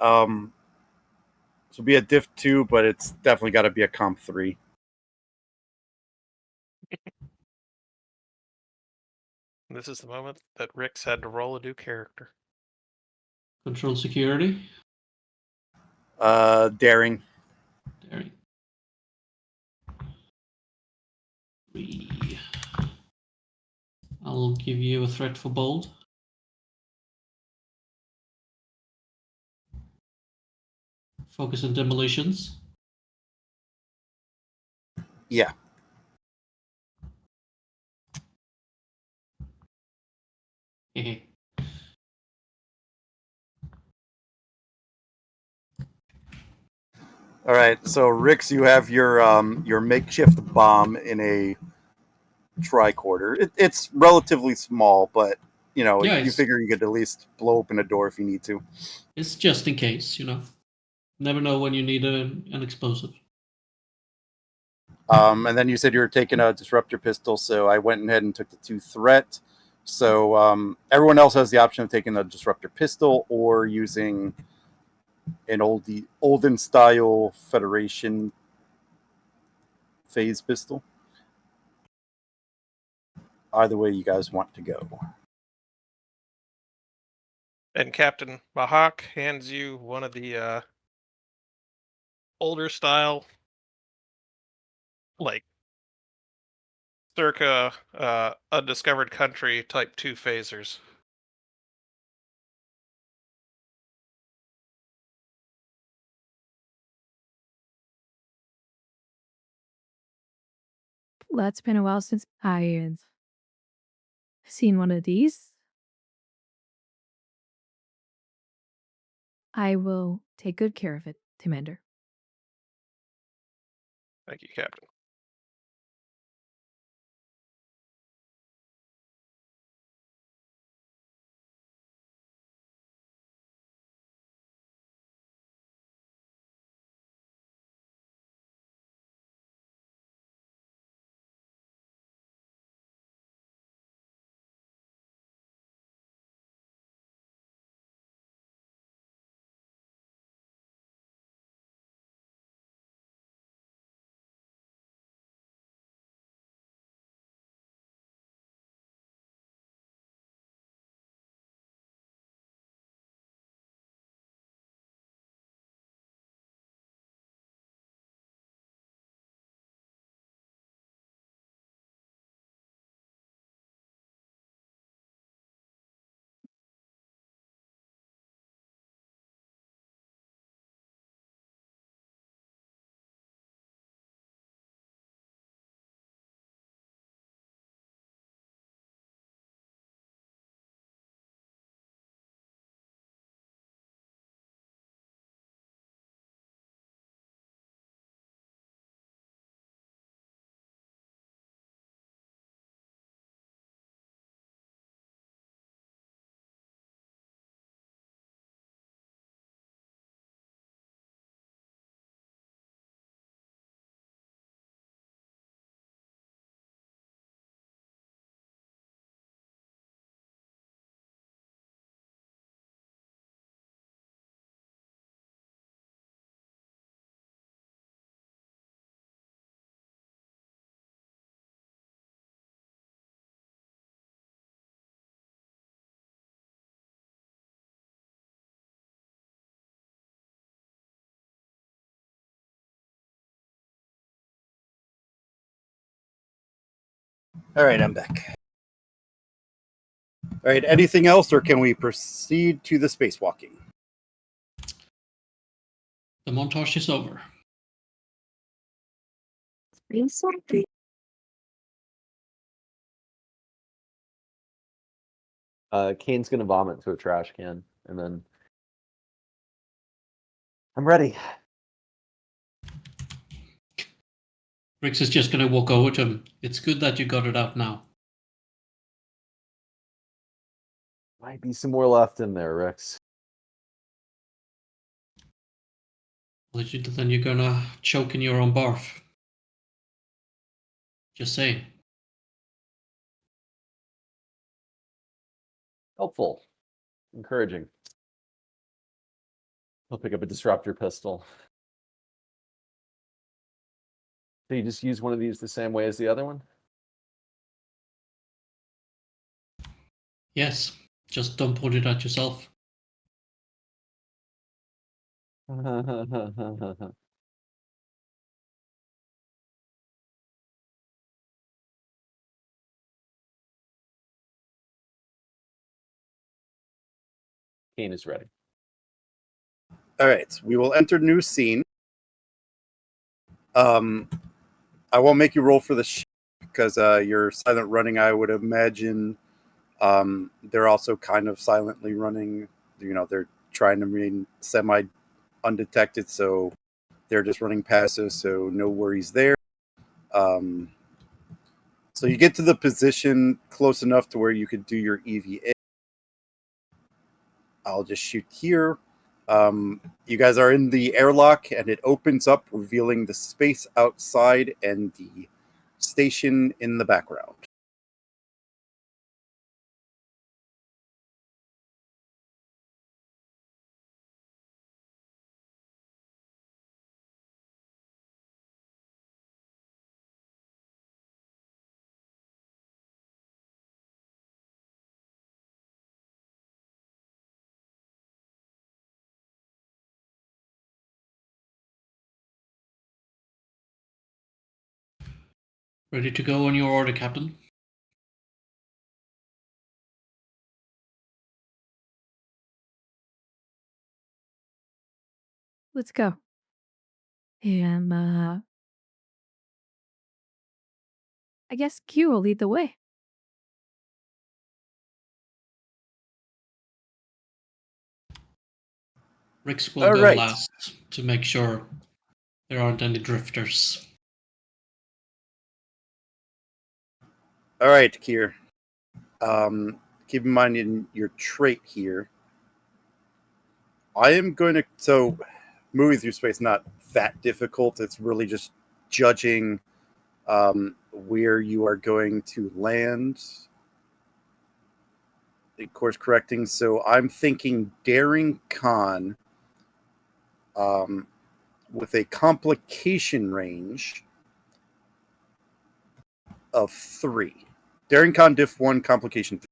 This will be a diff 2, but it's definitely got to be a comp 3. This is the moment that Rick's had to roll a new character. Control security. Daring. Daring. 3. I'll give you a threat for bold. Focus on demolitions. Yeah. All right. So Rix, you have your makeshift bomb in a tricorder. It's relatively small, but Yeah, you figure you could at least blow open a door if you need to. It's just in case, Never know when you need an explosive. And then you said you were taking a disruptor pistol, so I went ahead and took the 2 threat. So everyone else has the option of taking a disruptor pistol or using an olden style Federation phase pistol. Either way you guys want to go. And Captain Mahak hands you one of the older style, like circa undiscovered country type 2 phasers. Well, it's been a while since I have seen one of these. I will take good care of it, Commander. Thank you, Captain. All right, I'm back. All right, anything else, or can we proceed to the spacewalking? The montage is over. Spacewalking. Kane's gonna vomit to a trash can, and then I'm ready. Rix is just gonna walk over to him. It's good that you got it out now. Might be some more left in there, Rex. Then you're gonna choke in your own barf. Just saying. Helpful, encouraging. I'll pick up a disruptor pistol. So you just use one of these the same way as the other one? Yes, just don't point it at yourself. Kane is ready. All right, we will enter new scene. I won't make you roll for the ship because you're silent running. I would imagine they're also kind of silently running. You know, they're trying to remain semi undetected, so they're just running passive. So no worries there. So you get to the position close enough to where you could do your EVA. I'll just shoot here. You guys are in the airlock, and it opens up, revealing the space outside and the station in the background. Ready to go on your order, Captain? Let's go. And I guess Q will lead the way. Rix will All go right. last to make sure there aren't any drifters. All right, Kier. Keep in mind in your trait here, I am going to. So, moving through space not that difficult. It's really just judging where you are going to land. Course correcting. So I'm thinking Daring Con with a complication range of 3. Daring Con diff 1, complication 3.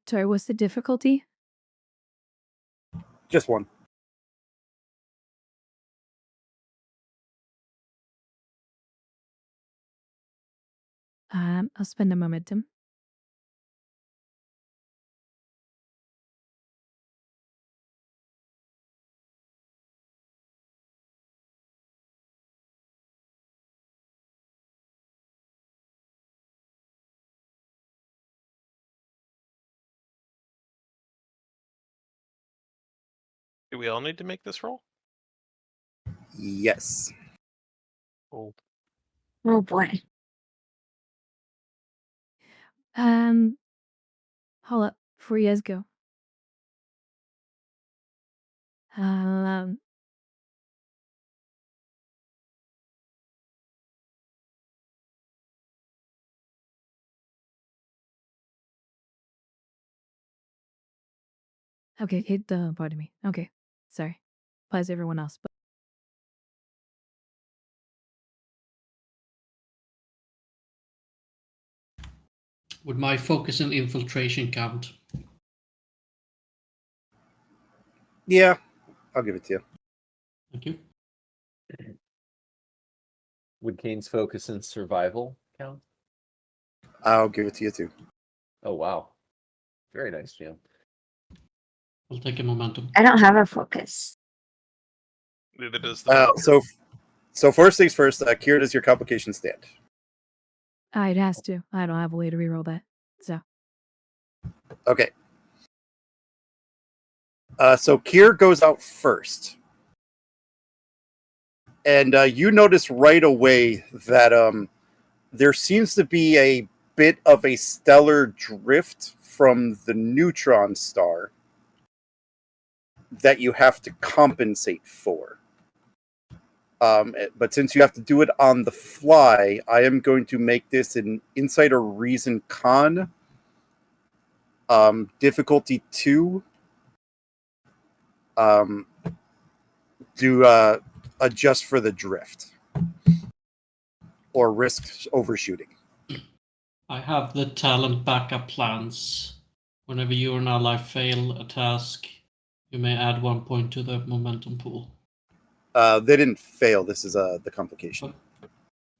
Sorry, what's the difficulty? Just 1. I'll spend a momentum. Do we all need to make this roll? Yes. Oh, Oh boy. Hold up before you guys go. Um, okay, pardon me. Okay, sorry. Applies to everyone else, but Would my focus and infiltration count? Yeah. I'll give it to you. Thank you. Would Kane's focus in survival count? I'll give it to you too. Oh wow, very nice, Jam. I'll take a momentum. I don't have a focus. Neither does the So first things first, Kira, does your complication stand? It has to. I don't have a way to reroll that. So Okay. So Kier goes out first. And you notice right away that there seems to be a bit of a stellar drift from the neutron star that you have to compensate for. But since you have to do it on the fly, I am going to make this an Insight or Reason Con. Difficulty 2. To adjust for the drift or risk overshooting. I have the talent backup plans. Whenever you or an ally fail a task, you may add 1 point to the momentum pool. They didn't fail. This is the complication.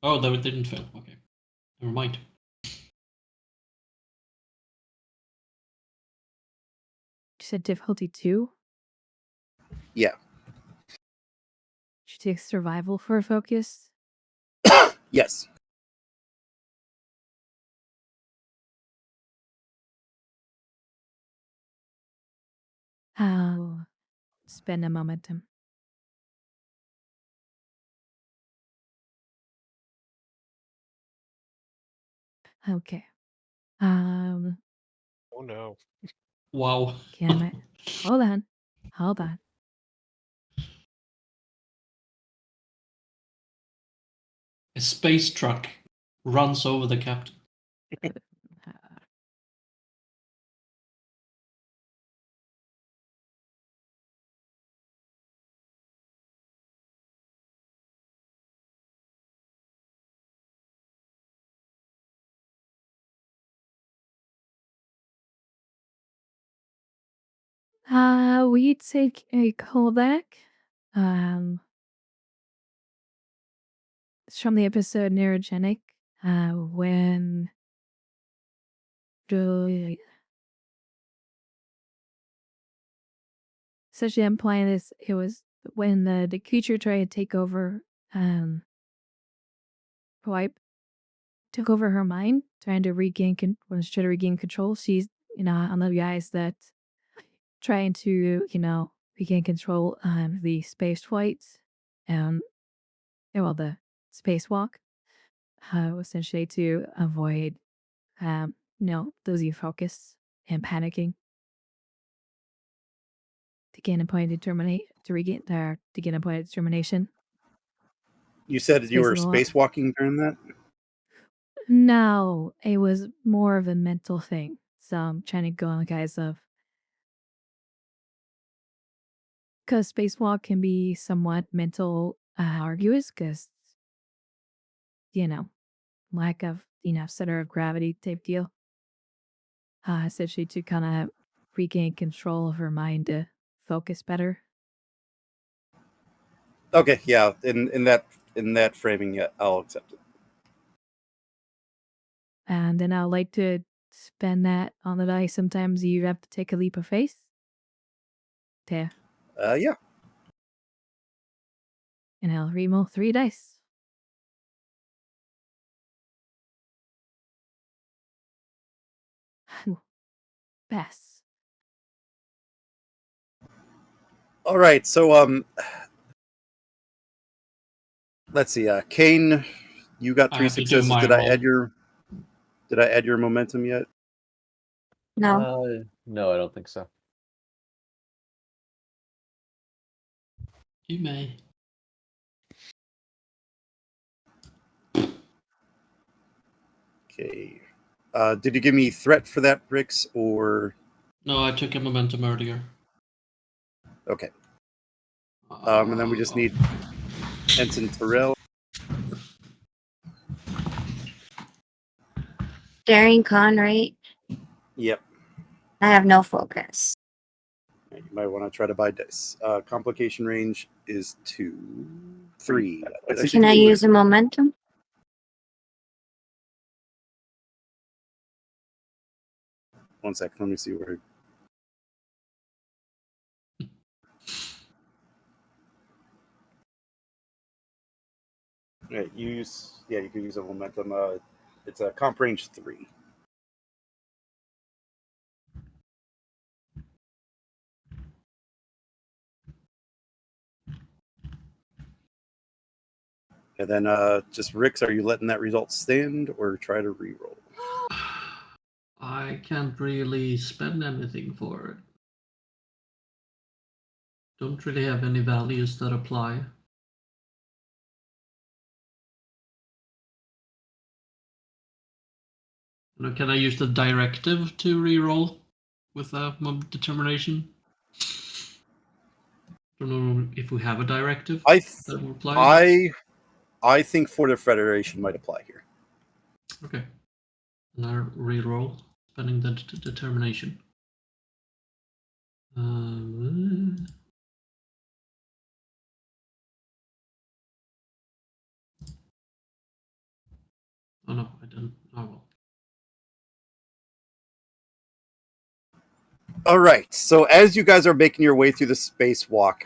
Oh, they didn't fail. Okay. Never mind. you said difficulty 2? Yeah. She takes survival for a focus. Yes. I'll spend a momentum. Okay. Oh no. Wow. Can I? Hold on. Hold on. A space truck runs over the captain. We take a callback. It's from the episode Neurogenic. When the essentially implying this, it was when the creature tried to take over Wipe took over her mind, trying to regain when she's trying to regain control. She's on the guys that trying to regain control on the space flights and the spacewalk, essentially to avoid losing focus and panicking. To gain a point of to gain a point of determination. You said you were Spacing a lot. spacewalking during that? No, it was more of a mental thing. So I'm trying to go on the guise of because spacewalk can be somewhat mental arduous because lack of center of gravity type deal. Essentially to kind of regain control of her mind to focus better. Okay, yeah. In that framing, yeah, I'll accept it. And then I like to spend that on the dice. Sometimes you have to take a leap of faith. There. Yeah. And I'll reroll 3 dice. Pass. All right. So let's see. Kane, you got I 3 have to do successes. my Did I roll. add your momentum yet? No. No, I don't think so. You may. Okay. Did you give me threat for that, Rix, or No, I took a momentum earlier. okay? And then we just need Ensign Terrell. Daring con, right? Yep. I have no focus. You might want to try to buy dice. Complication range is 2, 3. Can I use a momentum? One second. Let me see where. Yeah, you can use a momentum. It's a comp range 3. And then just Rix, are you letting that result stand or try to reroll? I can't really spend anything for it. Don't really have any values that apply. Can I use the directive to reroll with a determination? Don't know if we have a directive that will apply. I think For the Federation might apply here. Okay. And I reroll, spending the determination. Oh no, I didn't. Oh well. All right. So as you guys are making your way through the spacewalk,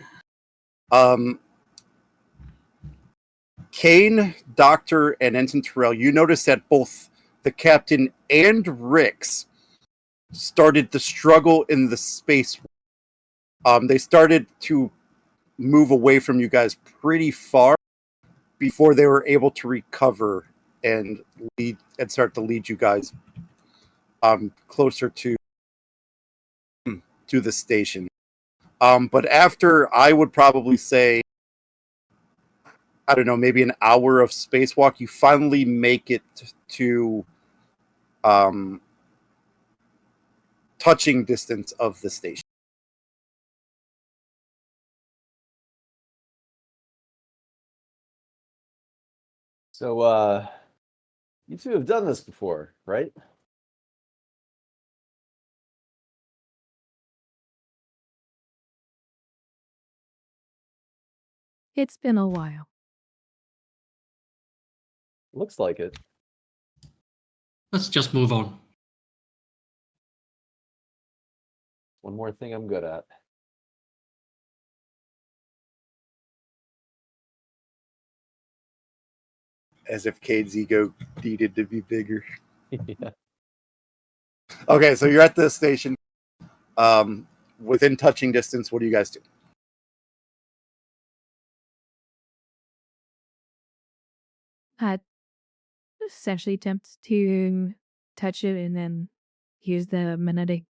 Kane, Doctor, and Ensign Terrell, you notice that both the captain and Rix started to struggle in the space. They started to move away from you guys pretty far before they were able to recover and start to lead you guys closer to the station. But after, I would probably say, I don't know, maybe an hour of spacewalk, you finally make it to touching distance of the station. So, you two have done this before, right? It's been a while. Looks like it. Let's just move on. One more thing I'm good at. As if Cade's ego needed to be bigger. Yeah. Okay, so you're at the station. Within touching distance, what do you guys do? I essentially attempt to touch it and then use the magnetic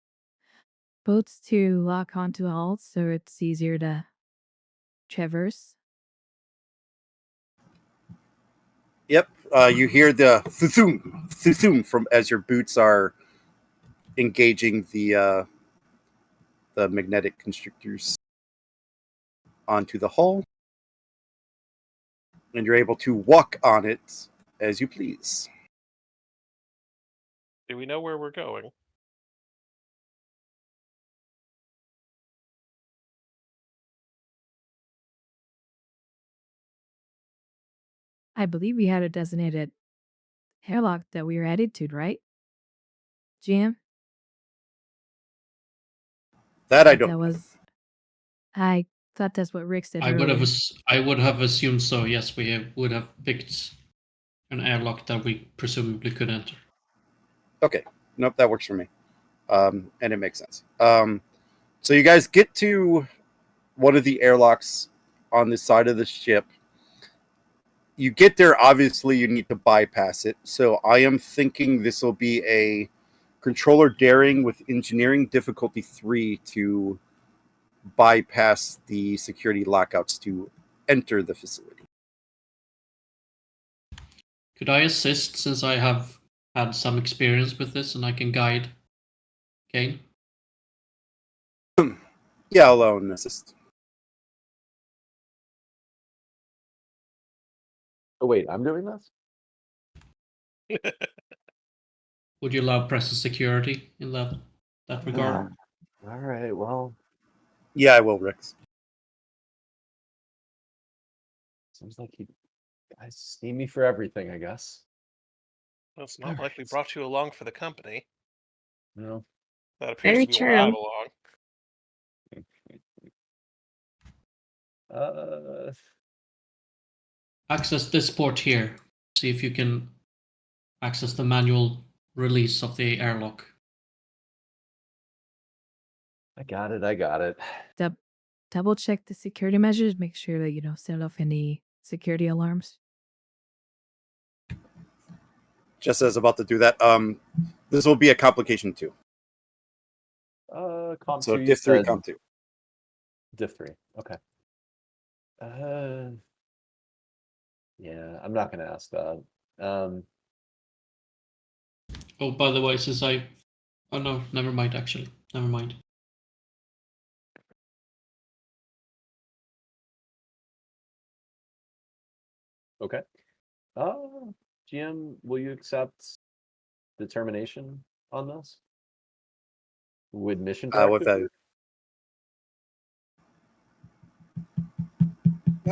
boats to lock onto all so it's easier to traverse. Yep, you hear the thum thum from as your boots are engaging the magnetic constrictors onto the hull, and you're able to walk on it as you please. Do we know where we're going? I believe we had a designated airlock that we were headed to, right? GM? That I That don't. was. I thought that's what Rick said I earlier. would have assumed so. Yes, would have picked an airlock that we presumably could enter. Okay, nope, that works for me, and it makes sense. So you guys get to one of the airlocks on the side of the ship. You get there, obviously you need to bypass it. So I am thinking this will be a controller daring with engineering difficulty 3 to bypass the security lockouts to enter the facility. Could I assist since I have had some experience with this and I can guide Kane? Yeah, I'll assist. Oh wait, I'm doing this? Would you allow presence security in that regard? All right, well, Yeah, I will, Rix. Seems like you guys need me for everything, I guess. Well, it's not like we Alright. brought you along for the company. No. That appears Very to be why I'm true. along. Access this port here. See if you can access the manual release of the airlock. I got it. I got it. Double check the security measures. Make sure that you don't set off any security alarms. Just as about to do that, this will be a complication 2. Comp So 2, you diff 3, said comp 2. diff 3. Okay. Yeah, I'm not gonna ask that. Oh, by the way, since I... Oh no, never mind actually. Never mind. Okay. GM, will you accept determination on this? With mission What directive? value?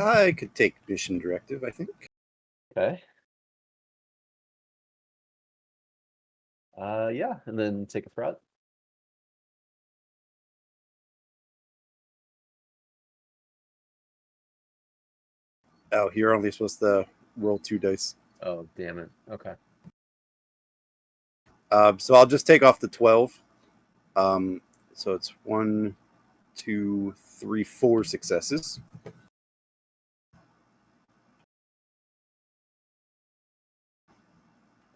I could take mission directive, I think. Okay. Yeah, and then take a threat. Oh, you're only supposed to roll 2 dice. Oh, damn it. Okay. So I'll just take off the 12. So it's 1, 2, 3, 4 successes.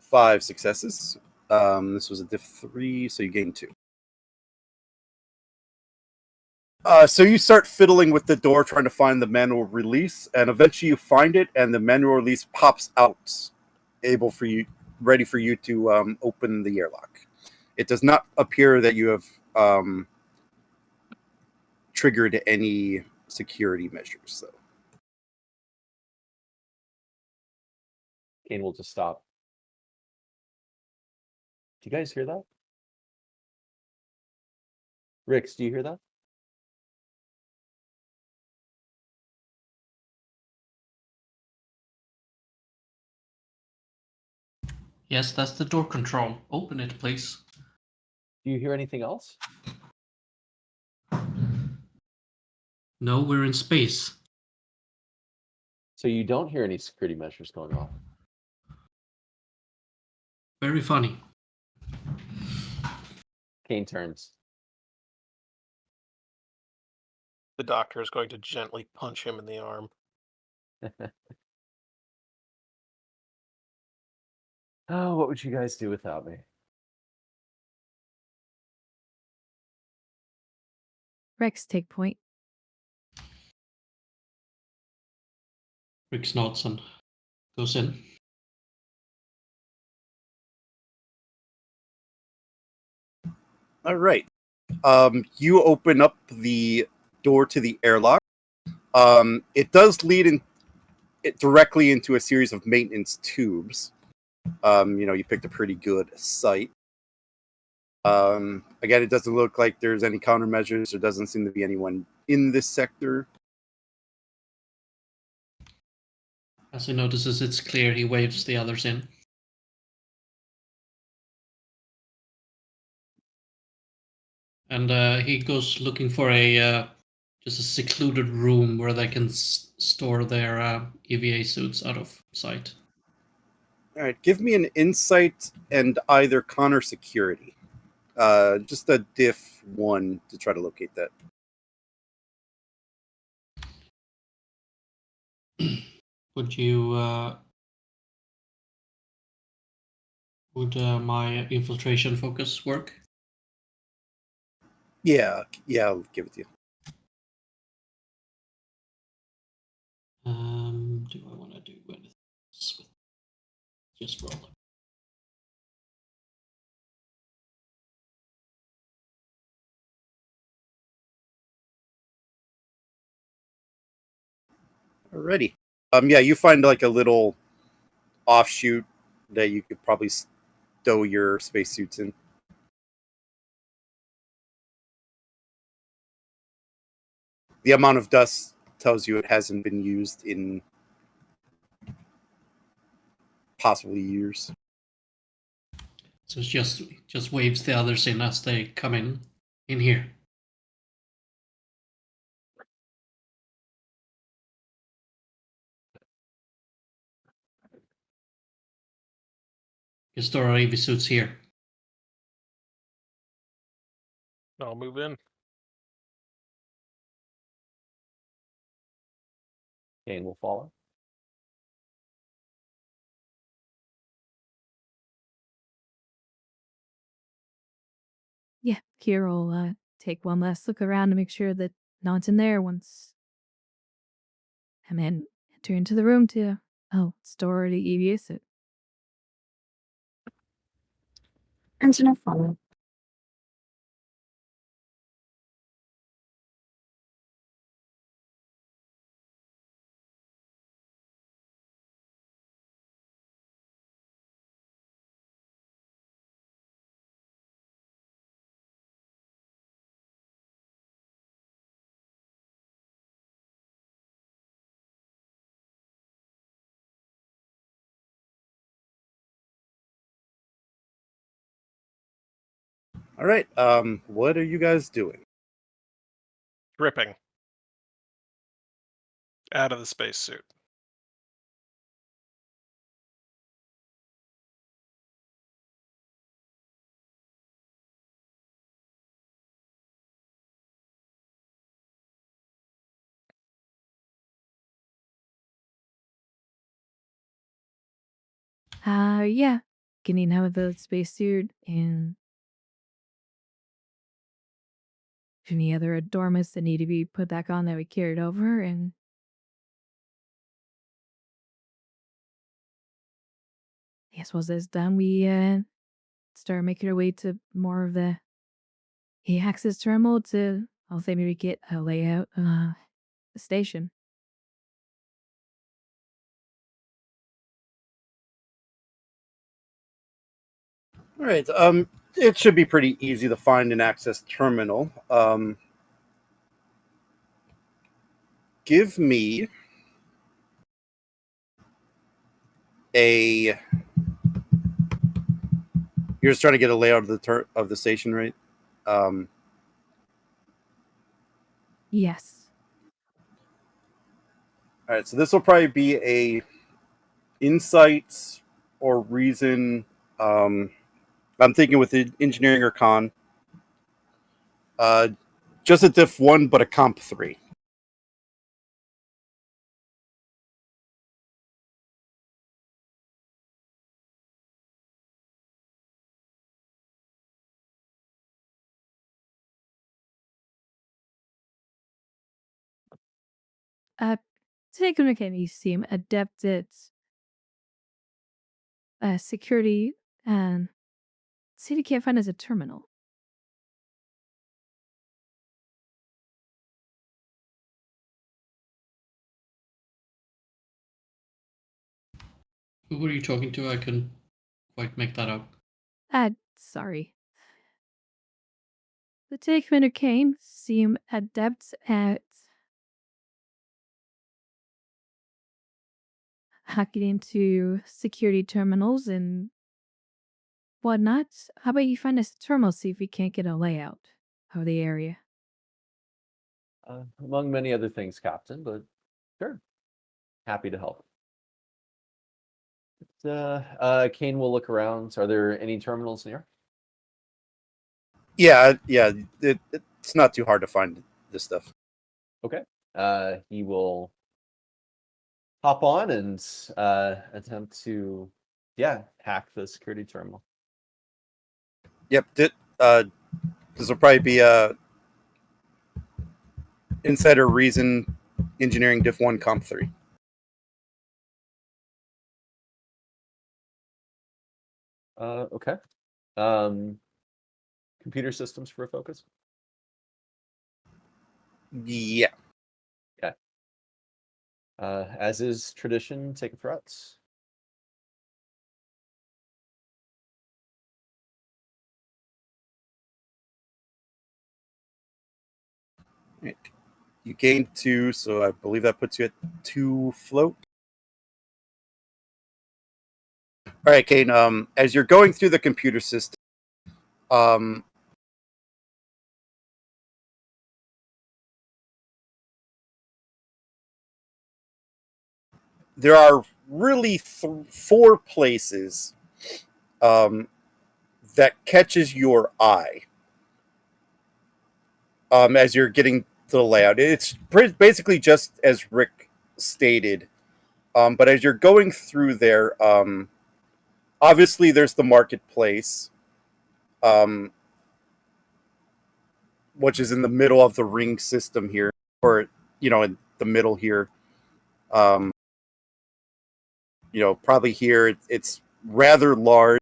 5 successes. This was a diff 3, so you gain 2. So you start fiddling with the door, trying to find the manual release, and eventually you find it, and the manual release pops out, ready for you to open the airlock. It does not appear that you have triggered any security measures, though. Kane will just stop. Do you guys hear that? Rix, do you hear that? Yes, that's the door control. Open it, please. Do you hear anything else? No, we're in space. So you don't hear any security measures going off. Very funny. Kane turns. The doctor is going to gently punch him in the arm. Oh, what would you guys do without me? Rex, take point. Rick nods and goes in. All right. You open up the door to the airlock. It does lead directly into a series of maintenance tubes. You picked a pretty good site. Again, it doesn't look like there's any countermeasures. There doesn't seem to be anyone in this sector. As he notices it's clear, he waves the others in. And he goes looking for just a secluded room where they can store their EVA suits out of sight. All right, give me an insight and either con or security. Just a diff 1 to try to locate that. Would you? Would my infiltration focus work? Yeah, I'll give it to you. Do I want to do anything else with just roll it? Alrighty. Yeah, you find like a little offshoot that you could probably stow your spacesuits in. the amount of dust tells you it hasn't been used in possibly years. So it's just waves the others in as they come in here. Because there are AV suits here. I'll move in. Kane will follow. Yeah, Kira will take one last look around to make sure that no one's in there once. And then enter into the room to, store the EV suit. Antonin follow. All right. What are you guys doing? Dripping. Out of the spacesuit. Yeah. Getting out of the spacesuit and any other adornments that need to be put back on that we carried over, and I suppose that's done. We start making our way to more of the access terminal to I'll say maybe get a layout the station. All right. It should be pretty easy to find an access terminal. Give me a. You're just trying to get a layout of the station, right? Yes. All right. So this will probably be a insight or reason. I'm thinking with the engineering or con. Just a diff 1, but a comp 3. Take a look at me, seem adept at security and see if you can't find us a terminal. Who were you talking to? I couldn't quite make that out. Sorry. Lieutenant Commander Kane seem adept at hacking into security terminals and whatnot. How about you find us a terminal, see if we can't get a layout of the area? Among many other things, Captain, but sure. Happy to help. Kane will look around. Are there any terminals near? Yeah. It's not too hard to find this stuff. Okay. He will hop on and attempt to, hack the security terminal. Yep. This will probably be a insider reason engineering diff 1 comp 3. Okay. Computer systems for a focus. Yeah. Okay. As is tradition, take a threats. Right. You gained 2, so I believe that puts you at 2 float. All right, Kane. As you're going through the computer system, there are really 4 places that catches your eye as you're getting to the layout. It's basically just as Rick stated, but as you're going through there, obviously there's the marketplace, which is in the middle of the ring system here, or in the middle here. Probably here. It's rather large.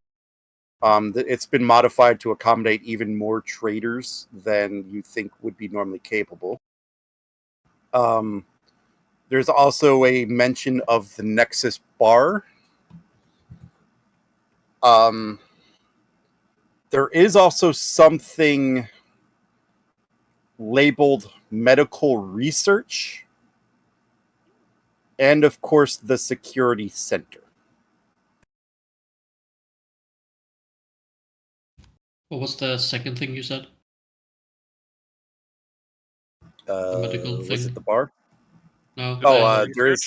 It's been modified to accommodate even more traders than you think would be normally capable. There's also a mention of the Nexus Bar. There is also something labeled medical research, and of course the security center. What was the second thing you said? The medical Was thing? it the bar? No. Oh, there's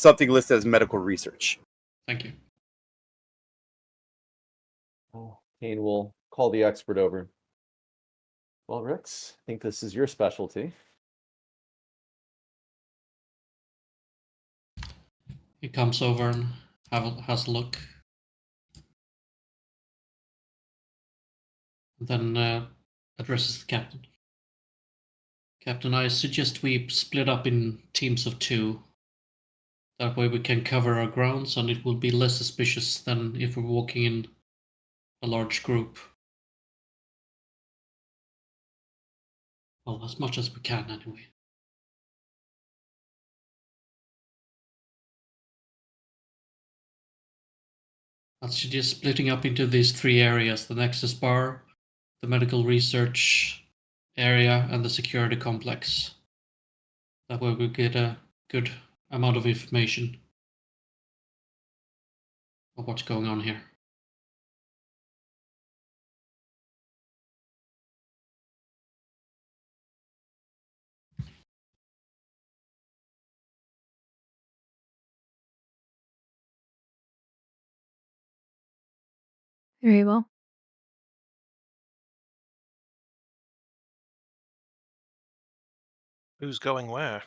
something listed as medical research. Thank you. Kane will call the expert over. Well, Rix, I think this is your specialty. He comes over and has a look. Then addresses the captain. Captain, I suggest we split up in teams of 2. That way we can cover our grounds and it will be less suspicious than if we're walking in a large group. Well, as much as we can anyway. I'd suggest splitting up into these 3 areas: the Nexus Bar, the medical research area, and the security complex. That way we get a good amount of information of what's going on here. Very well. Who's going where?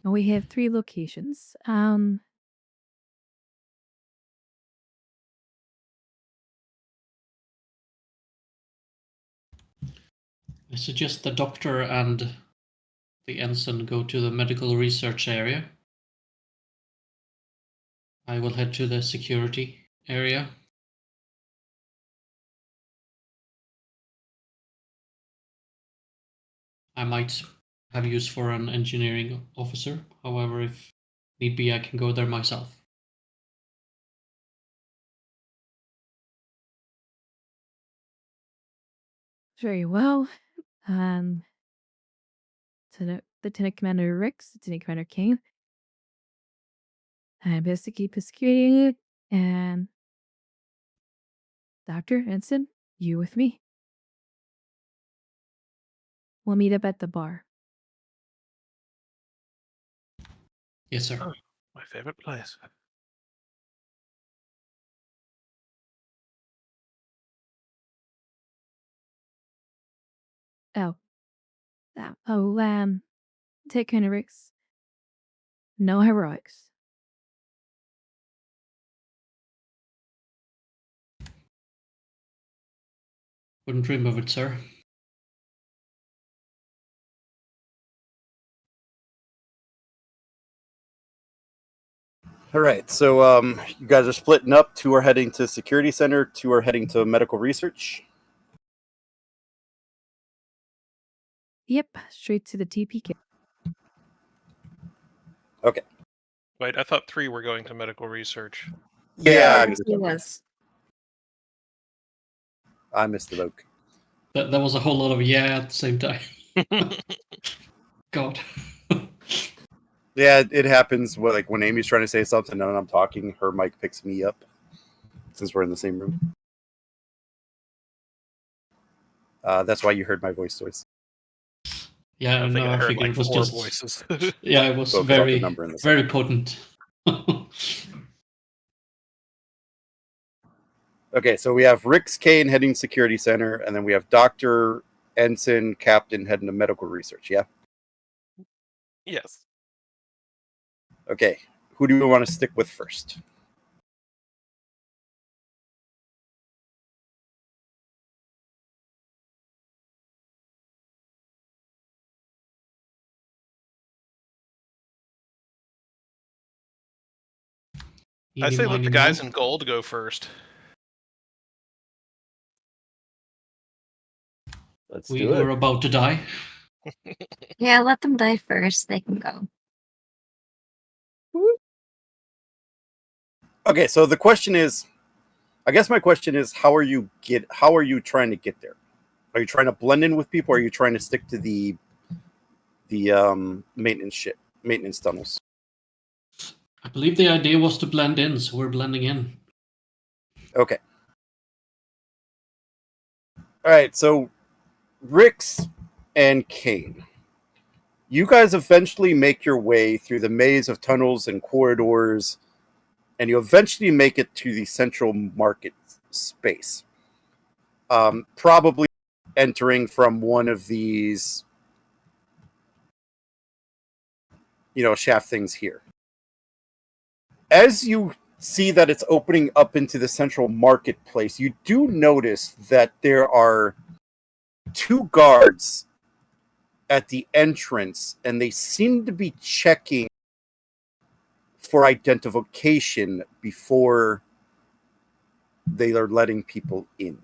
Well, we have 3 locations. I suggest the doctor and the ensign go to the medical research area. I will head to the security area. I might have use for an engineering officer. However, if need be, I can go there myself. Very well. Lieutenant Commander Rix, Lieutenant Commander Kane. I'm best to keep a security unit, and Dr. Ensign, you with me. We'll meet up at the bar. Yes, sir. Oh, my favorite place. Take Commander Rix. No heroics. Wouldn't dream of it, sir. All right, so you guys are splitting up. 2 are heading to security center. 2 are heading to medical research. Yep, straight to the TPK. Okay. Wait, I thought 3 were going to medical research. Yeah, He was. I missed the vote. That was a whole lot of yeah at the same time. God. Yeah, it happens. Like when Amy's trying to say something and I'm talking, her mic picks me up since we're in the same room. That's why you heard my voice twice. Yeah, I think no, I I heard figured like it was 4 just voices. yeah, it was Spoke about the very number in the very potent. Okay, so we have Rick's Kane heading Security Center, and then we have Dr. Ensign Captain heading to Medical Research, yeah? Yes. Okay, who do we want to stick with first? I Eeny, say let miny, the guys moe. in gold go first. Let's We do who are it. about to die. Yeah, let them die first. They can go. Okay, so the question is, I guess my question is, how are you trying to get there? Are you trying to blend in with people, or are you trying to stick to the maintenance tunnels? I believe the idea was to blend in, so we're blending in. Okay. All right, so Rix and Kane, you guys eventually make your way through the maze of tunnels and corridors, and you eventually make it to the central market space. Probably entering from one of these, shaft things here. As you see that it's opening up into the central marketplace, you do notice that there are 2 guards at the entrance, and they seem to be checking for identification before they are letting people in.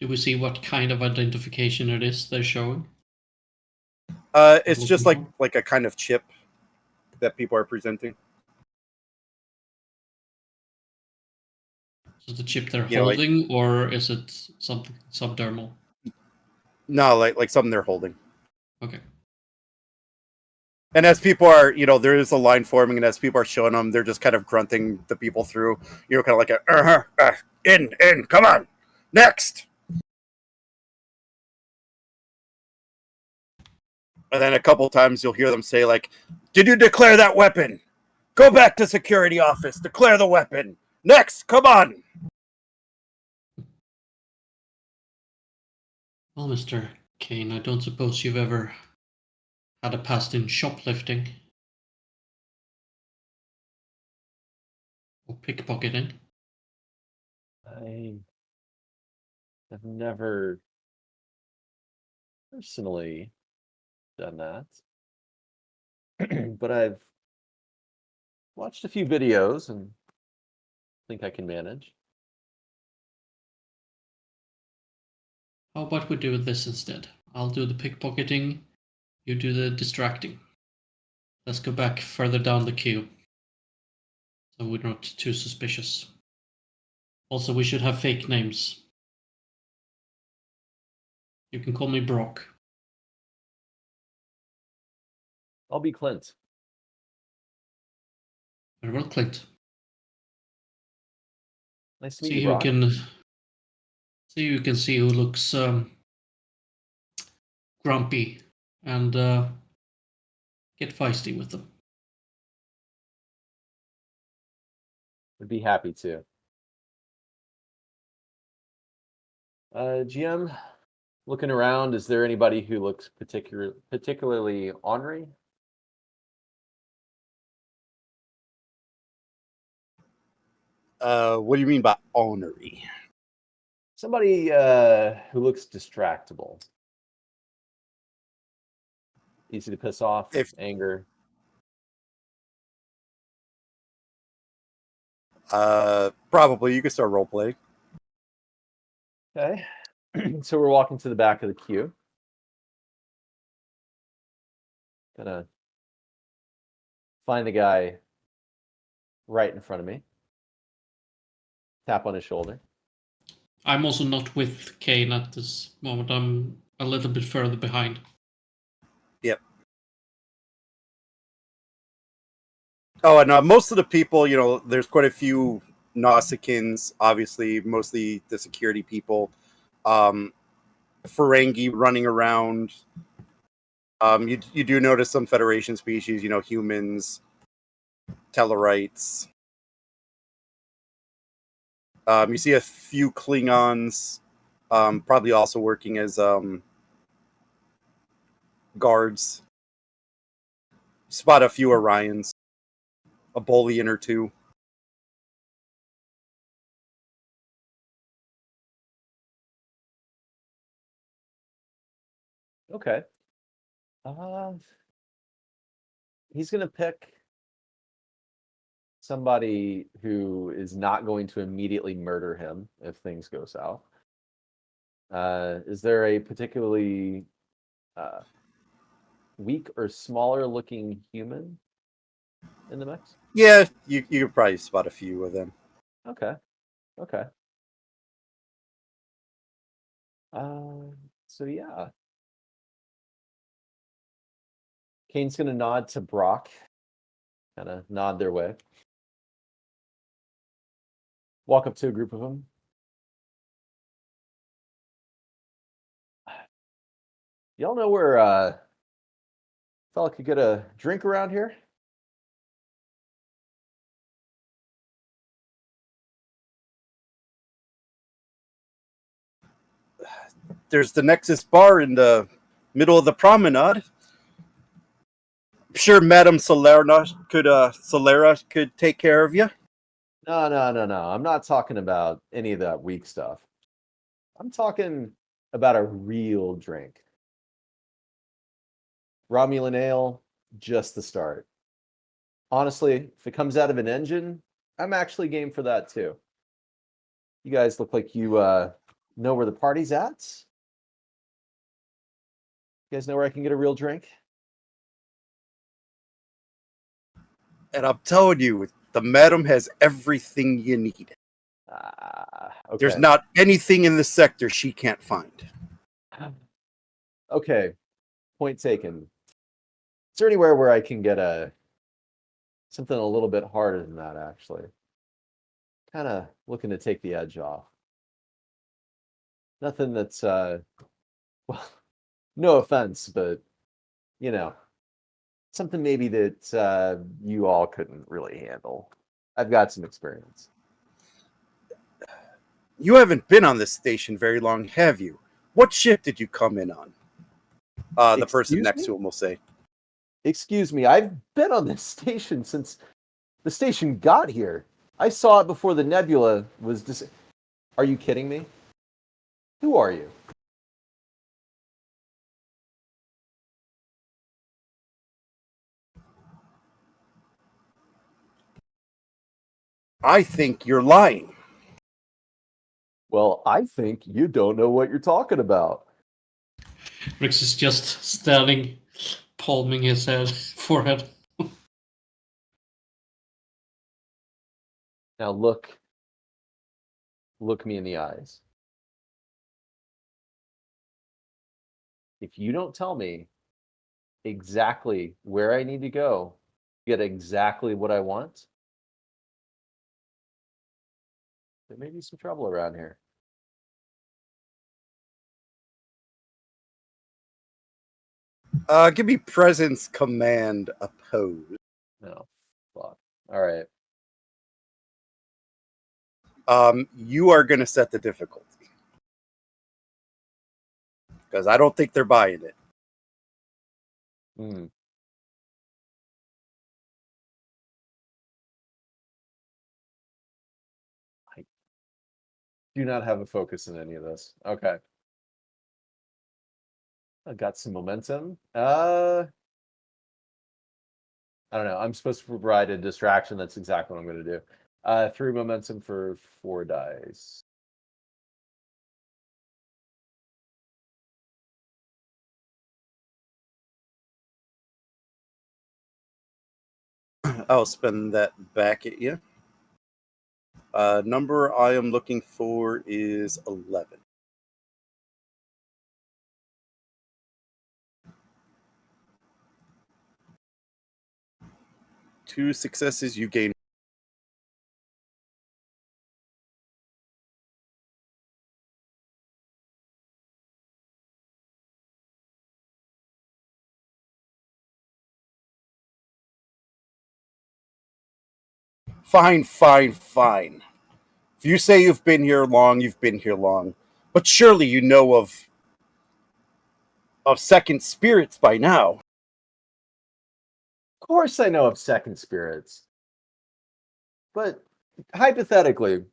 Do we see what kind of identification it is they're showing? It's just like a kind of chip that people are presenting. Is it the chip they're You know, like- holding, or is it something subdermal? No, like something they're holding. Okay. And as people are, there is a line forming, and as people are showing them, they're just kind of grunting the people through, kind of like in, come on, next. And then a couple times you'll hear them say, like, did you declare that weapon? Go back to security office, declare the weapon. Next, come on. Well, Mr. Kane, I don't suppose you've ever had a past in shoplifting or pickpocketing. I have never personally done that, but I've watched a few videos and think I can manage. How about we do this instead? I'll do the pickpocketing, you do the distracting. Let's go back further down the queue, so we're not too suspicious. Also, we should have fake names. You can call me Brock. I'll be Clint. Very well, Clint. Nice to meet See you, who Brock. can see who looks grumpy and get feisty with them. Would be happy to. GM, looking around, is there anybody who looks particularly ornery? What do you mean by ornery? Somebody who looks distractible. Easy to piss off, anger. Probably. You can start role playing. Okay. So we're walking to the back of the queue. Gonna find the guy right in front of me. Tap on his shoulder. I'm also not with Kane at this moment. I'm a little bit further behind. Yep. Oh, and most of the people, there's quite a few Nausicaans, obviously, mostly the security people. Ferengi running around. You do notice some Federation species, humans, Tellarites. You see a few Klingons, probably also working as guards. Spot a few Orions, a Bolian or two. Okay. He's gonna pick somebody who is not going to immediately murder him if things go south. Is there a particularly weak or smaller looking human in the mix? Yeah, you could probably spot a few of them. Okay. So yeah. Kane's gonna nod to Brock. Kind of nod their way. Walk up to a group of them. Y'all know where a fella could get a drink around here? There's the Nexus bar in the middle of the promenade. I'm sure Madame Solera could take care of you. No. I'm not talking about any of that weak stuff. I'm talking about a real drink. Romulan ale, just the start. Honestly, if it comes out of an engine, I'm actually game for that too. You guys look like you know where the party's at. You guys know where I can get a real drink? And I'm telling you, the Madam has everything you need. Okay. There's not anything in the sector she can't find. Okay. Point taken. Is there anywhere where I can get something a little bit harder than that, actually? Kind of looking to take the edge off. Nothing that's well, no offense, but something maybe that you all couldn't really handle. I've got some experience. You haven't been on this station very long, have you? What ship did you come in on? The person Excuse next me? to him will say. Excuse me, I've been on this station since the station got here. I saw it before the nebula was Are you kidding me? Who are you? I think you're lying. Well, I think you don't know what you're talking about. Rix is just standing, palming his head, forehead. Now look me in the eyes. If you don't tell me exactly where I need to go, get exactly what I want, there may be some trouble around here. Give me presence command opposed. No, fuck. All right. You are going to set the difficulty. Because I don't think they're buying it. I do not have a focus in any of this. Okay. I got some momentum. I don't know. I'm supposed to provide a distraction. That's exactly what I'm going to do. 3 momentum for 4 dice. I'll spend that back at you. Number I am looking for is 11. Two successes, you gain. Fine, fine, fine. If you say you've been here long, you've been here long. But surely you know of second spirits by now. Of course I know of second spirits. But hypothetically,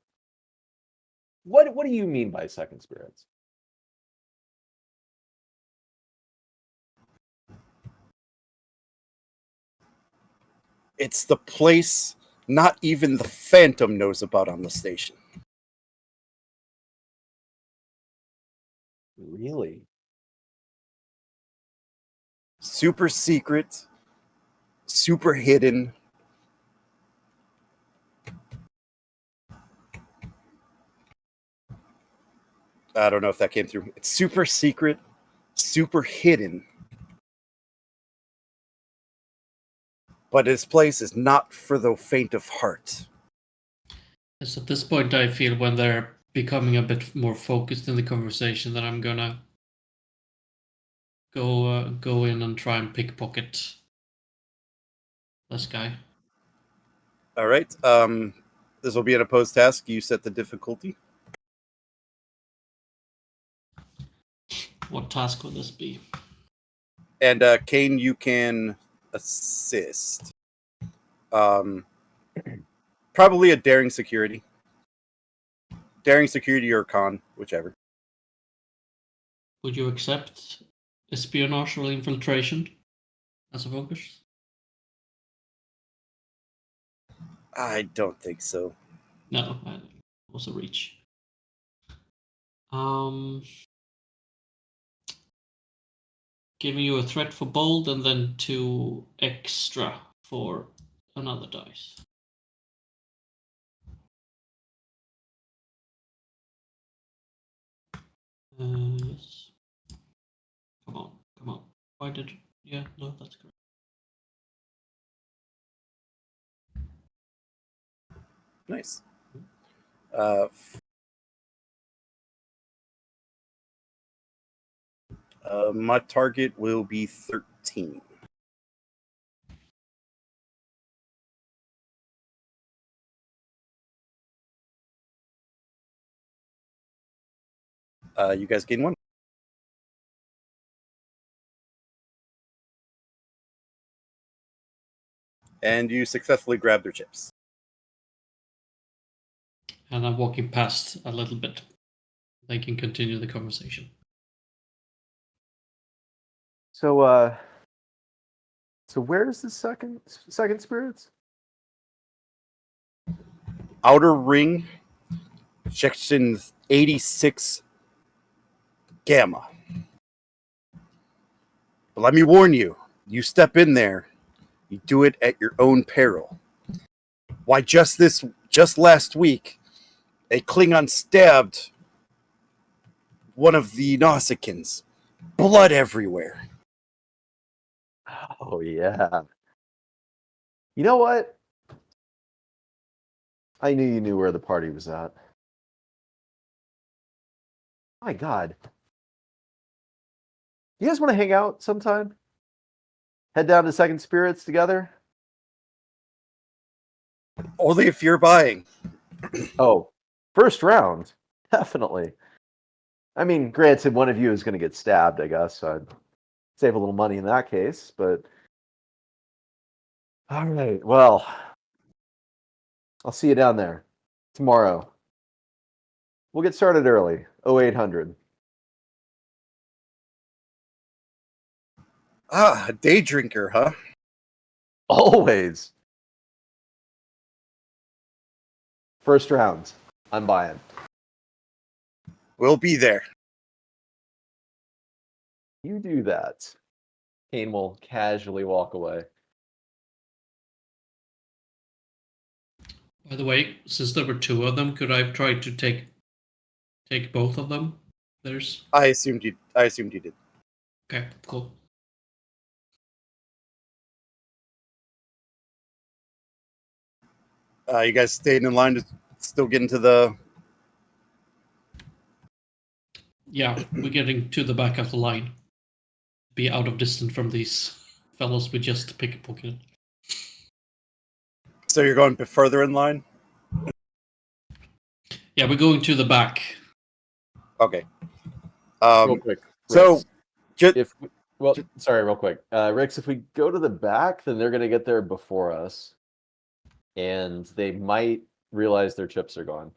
what do you mean by second spirits? It's the place not even the Phantom knows about on the station. Really? Super secret, super hidden. I don't know if that came through. It's super secret, super hidden. But this place is not for the faint of heart. Yes, at this point, I feel when they're becoming a bit more focused in the conversation, that I'm gonna go in and try and pickpocket this guy. All right. This will be an opposed task. You set the difficulty. What task would this be? And Kane, you can assist. Probably a daring security. Daring security or con, whichever. Would you accept espionage or infiltration as a focus? I don't think so. No, it was a reach. Giving you a threat for bold and then 2 extra for another dice. Yes. Come on, come on. Why did you? Yeah, no, that's correct. Nice. My target will be 13. You guys gain 1. And you successfully grab their chips. And I'm walking past a little bit. They can continue the conversation. So where's the second spirits? Outer Ring, Section 86 Gamma. But let me warn you, you step in there, you do it at your own peril. Why, just last week, a Klingon stabbed one of the Nausicaans. Blood everywhere. Oh yeah. You know what? I knew you knew where the party was at. My God. You guys want to hang out sometime? Head down to Second Spirits together? Only if you're buying. Oh, first round. Definitely. I mean, granted, one of you is going to get stabbed, I guess. So I'd save a little money in that case, but all right. Well, I'll see you down there tomorrow. We'll get started early. 0800. Ah, a day drinker, huh? Always. First round. I'm buying. We'll be there. You do that. Kane will casually walk away. By the way, since there were 2 of them, could I try to take both of them? There's I assumed you did. okay, cool. You guys stayed in line to still get into the. Yeah, we're getting to the back of the line. Be out of distance from these fellows we just pickpocketed. So you're going a bit further in line. Yeah, we're going to the back. Okay. Real quick. So, Rix, sorry, real quick. Rix, if we go to the back, then they're going to get there before us. And they might realize their chips are gone.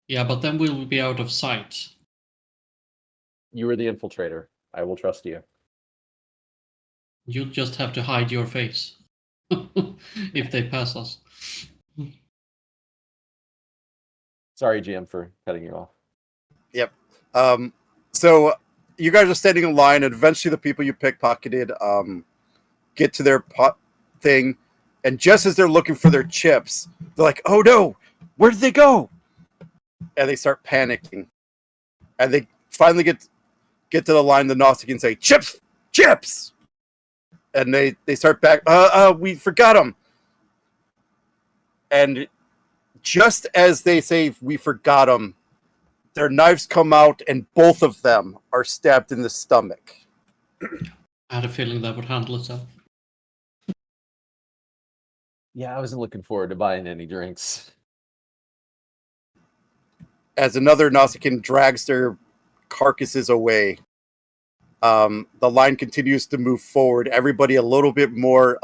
Yeah, but then we'll be out of sight. You are the infiltrator. I will trust you. You'll just have to hide your face if they pass us. Sorry, GM, for cutting you off. Yep. So you guys are standing in line, and eventually the people you pickpocketed get to their thing, and just as they're looking for their chips, they're like, "Oh no, where did they go?" And they start panicking, and they finally get to the line. The Gnostic and say, "Chips, chips," and they start back. We forgot them, and just as they say, "We forgot them," their knives come out, and both of them are stabbed in the stomach. I had a feeling that would handle itself. Yeah, I wasn't looking forward to buying any drinks. As another Nausicaan drags their carcasses away, the line continues to move forward. Everybody a little bit more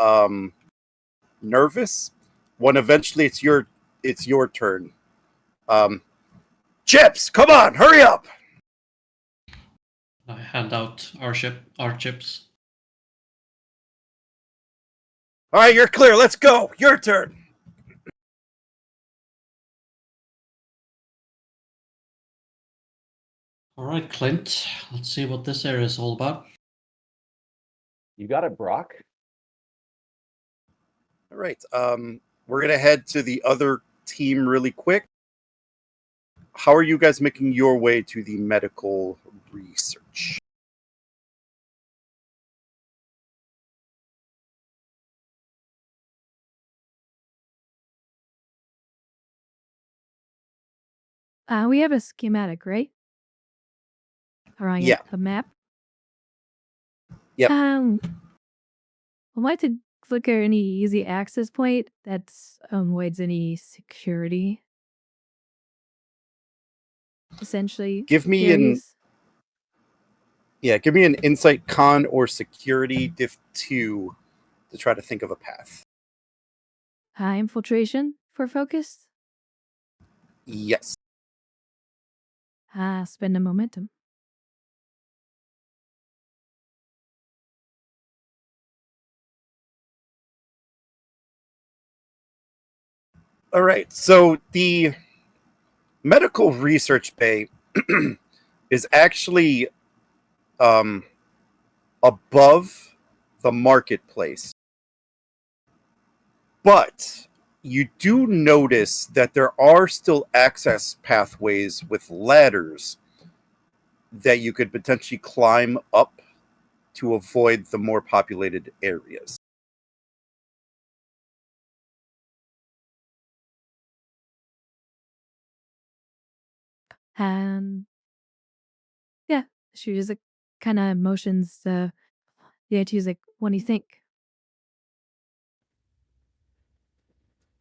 nervous. When eventually it's your turn. Chips, come on, hurry up! I hand out our chips. All right, you're clear. Let's go. Your turn. All right, Clint. Let's see what this area is all about. You got it, Brock? All right. We're gonna head to the other team really quick. How are you guys making your way to the medical research? We have a schematic, right? Around Yeah. a map. Yep. I wanted to look at any easy access point that avoids any security. Essentially, Give me carries. give me an insight con or security diff 2 to try to think of a path. High infiltration for focus. Yes. Spend a momentum. All right. So the medical research bay is actually above the marketplace. But you do notice that there are still access pathways with ladders that you could potentially climb up to avoid the more populated areas. And yeah, she just like kind of motions the AIT's like, what do you think?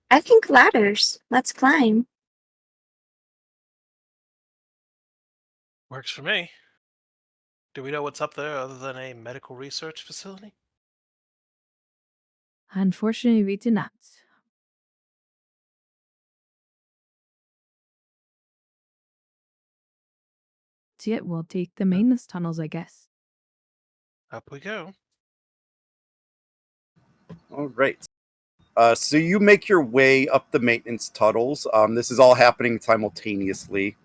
I think ladders. Let's climb. Works for me. Do we know what's up there other than a medical research facility? Unfortunately, we do not. So yeah, we'll take the maintenance tunnels, I guess. Up we go. All right. So you make your way up the maintenance tunnels. This is all happening simultaneously.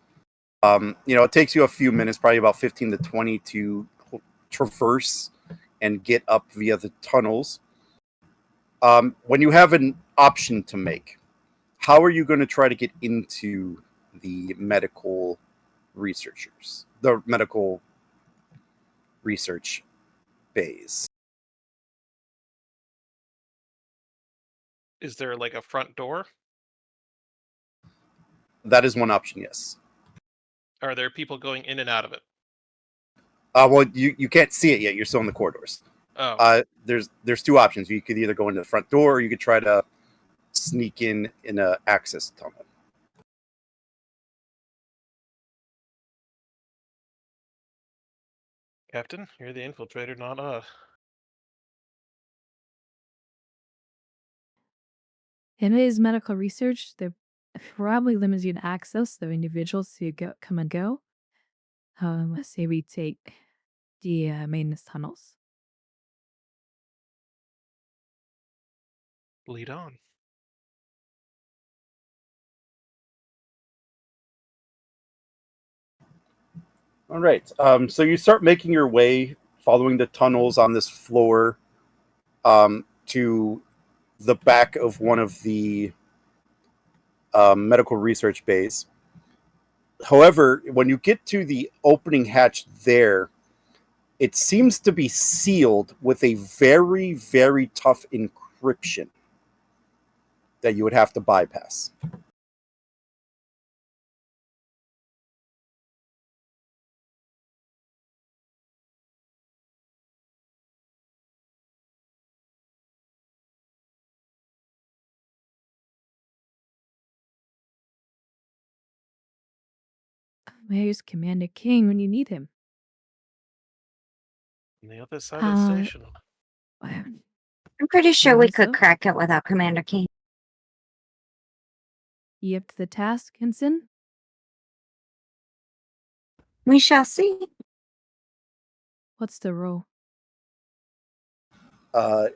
It takes you a few minutes, probably about 15 to 20 to traverse and get up via the tunnels. When you have an option to make, how are you going to try to get into the medical research bays? Is there like a front door? That is one option, yes. Are there people going in and out of it? Well, you can't see it yet. You're still in the corridors. Oh, There's two options. You could either go into the front door, or you could try to sneak in a access tunnel. Captain, you're the infiltrator, not us. In his medical research, there probably limited access to individuals to come and go. Say we take the maintenance tunnels. Lead on. All right. So you start making your way, following the tunnels on this floor, to the back of one of the medical research bays. However, when you get to the opening hatch there, it seems to be sealed with a very, very tough encryption that you would have to bypass. Where's Commander King when you need him? On the other side of the station. Well, I'm pretty sure we Yeah, could so? crack it without Commander King. you up to the task, Ensign? We shall see. What's the role?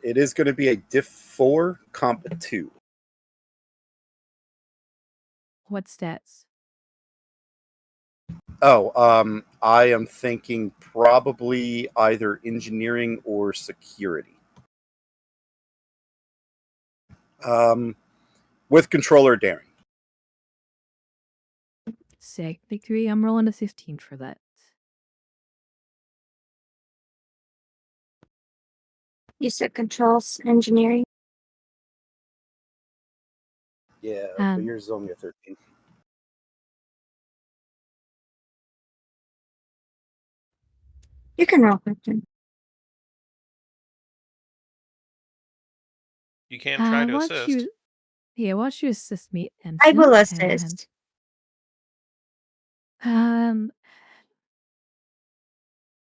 It is going to be a Diff 4 Comp 2. What stats? Oh, I am thinking probably either engineering or security. With controller daring. Sick. Victory, I'm rolling a 15 for that. You said controls engineering. Yeah, but Um, yours is only a 13. You can roll, Captain. You can try to why assist. don't you? Yeah, why don't you assist me, Ensign? I will and, assist.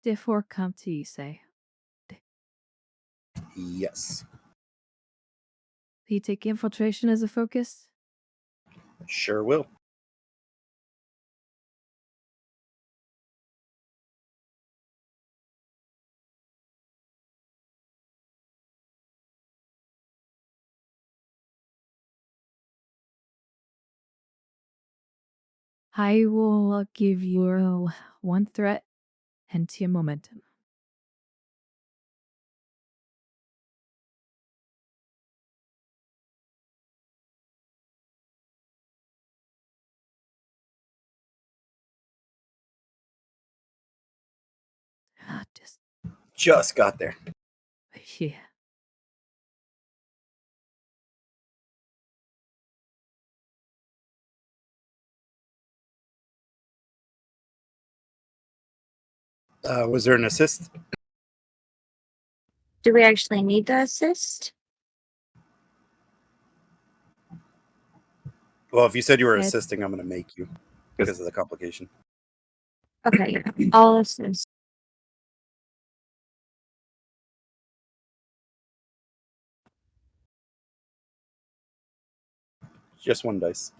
Diff or Comp 2, you say? Yes, Do you take infiltration as a focus? sure will. I will give you one threat and 2 momentum. Just got there. Yeah. Was there an assist? Do we actually need the assist? Well, if you said you were Said- assisting, I'm going to make you because of the complication. Okay, yeah. I'll assist. Just one dice.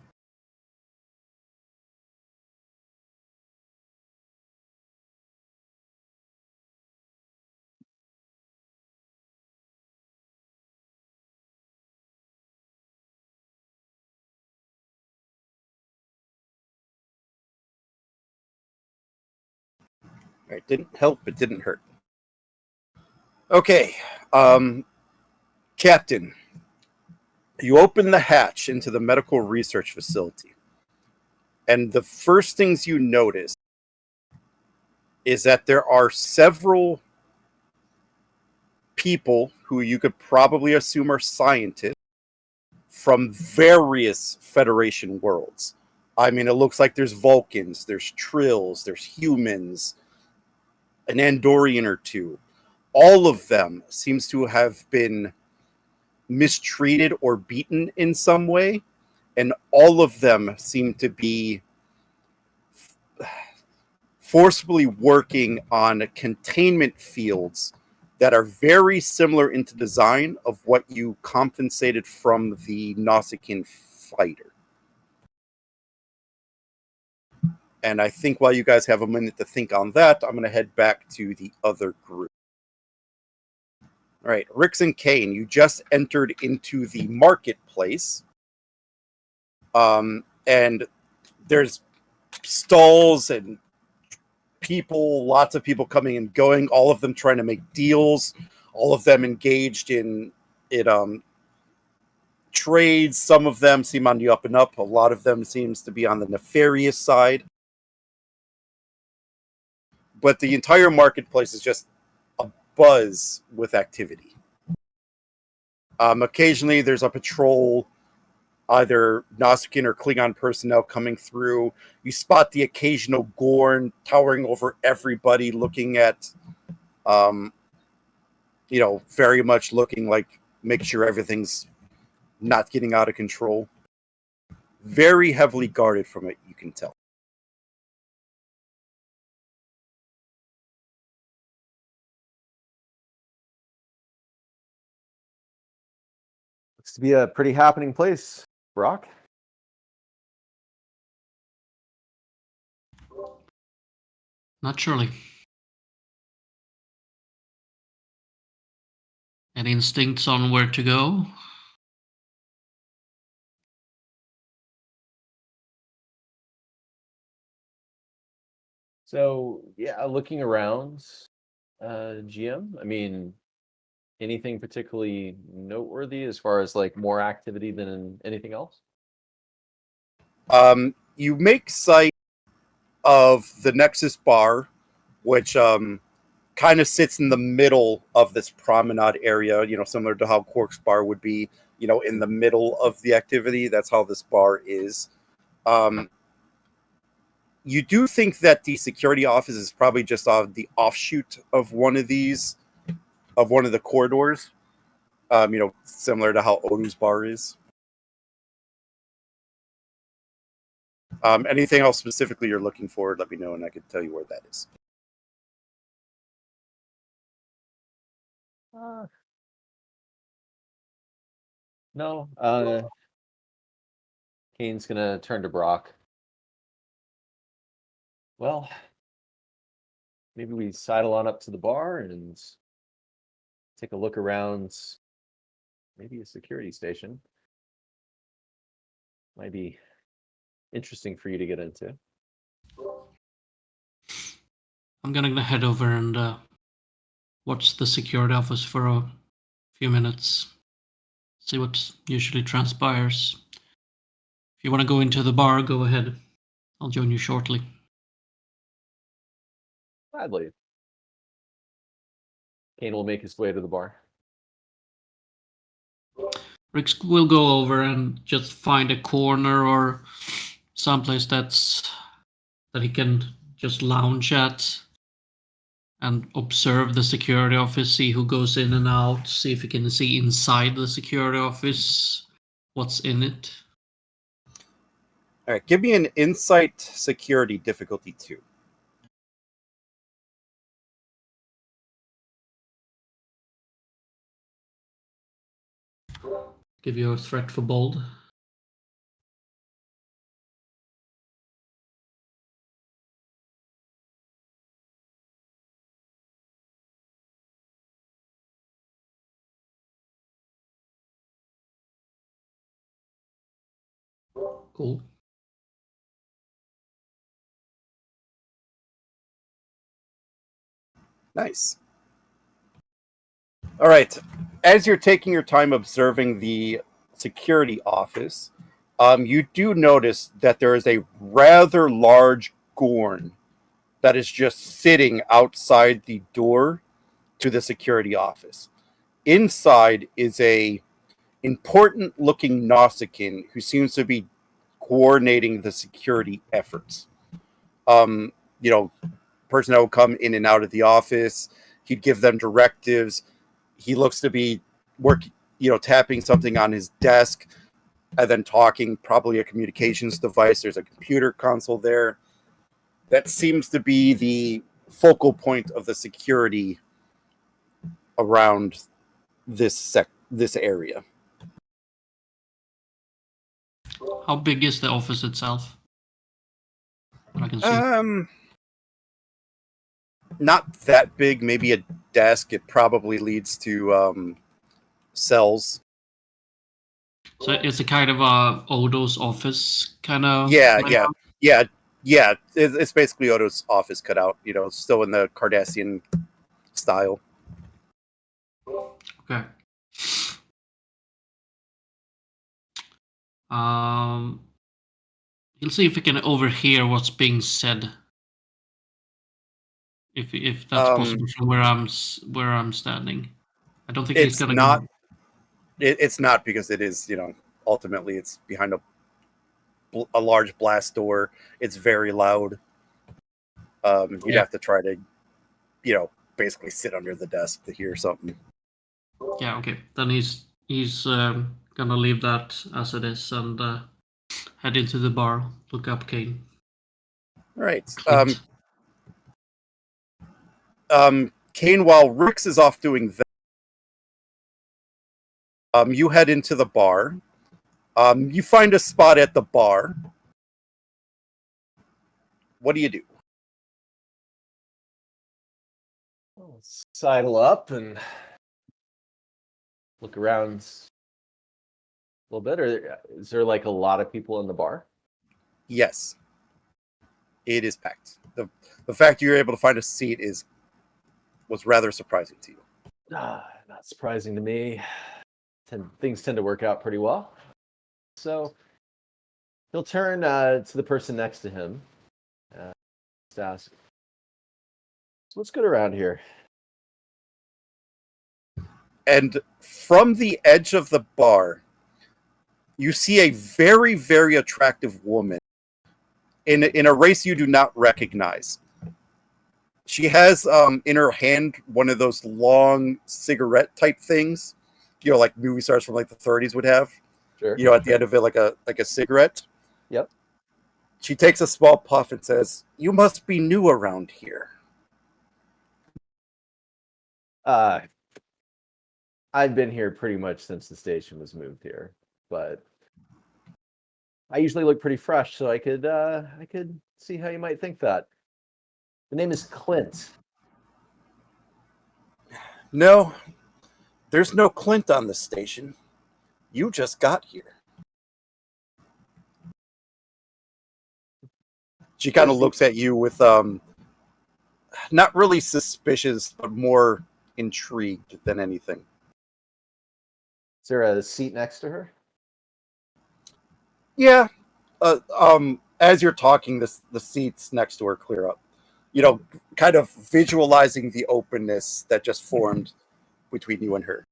It didn't help, it didn't hurt. Okay. Captain, you open the hatch into the medical research facility, and the first things you notice is that there are several people who you could probably assume are scientists from various Federation worlds. I mean, it looks like there's Vulcans, there's Trills, there's humans, an Andorian or two. All of them seems to have been mistreated or beaten in some way, and all of them seem to be forcibly working on containment fields that are very similar into design of what you compensated from the Nausicaan fighter. And I think while you guys have a minute to think on that, I'm going to head back to the other group. All right, Rix and Kane, you just entered into the marketplace. And there's stalls and people, lots of people coming and going, all of them trying to make deals, all of them engaged in trades. Some of them seem on the up and up. A lot of them seems to be on the nefarious side. But the entire marketplace is just a buzz with activity. Occasionally there's a patrol, either Nausicaan or Klingon personnel coming through. You spot the occasional Gorn towering over everybody, looking at, very much looking like, make sure everything's not getting out of control. Very heavily guarded from it, you can tell. Looks to be a pretty happening place, Brock. Naturally. Any instincts on where to go? So yeah, looking around, GM. I mean, anything particularly noteworthy as far as like more activity than anything else? You make sight of the Nexus bar, which kind of sits in the middle of this promenade area, similar to how Quark's bar would be, in the middle of the activity. That's how this bar is. You do think that the security office is probably just the offshoot of one of the corridors, similar to how Odu's bar is. Anything else specifically you're looking for, let me know and I can tell you where that is. No. Kane's gonna turn to Brock. Well, maybe we sidle on up to the bar and take a look around. Maybe a security station. Might be interesting for you to get into. I'm gonna head over and watch the security office for a few minutes. See what usually transpires. If you want to go into the bar, go ahead. I'll join you shortly. Gladly. Kane will make his way to the bar. Rix will go over and just find a corner or someplace that he can just lounge at and observe the security office, see who goes in and out, see if he can see inside the security office what's in it. All right, give me an insight security difficulty 2. Give you a threat for bold. Cool. Nice. All right. as you're taking your time observing the security office, you do notice that there is a rather large Gorn that is just sitting outside the door to the security office. Inside is a important looking Nausicaan who seems to be coordinating the security efforts. Um, you know, personnel would come in and out of the office. He'd give them directives. He looks to be working, tapping something on his desk and then talking, probably a communications device. There's a computer console there. That seems to be the focal point of the security around this area. How big is the office itself? What I can see. Not that big. Maybe a desk. It probably leads to cells. So it's a kind of a Odo's office kind of. Yeah. It's basically Odo's office cut out. Still in the Cardassian style. Okay. We'll see if we can overhear what's being said. If that's possible from where I'm standing. I don't think he's gonna not. It's not, because it is, ultimately it's behind a large blast door. It's very loud. You'd have to try to, basically sit under the desk to hear something. Yeah. Okay. Then he's gonna leave that as it is and head into the bar. Look up Kane. Right. Clint. Kane, while Rix is off doing that, you head into the bar. You find a spot at the bar. What do you do? I'll sidle up and look around a little bit. Or is there like a lot of people in the bar? Yes. It is packed. The fact you're able to find a seat was rather surprising to you. Not surprising to me. Things tend to work out pretty well. So he'll turn to the person next to him. Just ask, "So what's good around here?" And from the edge of the bar, you see a very, very attractive woman in a race you do not recognize. She has in her hand one of those long cigarette type things, like movie stars from like the 30s would have. Sure. At the end of it, like a cigarette. Yep. She takes a small puff and says, "You must be new around here." I've been here pretty much since the station was moved here, but I usually look pretty fresh, so I could see how you might think that. The name is Clint. No, there's no Clint on the station. You just got here. She kind of looks at you with not really suspicious, but more intrigued than anything. Is there a seat next to her? Yeah. As you're talking, the seats next to her clear up. Kind of visualizing the openness that just formed between you and her.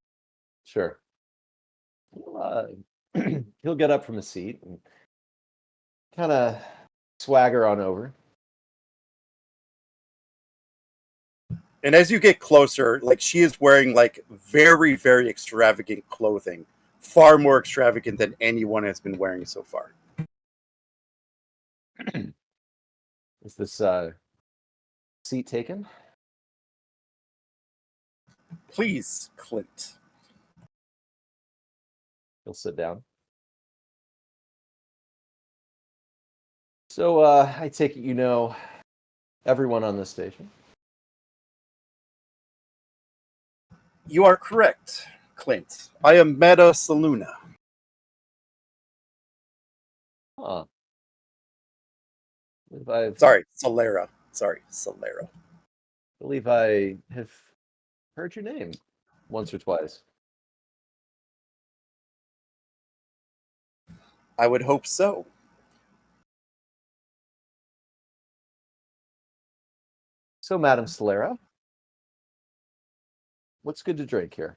Sure. He'll get up from the seat and kind of swagger on over. And as you get closer, like, she is wearing like very, very extravagant clothing, far more extravagant than anyone has been wearing so far. Is this seat taken? Please, Clint. He'll sit down. So I take it you know everyone on this station? You are correct, Clint. I am Meta Saluna. Huh. Sorry, Solera. Sorry, Solera. I believe I have heard your name once or twice. I would hope so. So, Madam Solera, what's good to drink here?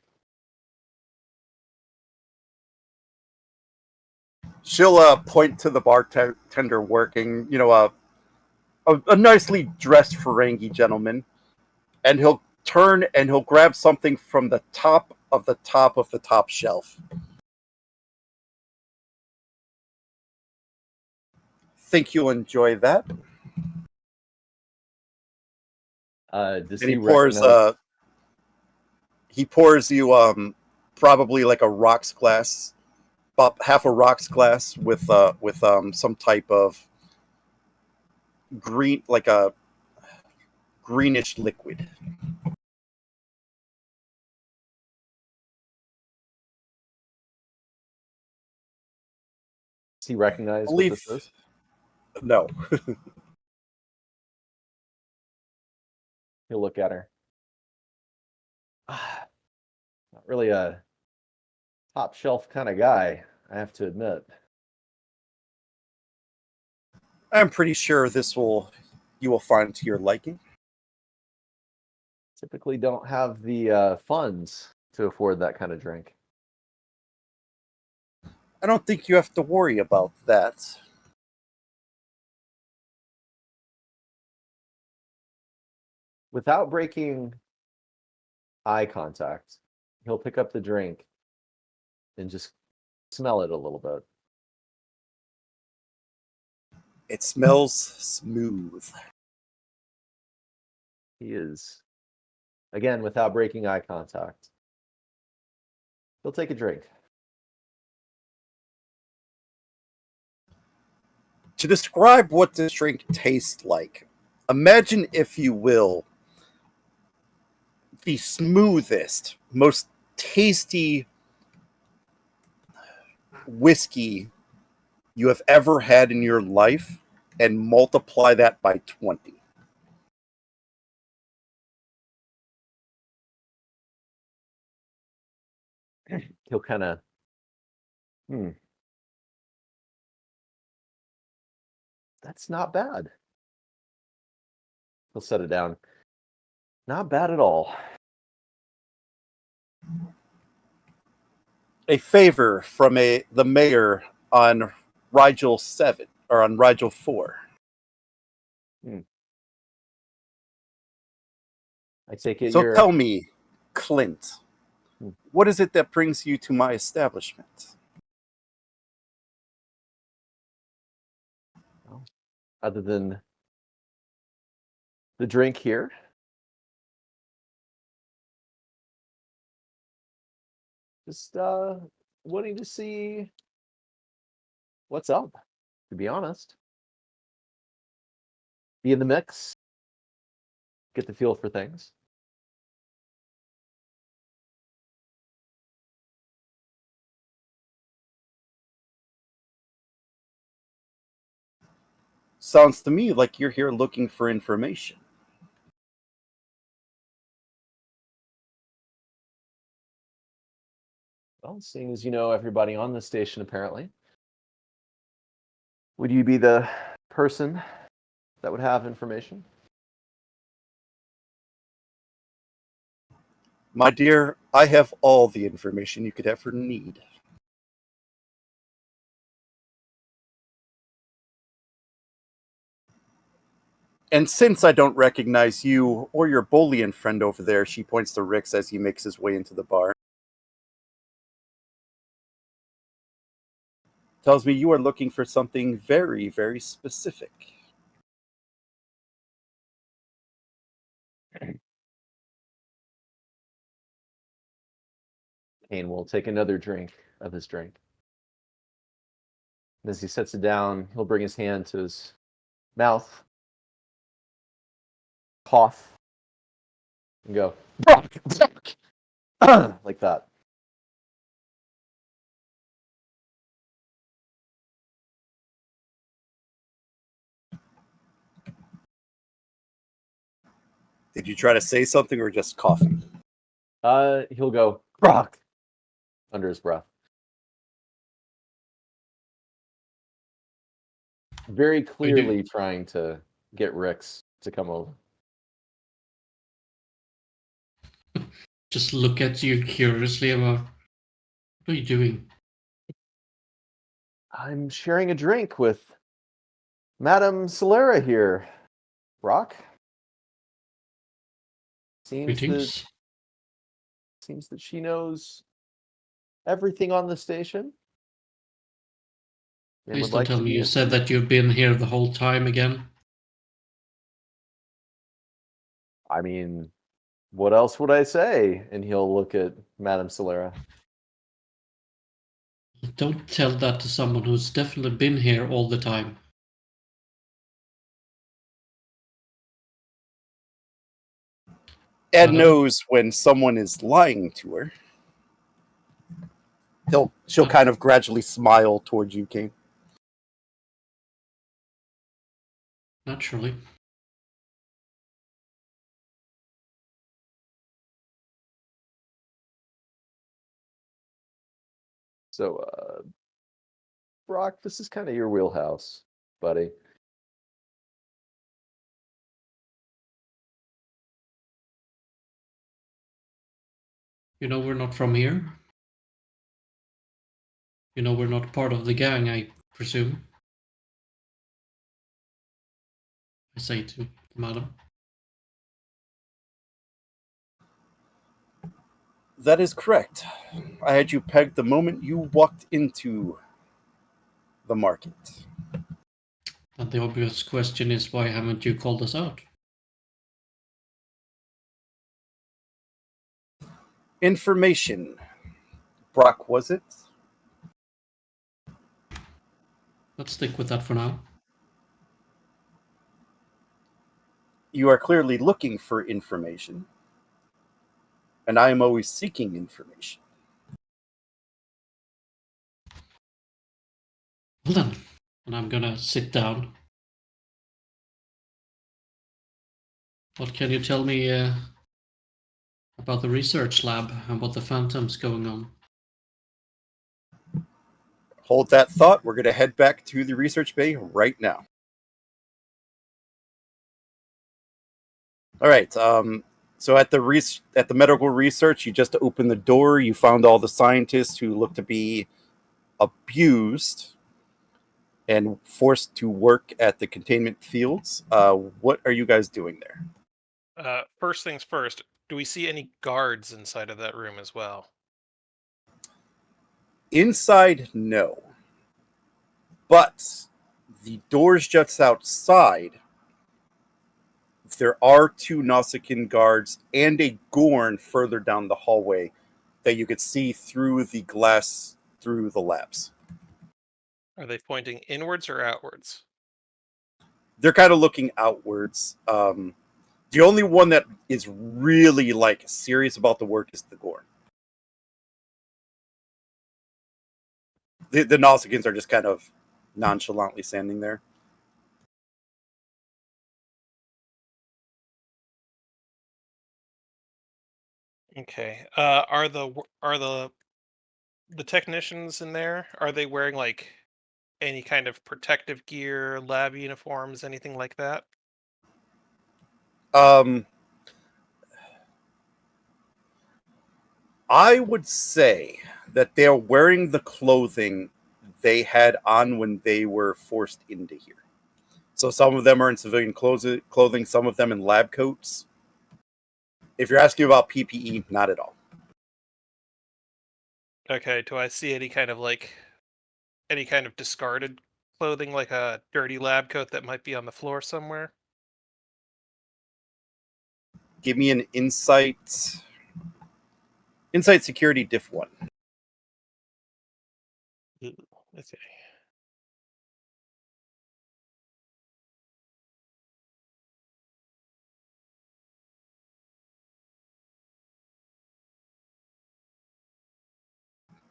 She'll point to the bartender working, a nicely dressed Ferengi gentleman, and he'll turn and he'll grab something from the top of the top of the top shelf. Think you'll enjoy that? Does And he recognize? he pours you probably like a rocks glass, about half a rocks glass with some type of green, like a greenish liquid. Does he recognize what this is? No. He'll look at her. Not really a top shelf kind of guy, I have to admit. I'm pretty sure you will find to your liking. Typically don't have the funds to afford that kind of drink. I don't think you have to worry about that. Without breaking eye contact, he'll pick up the drink and just smell it a little bit. It smells smooth. He is, again, without breaking eye contact. He'll take a drink. To describe what this drink tastes like, imagine, if you will, the smoothest, most tasty whiskey you have ever had in your life and multiply that by 20. He'll kind of, that's not bad. He'll set it down. Not bad at all. A favor from the mayor on Rigel 7 or on Rigel 4. I take it So tell me, Clint, what is it that brings you to my establishment? Other than the drink here, just wanting to see what's up, to be honest. Be in the mix, get the feel for things. Sounds to me like you're here looking for information. Well, seeing as you know everybody on the station, apparently, would you be the person that would have information? My dear, I have all the information you could ever need. And since I don't recognize you or your Bolian friend over there, she points to Rix as he makes his way into the bar. Tells me you are looking for something very, very specific. Kane will take another drink of his drink. And as he sets it down, he'll bring his hand to his mouth, cough, and go like that. Did you try to say something or just coughing? He'll go Brock under his breath. very clearly trying to get Rix to come over. Just look at you curiously about what are you doing? I'm sharing a drink with Madame Solera here, Brock. Seems Greetings. that she knows everything on the station. And Please would don't like tell to me be you said introduced. that you've been here the whole time again. I mean, what else would I say? And he'll look at Madame Solera. Don't tell that to someone who's definitely been here all the time. Ed Madam? knows when someone is lying to her. She'll kind of gradually smile towards you, Kane. Naturally. So, Brock, this is kind of your wheelhouse, buddy. You know we're not from here? You know we're not part of the gang, I presume? I say to the madam. That is correct. I had you pegged the moment you walked into the market. And the obvious question is, why haven't you called us out? Information. Brock, was it? Let's stick with that for now. You are clearly looking for information. And I am always seeking information. Well then, and I'm gonna sit down. What can you tell me about the research lab and what the Phantom's going on? Hold that thought. We're going to head back to the research bay right now. All right. So at the medical research, you just opened the door. You found all the scientists who look to be abused and forced to work at the containment fields. What are you guys doing there? First things first, do we see any guards inside of that room as well? Inside, no. But the doors just outside, there are two Nausicaan guards and a Gorn further down the hallway that you could see through the glass through the labs. Are they pointing inwards or outwards? They're kind of looking outwards. The only one that is really like serious about the work is the Gorn. The Nausicaans are just kind of nonchalantly standing there. Okay. Are the technicians in there? Are they wearing like any kind of protective gear, lab uniforms, anything like that? I would say that they're wearing the clothing they had on when they were forced into here. So some of them are in civilian clothing, some of them in lab coats. If you're asking about PPE, not at all. Okay. Do I see any kind of discarded clothing, like a dirty lab coat that might be on the floor somewhere? Give me an insight security diff 1. Let's see.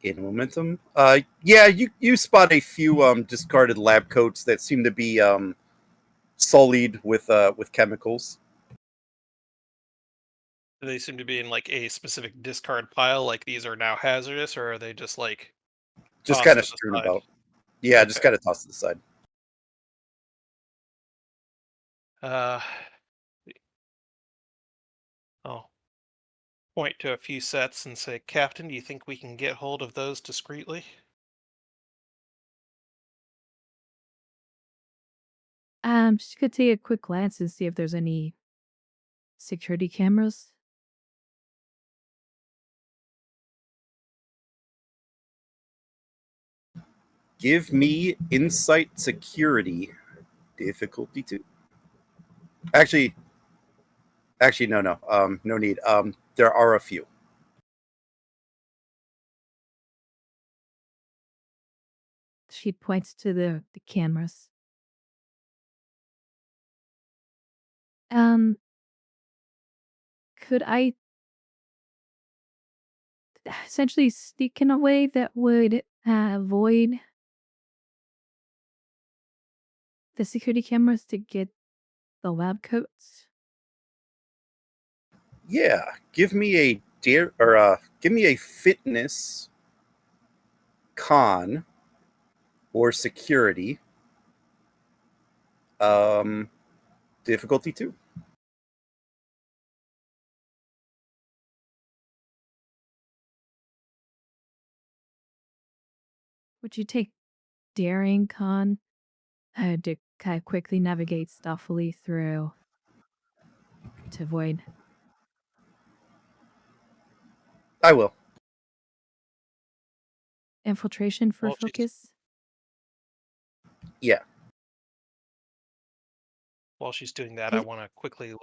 In momentum. Yeah, you spot a few discarded lab coats that seem to be sullied with chemicals. Do they seem to be in like a specific discard pile, like these are now hazardous, or are they just like Just tossed kind to of the strewn side? about. Yeah, just Okay. kind of tossed to the side. I'll point to a few sets and say, Captain, do you think we can get hold of those discreetly? She could take a quick glance and see if there's any security cameras. Give me insight security difficulty 2. Actually, no. No need. There are a few. She points to the cameras. Could I essentially sneak in a way that would avoid the security cameras to get the lab coats? Yeah, give me a give me a fitness, con, or security. Difficulty 2. Would you take daring con to kind of quickly navigate stealthily through to avoid? I will. Infiltration for Well, she's- focus? Yeah. While she's doing that, I want to quickly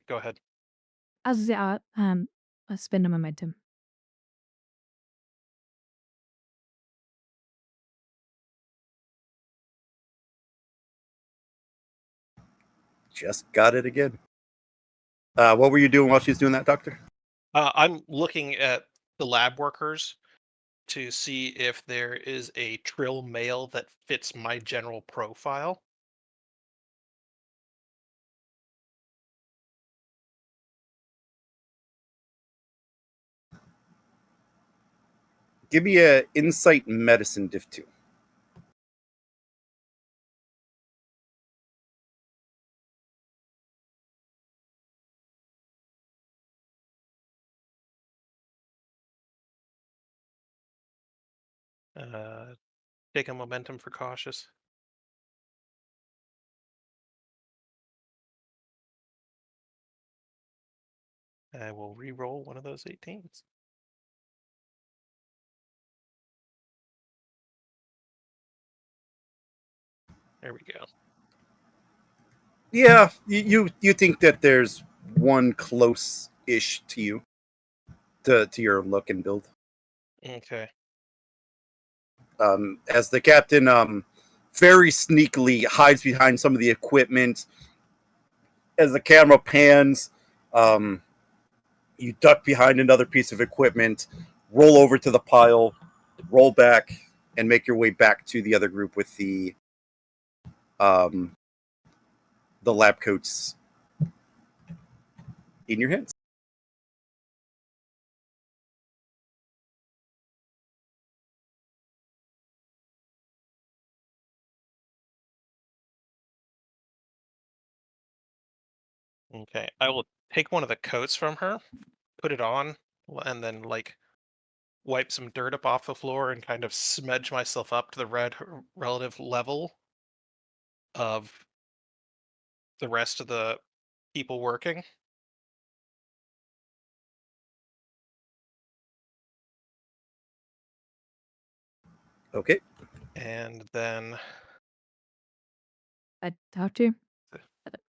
go ahead. As I'll spend a momentum. Just got it again. What were you doing while she's doing that, Doctor? I'm looking at the lab workers to see if there is a Trill male that fits my general profile. Give me a insight medicine diff 2. Take a momentum for cautious. I will re-roll one of those 18s. There we go. Yeah, you think that there's one close-ish to you, to your look and build. Okay. As the captain very sneakily hides behind some of the equipment. As the camera pans, you duck behind another piece of equipment, roll over to the pile, roll back, and make your way back to the other group with the lab coats in your hands. Okay. I will take one of the coats from her, put it on, and then wipe some dirt up off the floor and kind of smudge myself up to the relative level of the rest of the people working. Okay. And then Doctor,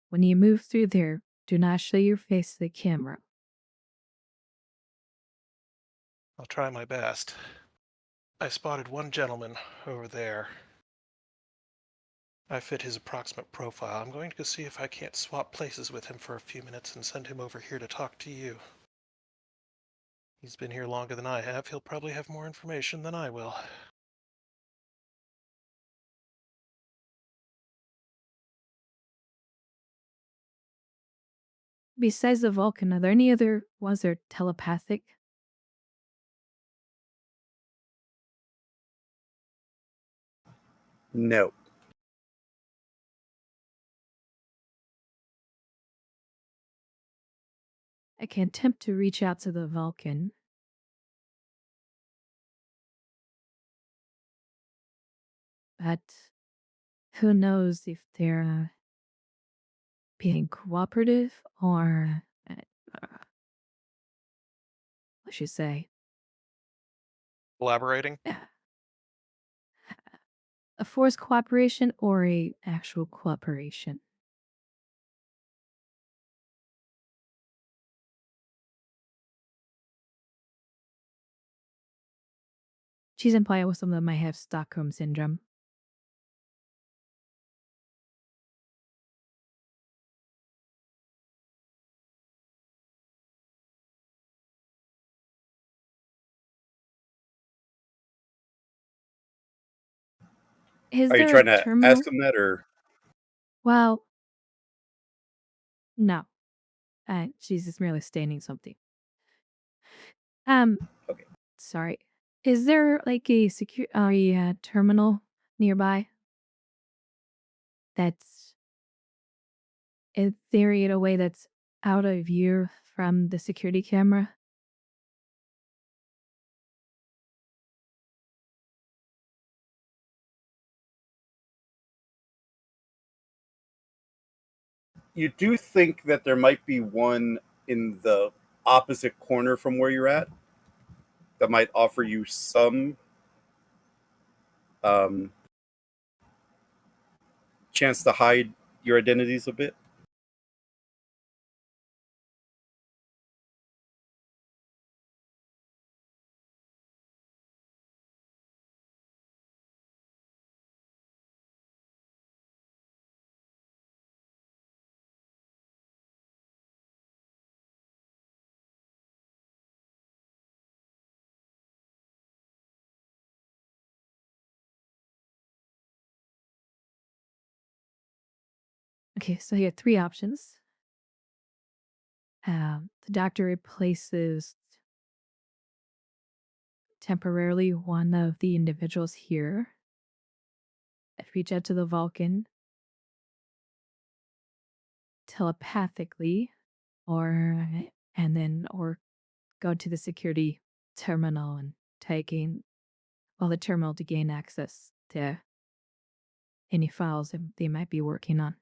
when you move through there, do not show your face to the camera. I'll try my best. I spotted one gentleman over there. I fit his approximate profile. I'm going to go see if I can't swap places with him for a few minutes and send him over here to talk to you. He's been here longer than I have. He'll probably have more information than I will. Besides the Vulcan, are there any other ones that are telepathic? No. I can attempt to reach out to the Vulcan. But who knows if they're being cooperative or, what should I say, Collaborating. a forced cooperation or a actual cooperation. She's implying with some of them might have Stockholm syndrome. Is Are you there trying a to terminal? ask them that, or Well, no. She's just merely stating something. Okay. Sorry. Is there like a terminal nearby that's in theory in a way that's out of view from the security camera? you do think that there might be one in the opposite corner from where you're at that might offer you some um, chance to hide your identities a bit? Okay, so you have three options. The doctor replaces temporarily one of the individuals here. Reach out to the Vulcan telepathically, or go to the security terminal and the terminal to gain access to any files that they might be working on.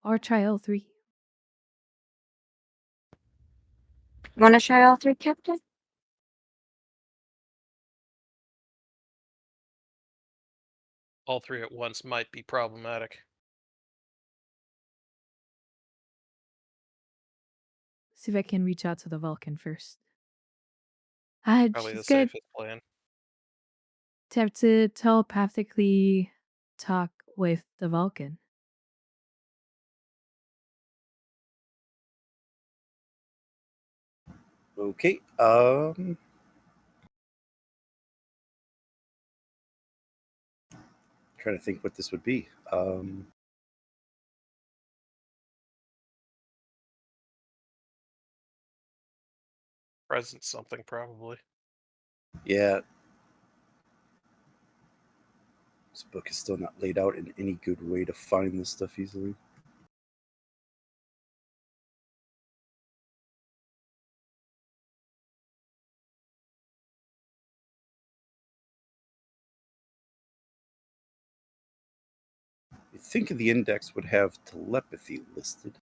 Or try all three. Want to try all three, Captain? All three at once might be problematic. See if I can reach out to the Vulcan first. Probably the She's good safest plan. to have to telepathically talk with the Vulcan. Okay. Trying to think what this would be. Present something, probably. Yeah. This book is still not laid out in any good way to find this stuff easily. You'd think the index would have telepathy listed.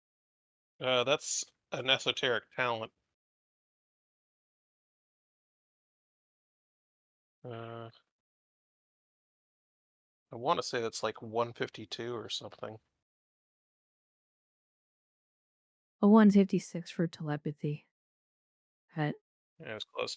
That's an esoteric talent. I want to say that's like 152 or something. A 156 for telepathy. Yeah, it was close.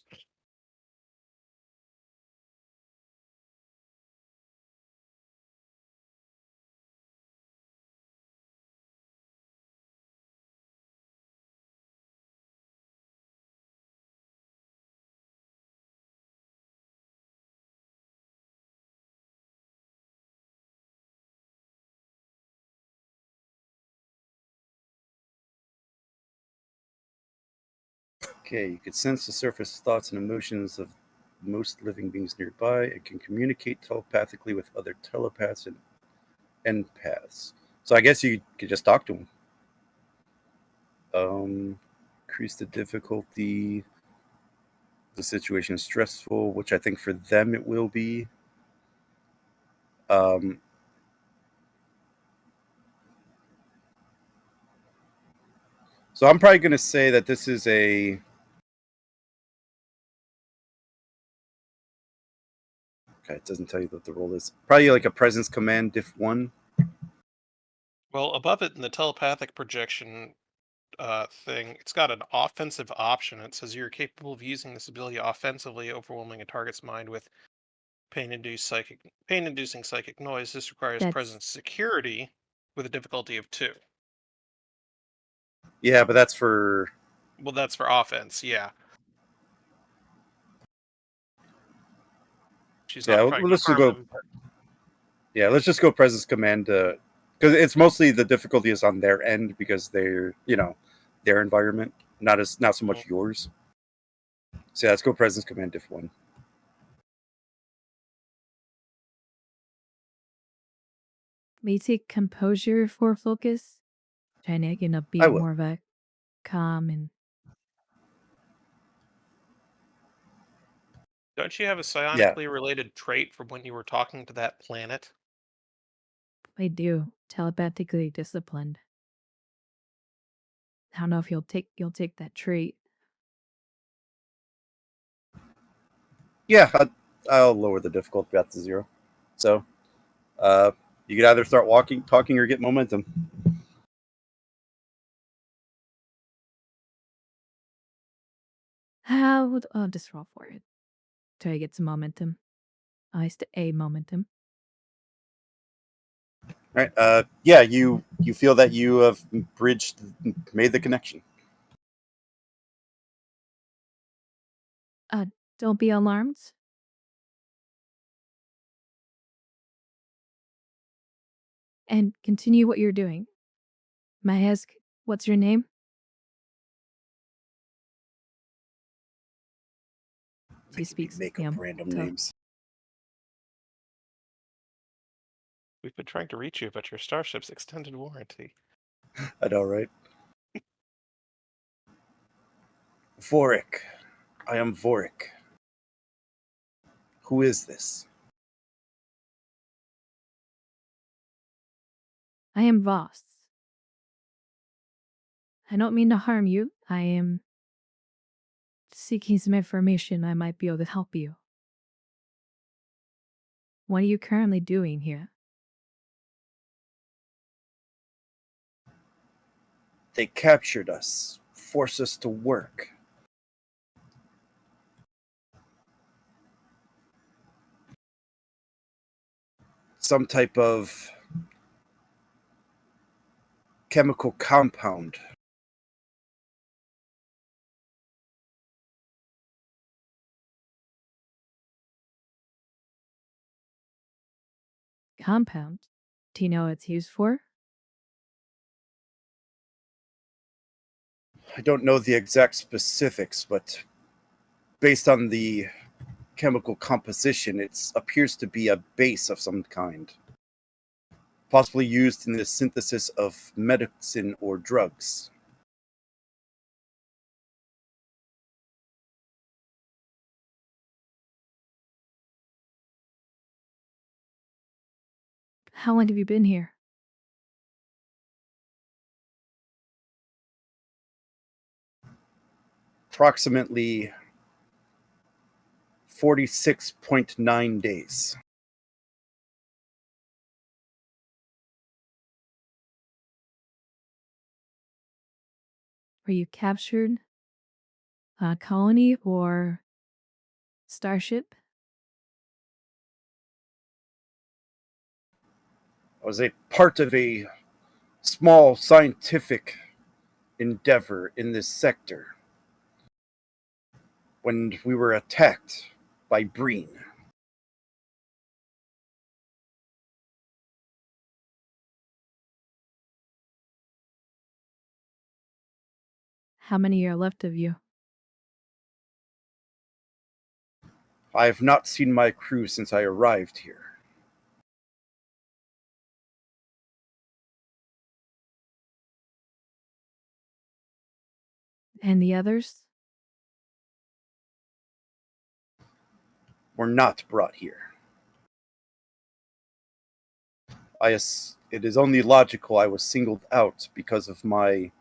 Okay, you could sense the surface thoughts and emotions of most living beings nearby. It can communicate telepathically with other telepaths and empaths. So I guess you could just talk to them. Increase the difficulty. The situation is stressful, which I think for them it will be. Um, so I'm probably going to say that this is a. Okay, it doesn't tell you what the role is. Probably like a presence command diff 1. Well, above it in the telepathic projection thing, it's got an offensive option. It says you're capable of using this ability offensively, overwhelming a target's mind with pain-inducing psychic noise. This requires That's presence security with a difficulty of 2. Yeah, but that's for. Well, that's for offense, yeah. She's Yeah, not trying to let's just harm go. them. Yeah, let's just go presence command because it's mostly the difficulty is on their end because they're their environment, not so much yours. So yeah, let's go presence command diff 1. may take composure for focus. Trying to be I will. more of a calm and Don't you have a Yeah, psionically related trait from when you were talking to that planet? I do telepathically disciplined. I don't know if you'll take that trait. yeah. I'll lower the difficulty back to 0. So you could either start talking, or get momentum. I'll just roll for it. Try to get some momentum. I a momentum. Right. Yeah. You feel that you have made the connection. Don't be alarmed. And continue what you're doing. May I ask, what's your name? She Making me speaks, make up random names. We've been trying to reach you about your starship's extended warranty. I know, right? Vorik. I am Vorik. Who is this? I am Voss. I don't mean to harm you. I am seeking some information I might be able to help you. What are you currently doing here? They captured us, forced us to work. Some type of chemical compound. Compound. Do you know what it's used for? I don't know the exact specifics, but based on the chemical composition, it appears to be a base of some kind, possibly used in the synthesis of medicine or drugs. How long have you been here? Approximately 46.9 days. Were you captured? A colony or starship? I was a part of a small scientific endeavor in this sector when we were attacked by Breen. How many are left of you? I have not seen my crew since I arrived here. And the others? Were not brought here. It is only logical I was singled out because of my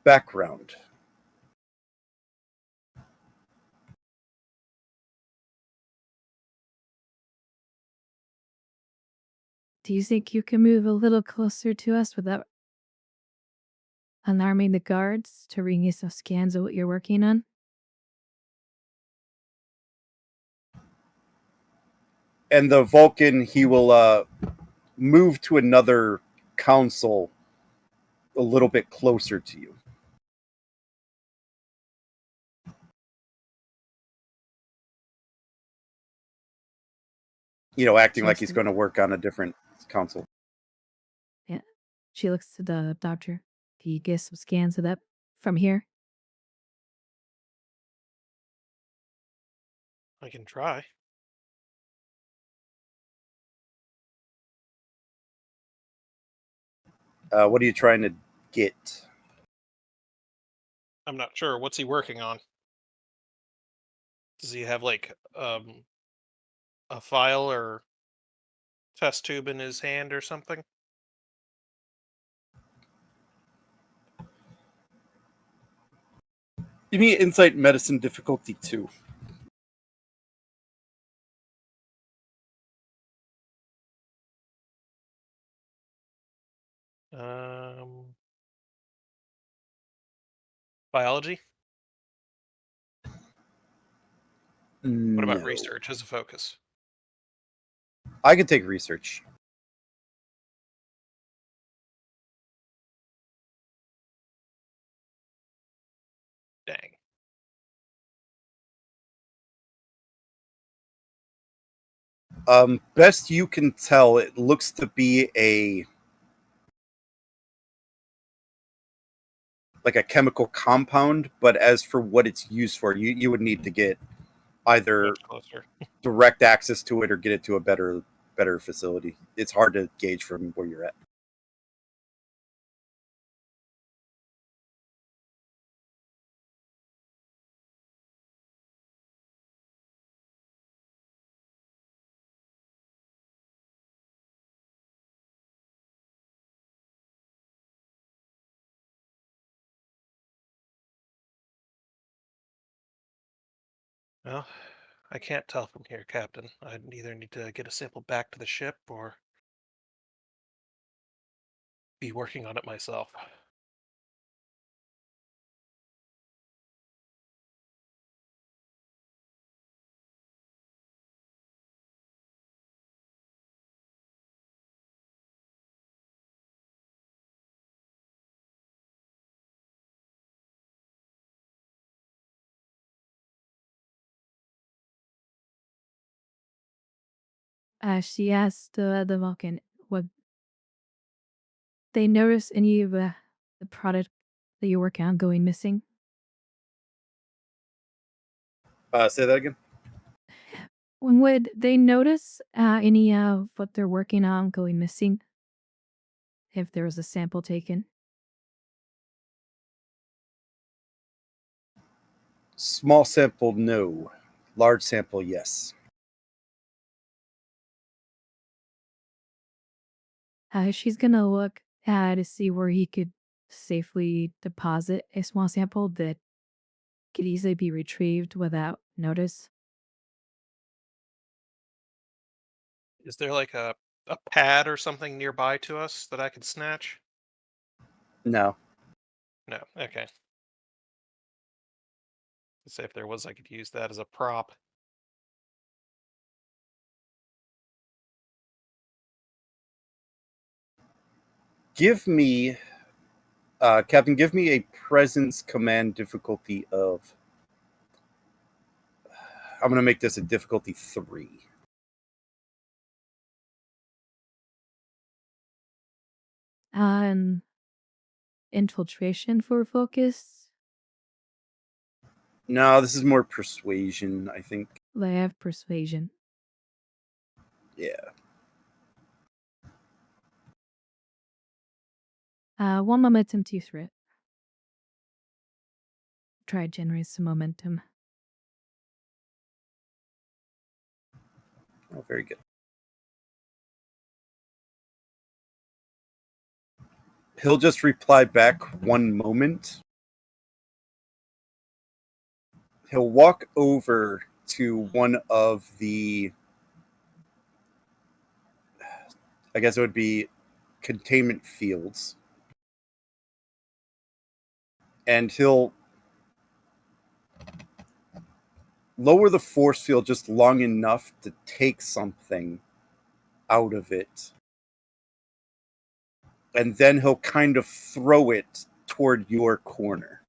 background. Do you think you can move a little closer to us without alarming the guards to ring you some scans of what you're working on? And the Vulcan, he will move to another console a little bit closer to you. You know, acting like he's going to work on a different console. Yeah. She looks to the doctor. Can you get some scans of that from here? I can try. What are you trying to get? I'm not sure. What's he working on? Does he have like a file or test tube in his hand or something? Give me insight medicine difficulty 2. Biology? What about No. research as a focus? I can take research. Dang. Best you can tell, it looks to be like a chemical compound, but as for what it's used for, you would need to get either Much closer. direct access to it or get it to a better facility. It's hard to gauge from where you're at. Well, I can't tell from here, Captain. I either need to get a sample back to the ship or be working on it myself. She asked the Vulcan what they notice any of the product that you're working on going missing. Say that again. When would they notice any of what they're working on going missing? If there was a sample taken? Small sample, no. Large sample, yes. She's gonna look to see where he could safely deposit a small sample that could easily be retrieved without notice. Is there like a pad or something nearby to us that I could snatch? No. No. Okay. Let's say if there was, I could use that as a prop. Captain, give me a presence command difficulty of. I'm going to make this a difficulty 3. And infiltration for focus. No, this is more persuasion, I think. They have persuasion. Yeah. One momentum to threat. try to generate some momentum. Oh, very good. He'll just reply back one moment. He'll walk over to one of the, I guess it would be containment fields. And he'll lower the force field just long enough to take something out of it. And then he'll kind of throw it toward your corner.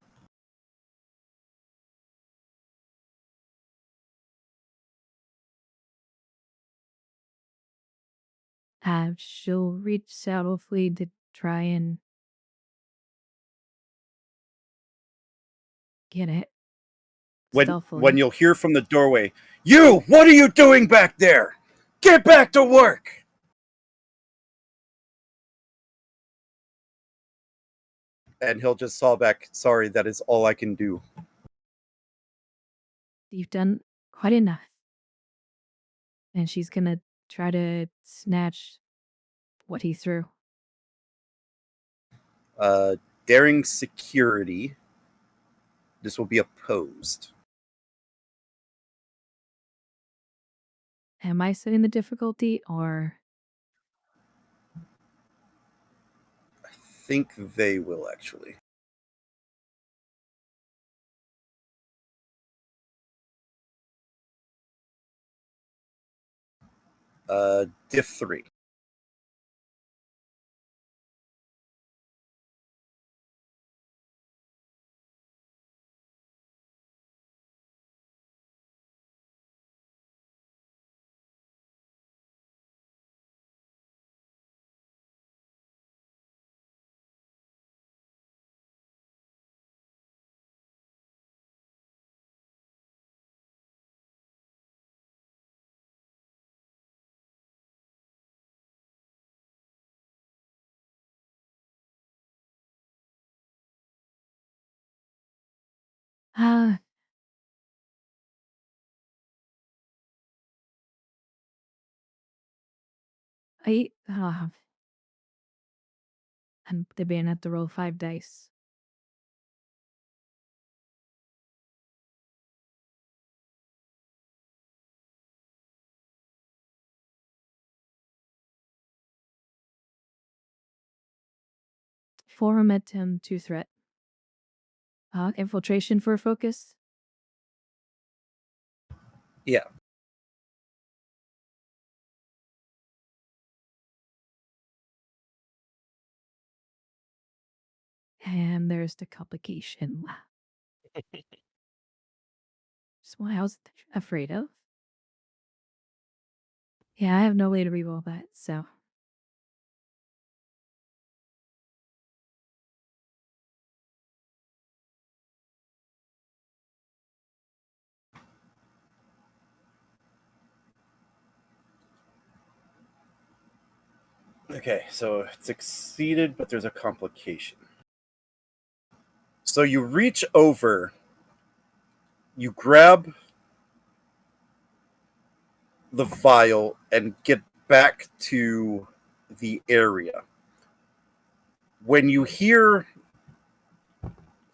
She'll reach out hopefully to try and get it. When Stealthily. you'll hear from the doorway, "You, what are you doing back there? Get back to work!" And he'll just saw back, "Sorry, that is all I can do." You've done quite enough. And she's gonna try to snatch what he threw. Daring security. This will be opposed. Am I setting the difficulty or I think they will actually. Diff 3. I and the band had to roll 5 dice. Four momentum, 2 threat. Infiltration for focus. Yeah. And there's the complication. Just what I was afraid of. Yeah, I have no way to reroll that, so. Okay, so it's exceeded, but there's a complication. So you reach over, you grab the vial and get back to the area. When you hear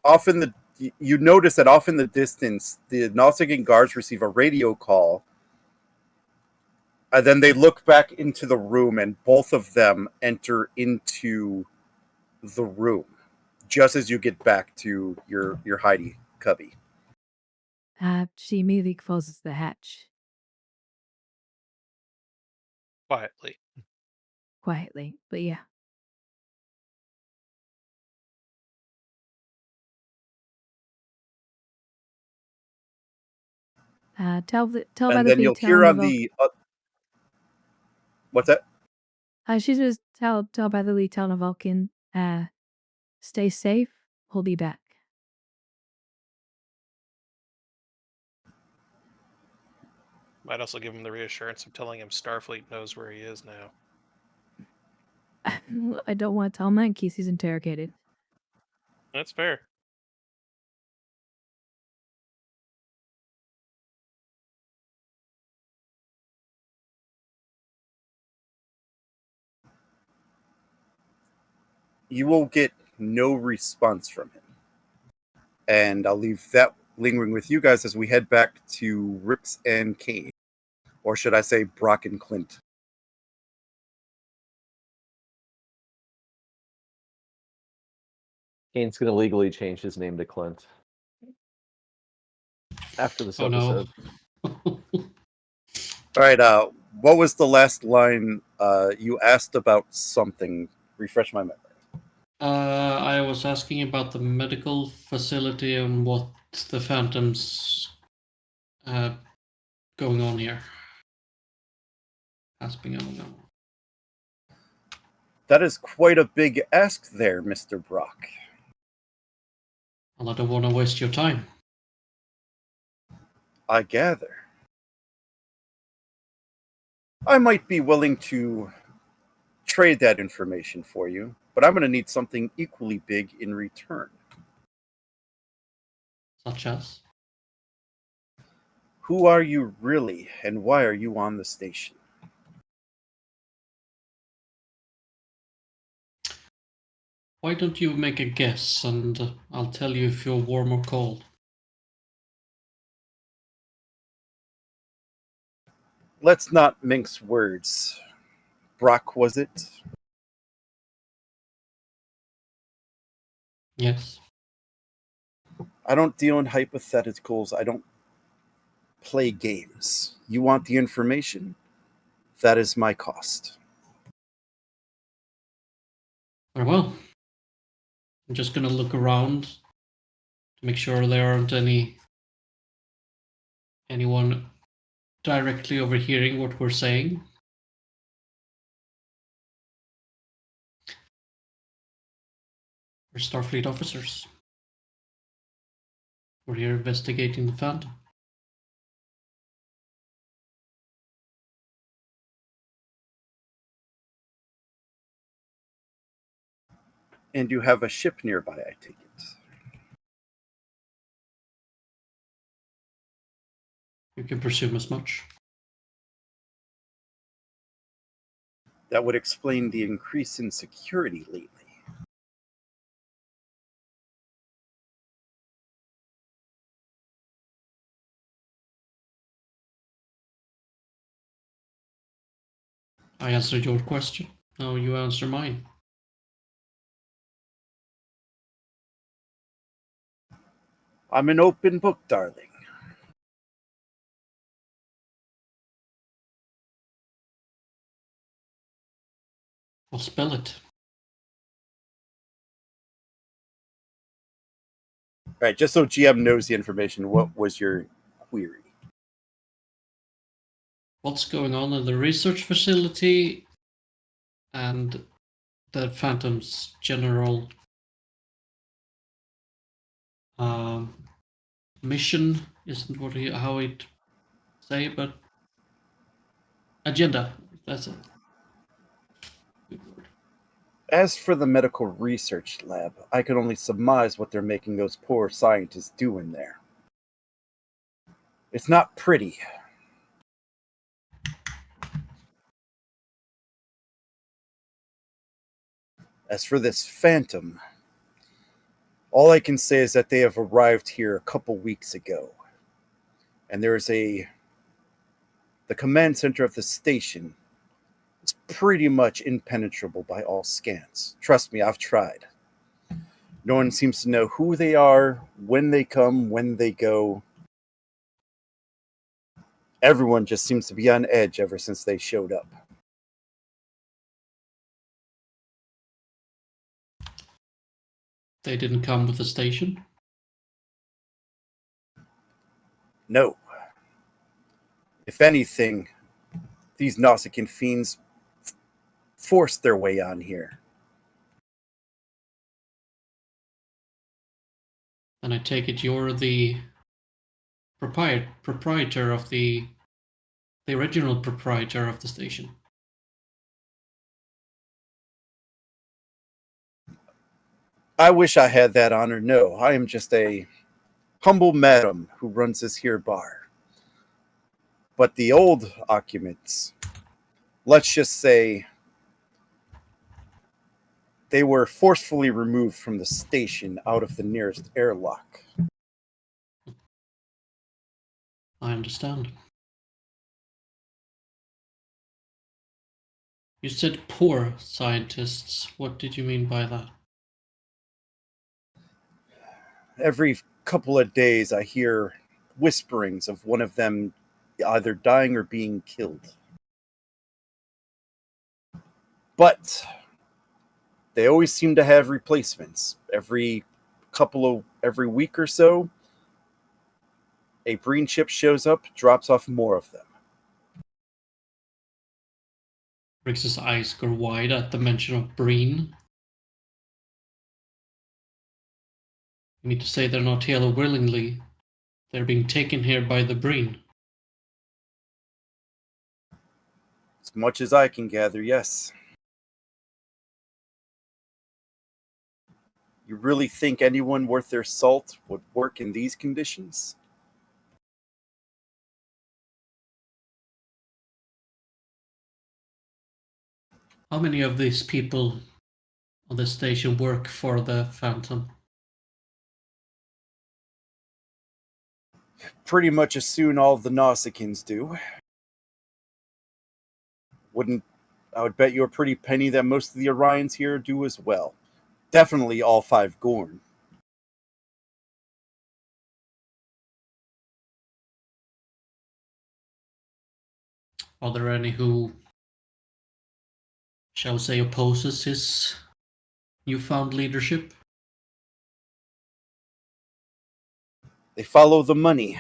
off in the, you notice that off in the distance, the Nausicaan guards receive a radio call. And then they look back into the room, and both of them enter into the room just as you get back to your hidey cubby. She immediately closes the hatch Quietly. quietly, but yeah. Tell And by then the you'll tell hear on Naval. the what's that? She just tell by the tell Navalkin, stay safe. We'll be back. Might also give him the reassurance of telling him Starfleet knows where he is now. I don't want to tell him that in case he's interrogated. That's fair. you will get no response from him. And I'll leave that lingering with you guys as we head back to Rips and Kane. Or should I say Brock and Clint? Kane's going to legally change his name to Clint after this Oh no. episode. All right, what was the last line you asked about something? Refresh my memory. I was asking about the medical facility and what the Phantoms going on here. Has been going on. That is quite a big ask there, Mr. Brock. Well, I don't want to waste your time. I gather. I might be willing to trade that information for you, but I'm going to need something equally big in return. Such as? Who are you really, and why are you on the station? Why don't you make a guess, and I'll tell you if you're warm or cold. Let's not mince words. Brock, was it? Yes. I don't deal in hypotheticals. I don't play games. You want the information? That is my cost. Very well. I'm just gonna look around to make sure there aren't anyone directly overhearing what we're saying. We're Starfleet officers. We're here investigating the Phantom. And you have a ship nearby, I take it. You can presume as much. That would explain the increase in security lately. I answered your question. Now you answer mine. I'm an open book, darling. I'll spell it. All right, just so GM knows the information, what was your query? What's going on in the research facility and the Phantom's general mission isn't how it say, but agenda. That's it. Good word. As for the medical research lab, I can only surmise what they're making those poor scientists do in there. It's not pretty. As for this Phantom, all I can say is that they have arrived here a couple weeks ago. And the command center of the station is pretty much impenetrable by all scans. Trust me, I've tried. No one seems to know who they are, when they come, when they go. Everyone just seems to be on edge ever since they showed up. They didn't come with the station. No. If anything, these Nausicaan fiends forced their way on here. And I take it you're the proprietor of the original proprietor of the station. I wish I had that honor. No, I am just a humble madam who runs this here bar. But the old occupants, let's just say, They were forcefully removed from the station out of the nearest airlock. I understand. You said poor scientists. What did you mean by that? Every couple of days, I hear whisperings of one of them either dying or being killed. But they always seem to have replacements. Every week or so, a Breen ship shows up, drops off more of them. Rix's eyes go wide at the mention of Breen. You mean to say they're not here willingly? They're being taken here by the Breen. As much as I can gather, yes. You really think anyone worth their salt would work in these conditions? How many of these people on the station work for the Phantom? Pretty much as soon all the Nausicaans do. I would bet you a pretty penny that most of the Orions here do as well. Definitely all 5 Gorn. Are there any who, shall we say, opposes his newfound leadership? They follow the money.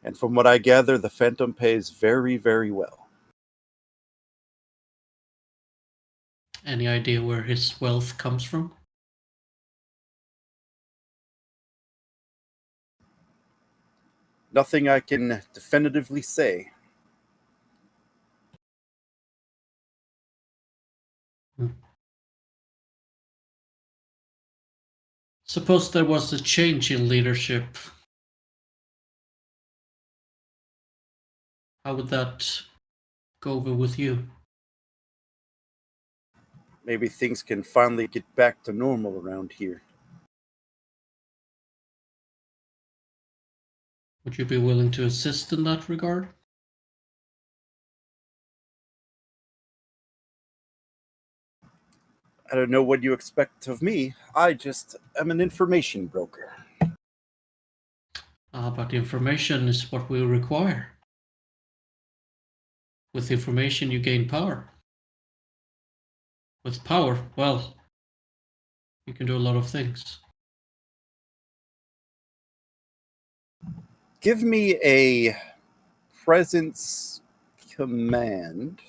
And from what I gather, the Phantom pays very, very well. Any idea where his wealth comes from? Nothing I can definitively say. Suppose there was a change in leadership. How would that go over with you? Maybe things can finally get back to normal around here. Would you be willing to assist in that regard? I don't know what you expect of me. I just am an information broker. But information is what we require. With information, you gain power. With power, well, you can do a lot of things. Give me a presence command.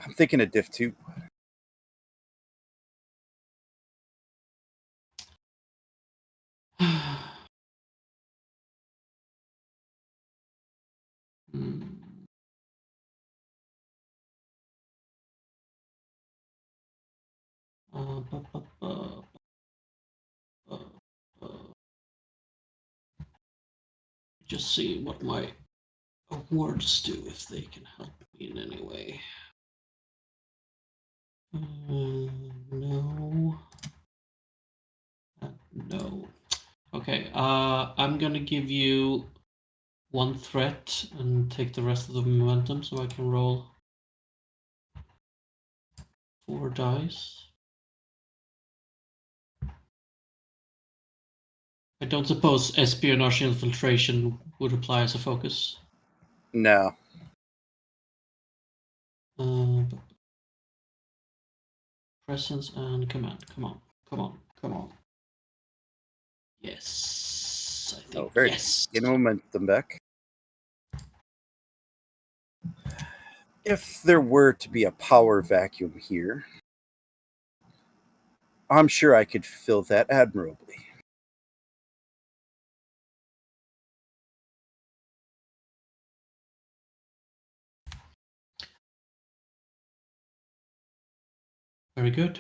I'm thinking a diff 2. Hmm. Bu- bu- bu- Just see what my awards do, if they can help me in any way. No. No. Okay, I'm gonna give you 1 threat and take the rest of the momentum so I can roll 4 dice. I don't suppose espionage infiltration would apply as a focus. No. Presence and command. Come on, come on, come on. Yes, I think Very yes. good. Get momentum back. If there were to be a power vacuum here, I'm sure I could fill that admirably. Very good.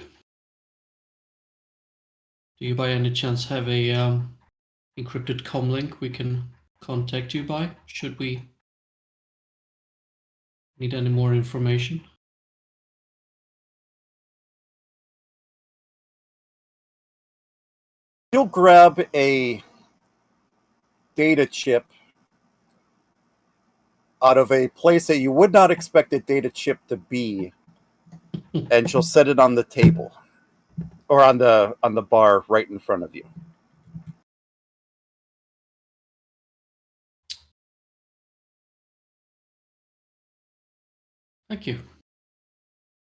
Do you by any chance have a encrypted comlink we can contact you by? Should we Need any more information? You'll grab a data chip out of a place that you would not expect a data chip to be, and she'll set it on the table or on the bar right in front of you. Thank you.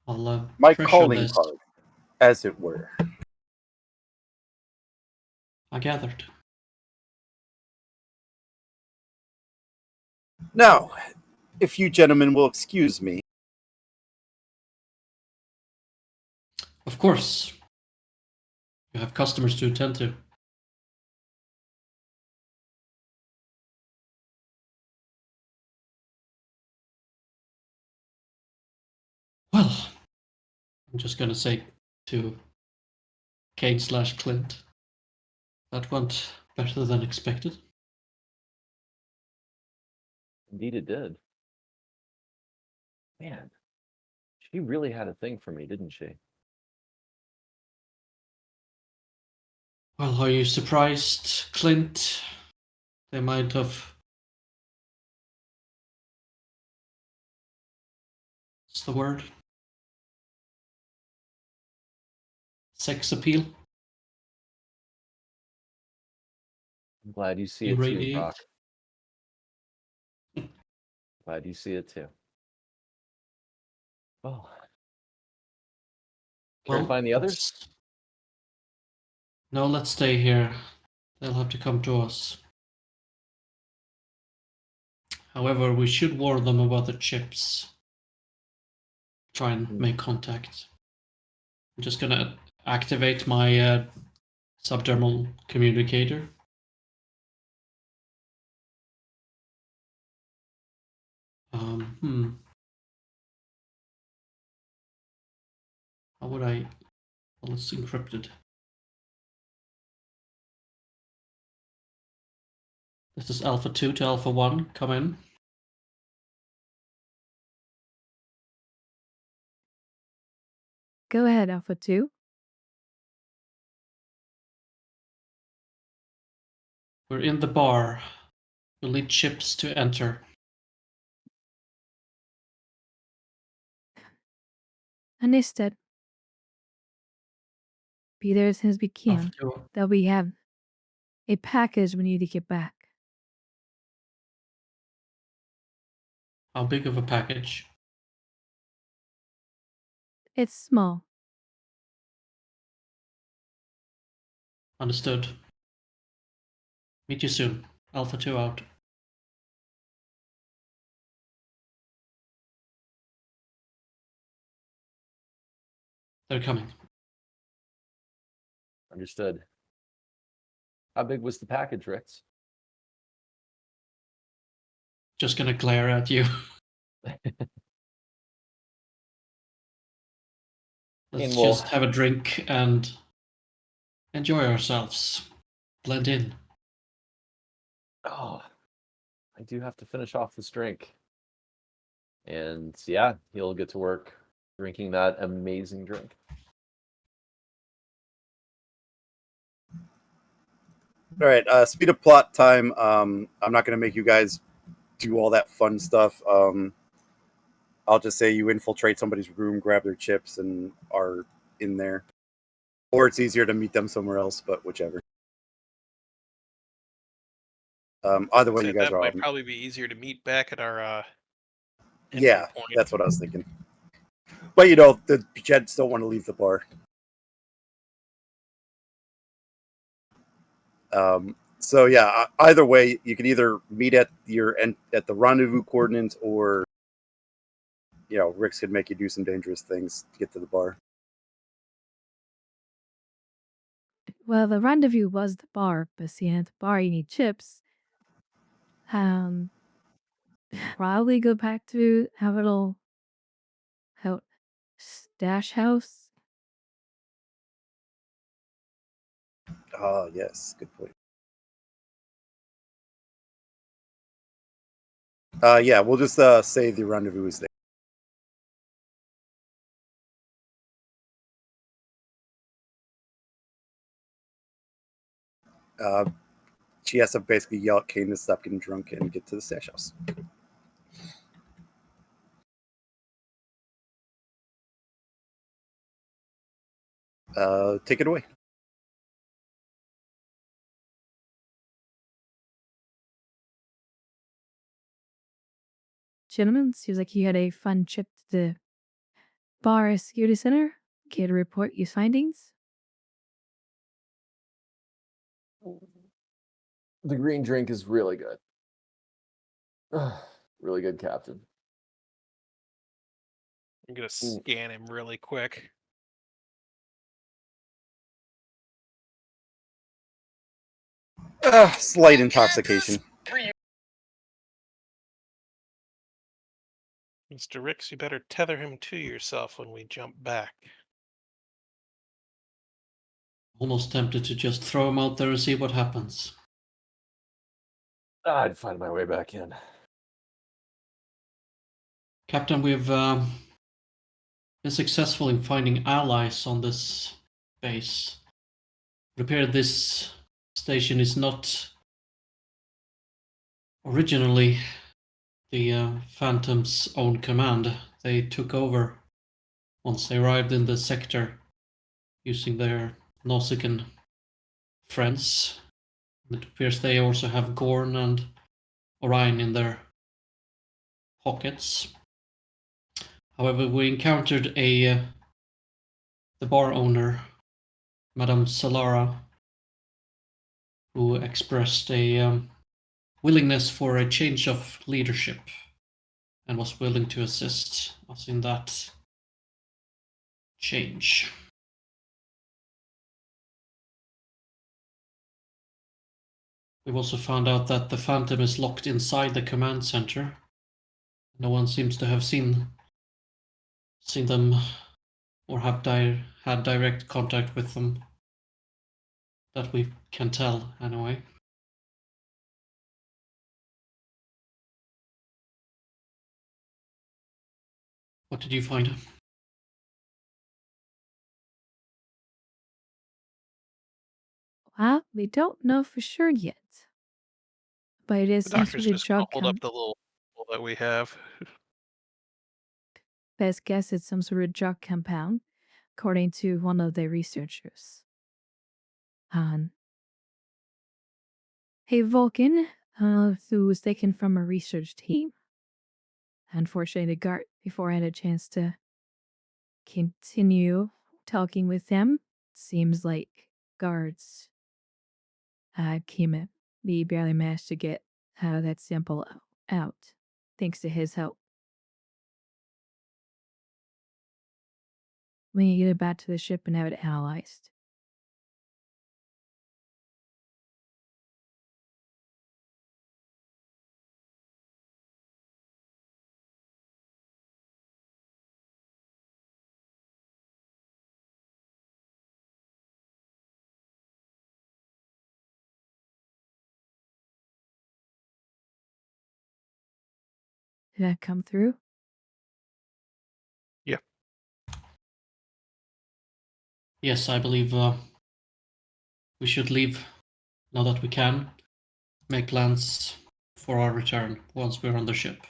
I'll My treasure calling this. card, as it were. I gathered. Now, if you gentlemen will excuse me. Of course. You have customers to attend to. Well, I'm just gonna say to Kane/Clint, that went better than expected. Indeed, it did. Man, she really had a thing for me, didn't she? Well, are you surprised, Clint? They might have. What's the word? Sex appeal? I'm glad you see You it too, radiate? Brock. Glad you see it too. Well, care to Well, find the others? No, let's stay here. They'll have to come to us. However, we should warn them about the chips. Try and make contact. I'm just gonna activate my subdermal communicator. How would I? Well, it's encrypted. This is Alpha 2 to Alpha 1. Come in. Go ahead, Alpha 2. We're in the bar. We'll need chips to enter. Understood. Be there as soon as we Alpha can. 2. That we have a package we need to get back. How big of a package? It's small. Understood. Meet you soon. Alpha 2 out. They're coming. Understood. How big was the package, Rex? Just gonna glare at you. Let's Well, just have a drink and enjoy ourselves. Blend in. oh, I do have to finish off this drink. And yeah, he'll get to work drinking that amazing drink. All right, speed of plot time. I'm not going to make you guys do all that fun stuff. I'll just say you infiltrate somebody's room, grab their chips, and are in there. Or it's easier to meet them somewhere else, but whichever. Either way, you guys That are might all... probably be easier to meet back at our Yeah, point. that's what I was thinking. But, you know, the Jets don't want to leave the bar. So yeah, either way, you can either meet at the rendezvous coordinates, or you know, Rick's could make you do some dangerous things to get to the bar. Well, the rendezvous was the bar, but see, at the bar you need chips. Probably go back to our little stash house. Yes, good point. Yeah, we'll just say the rendezvous is there. She has to basically yell at Kane to stop getting drunk and get to the stash house. Take it away. Gentlemen, seems like you had a fun trip to the bar security center. Care to report your findings? The green drink is really good. Really good, Captain. I'm gonna scan him really quick. Slight intoxication. Mr. Ricks, you better tether him to yourself when we jump back. Almost tempted to just throw him out there and see what happens. I'd find my way back in. Captain, we've been successful in finding allies on this base. It appears this station is not originally the Phantom's own command. They took over once they arrived in the sector using their Nausicaan friends. It appears they also have Gorn and Orion in their pockets. However, we encountered the bar owner, Madame Solara, who expressed a willingness for a change of leadership and was willing to assist us in that change. We've also found out that the Phantom is locked inside the command center. No one seems to have seen them or have had direct contact with them. That we can tell, anyway. What did you find? Well, we don't know for sure yet. But it is The some doctor's sort of just gonna drug hold up the little that we have. Best guess it's some sort of drug compound, according to one of the researchers. Hey, Vulcan, who was taken from a research team. Unfortunately, the guard, before I had a chance to continue talking with them, seems like guards we barely managed to get that sample out, thanks to his help. We need to get it back to the ship and have it analyzed. Did that come through? Yeah. Yes, I believe we should leave now that we can. Make plans for our return once we're on the ship.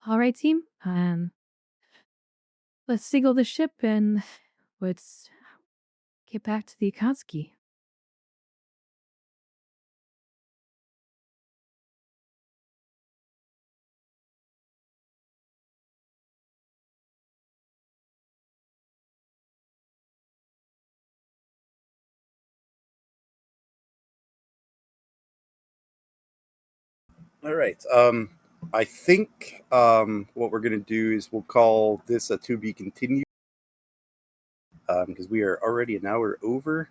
All right, team. Let's signal the ship and let's get back to the Akatsuki. All right. I think what we're going to do is we'll call this a to be continued because we are already an hour over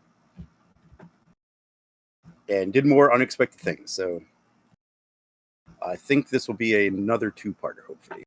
and did more unexpected things. So I think this will be another two-parter, hopefully.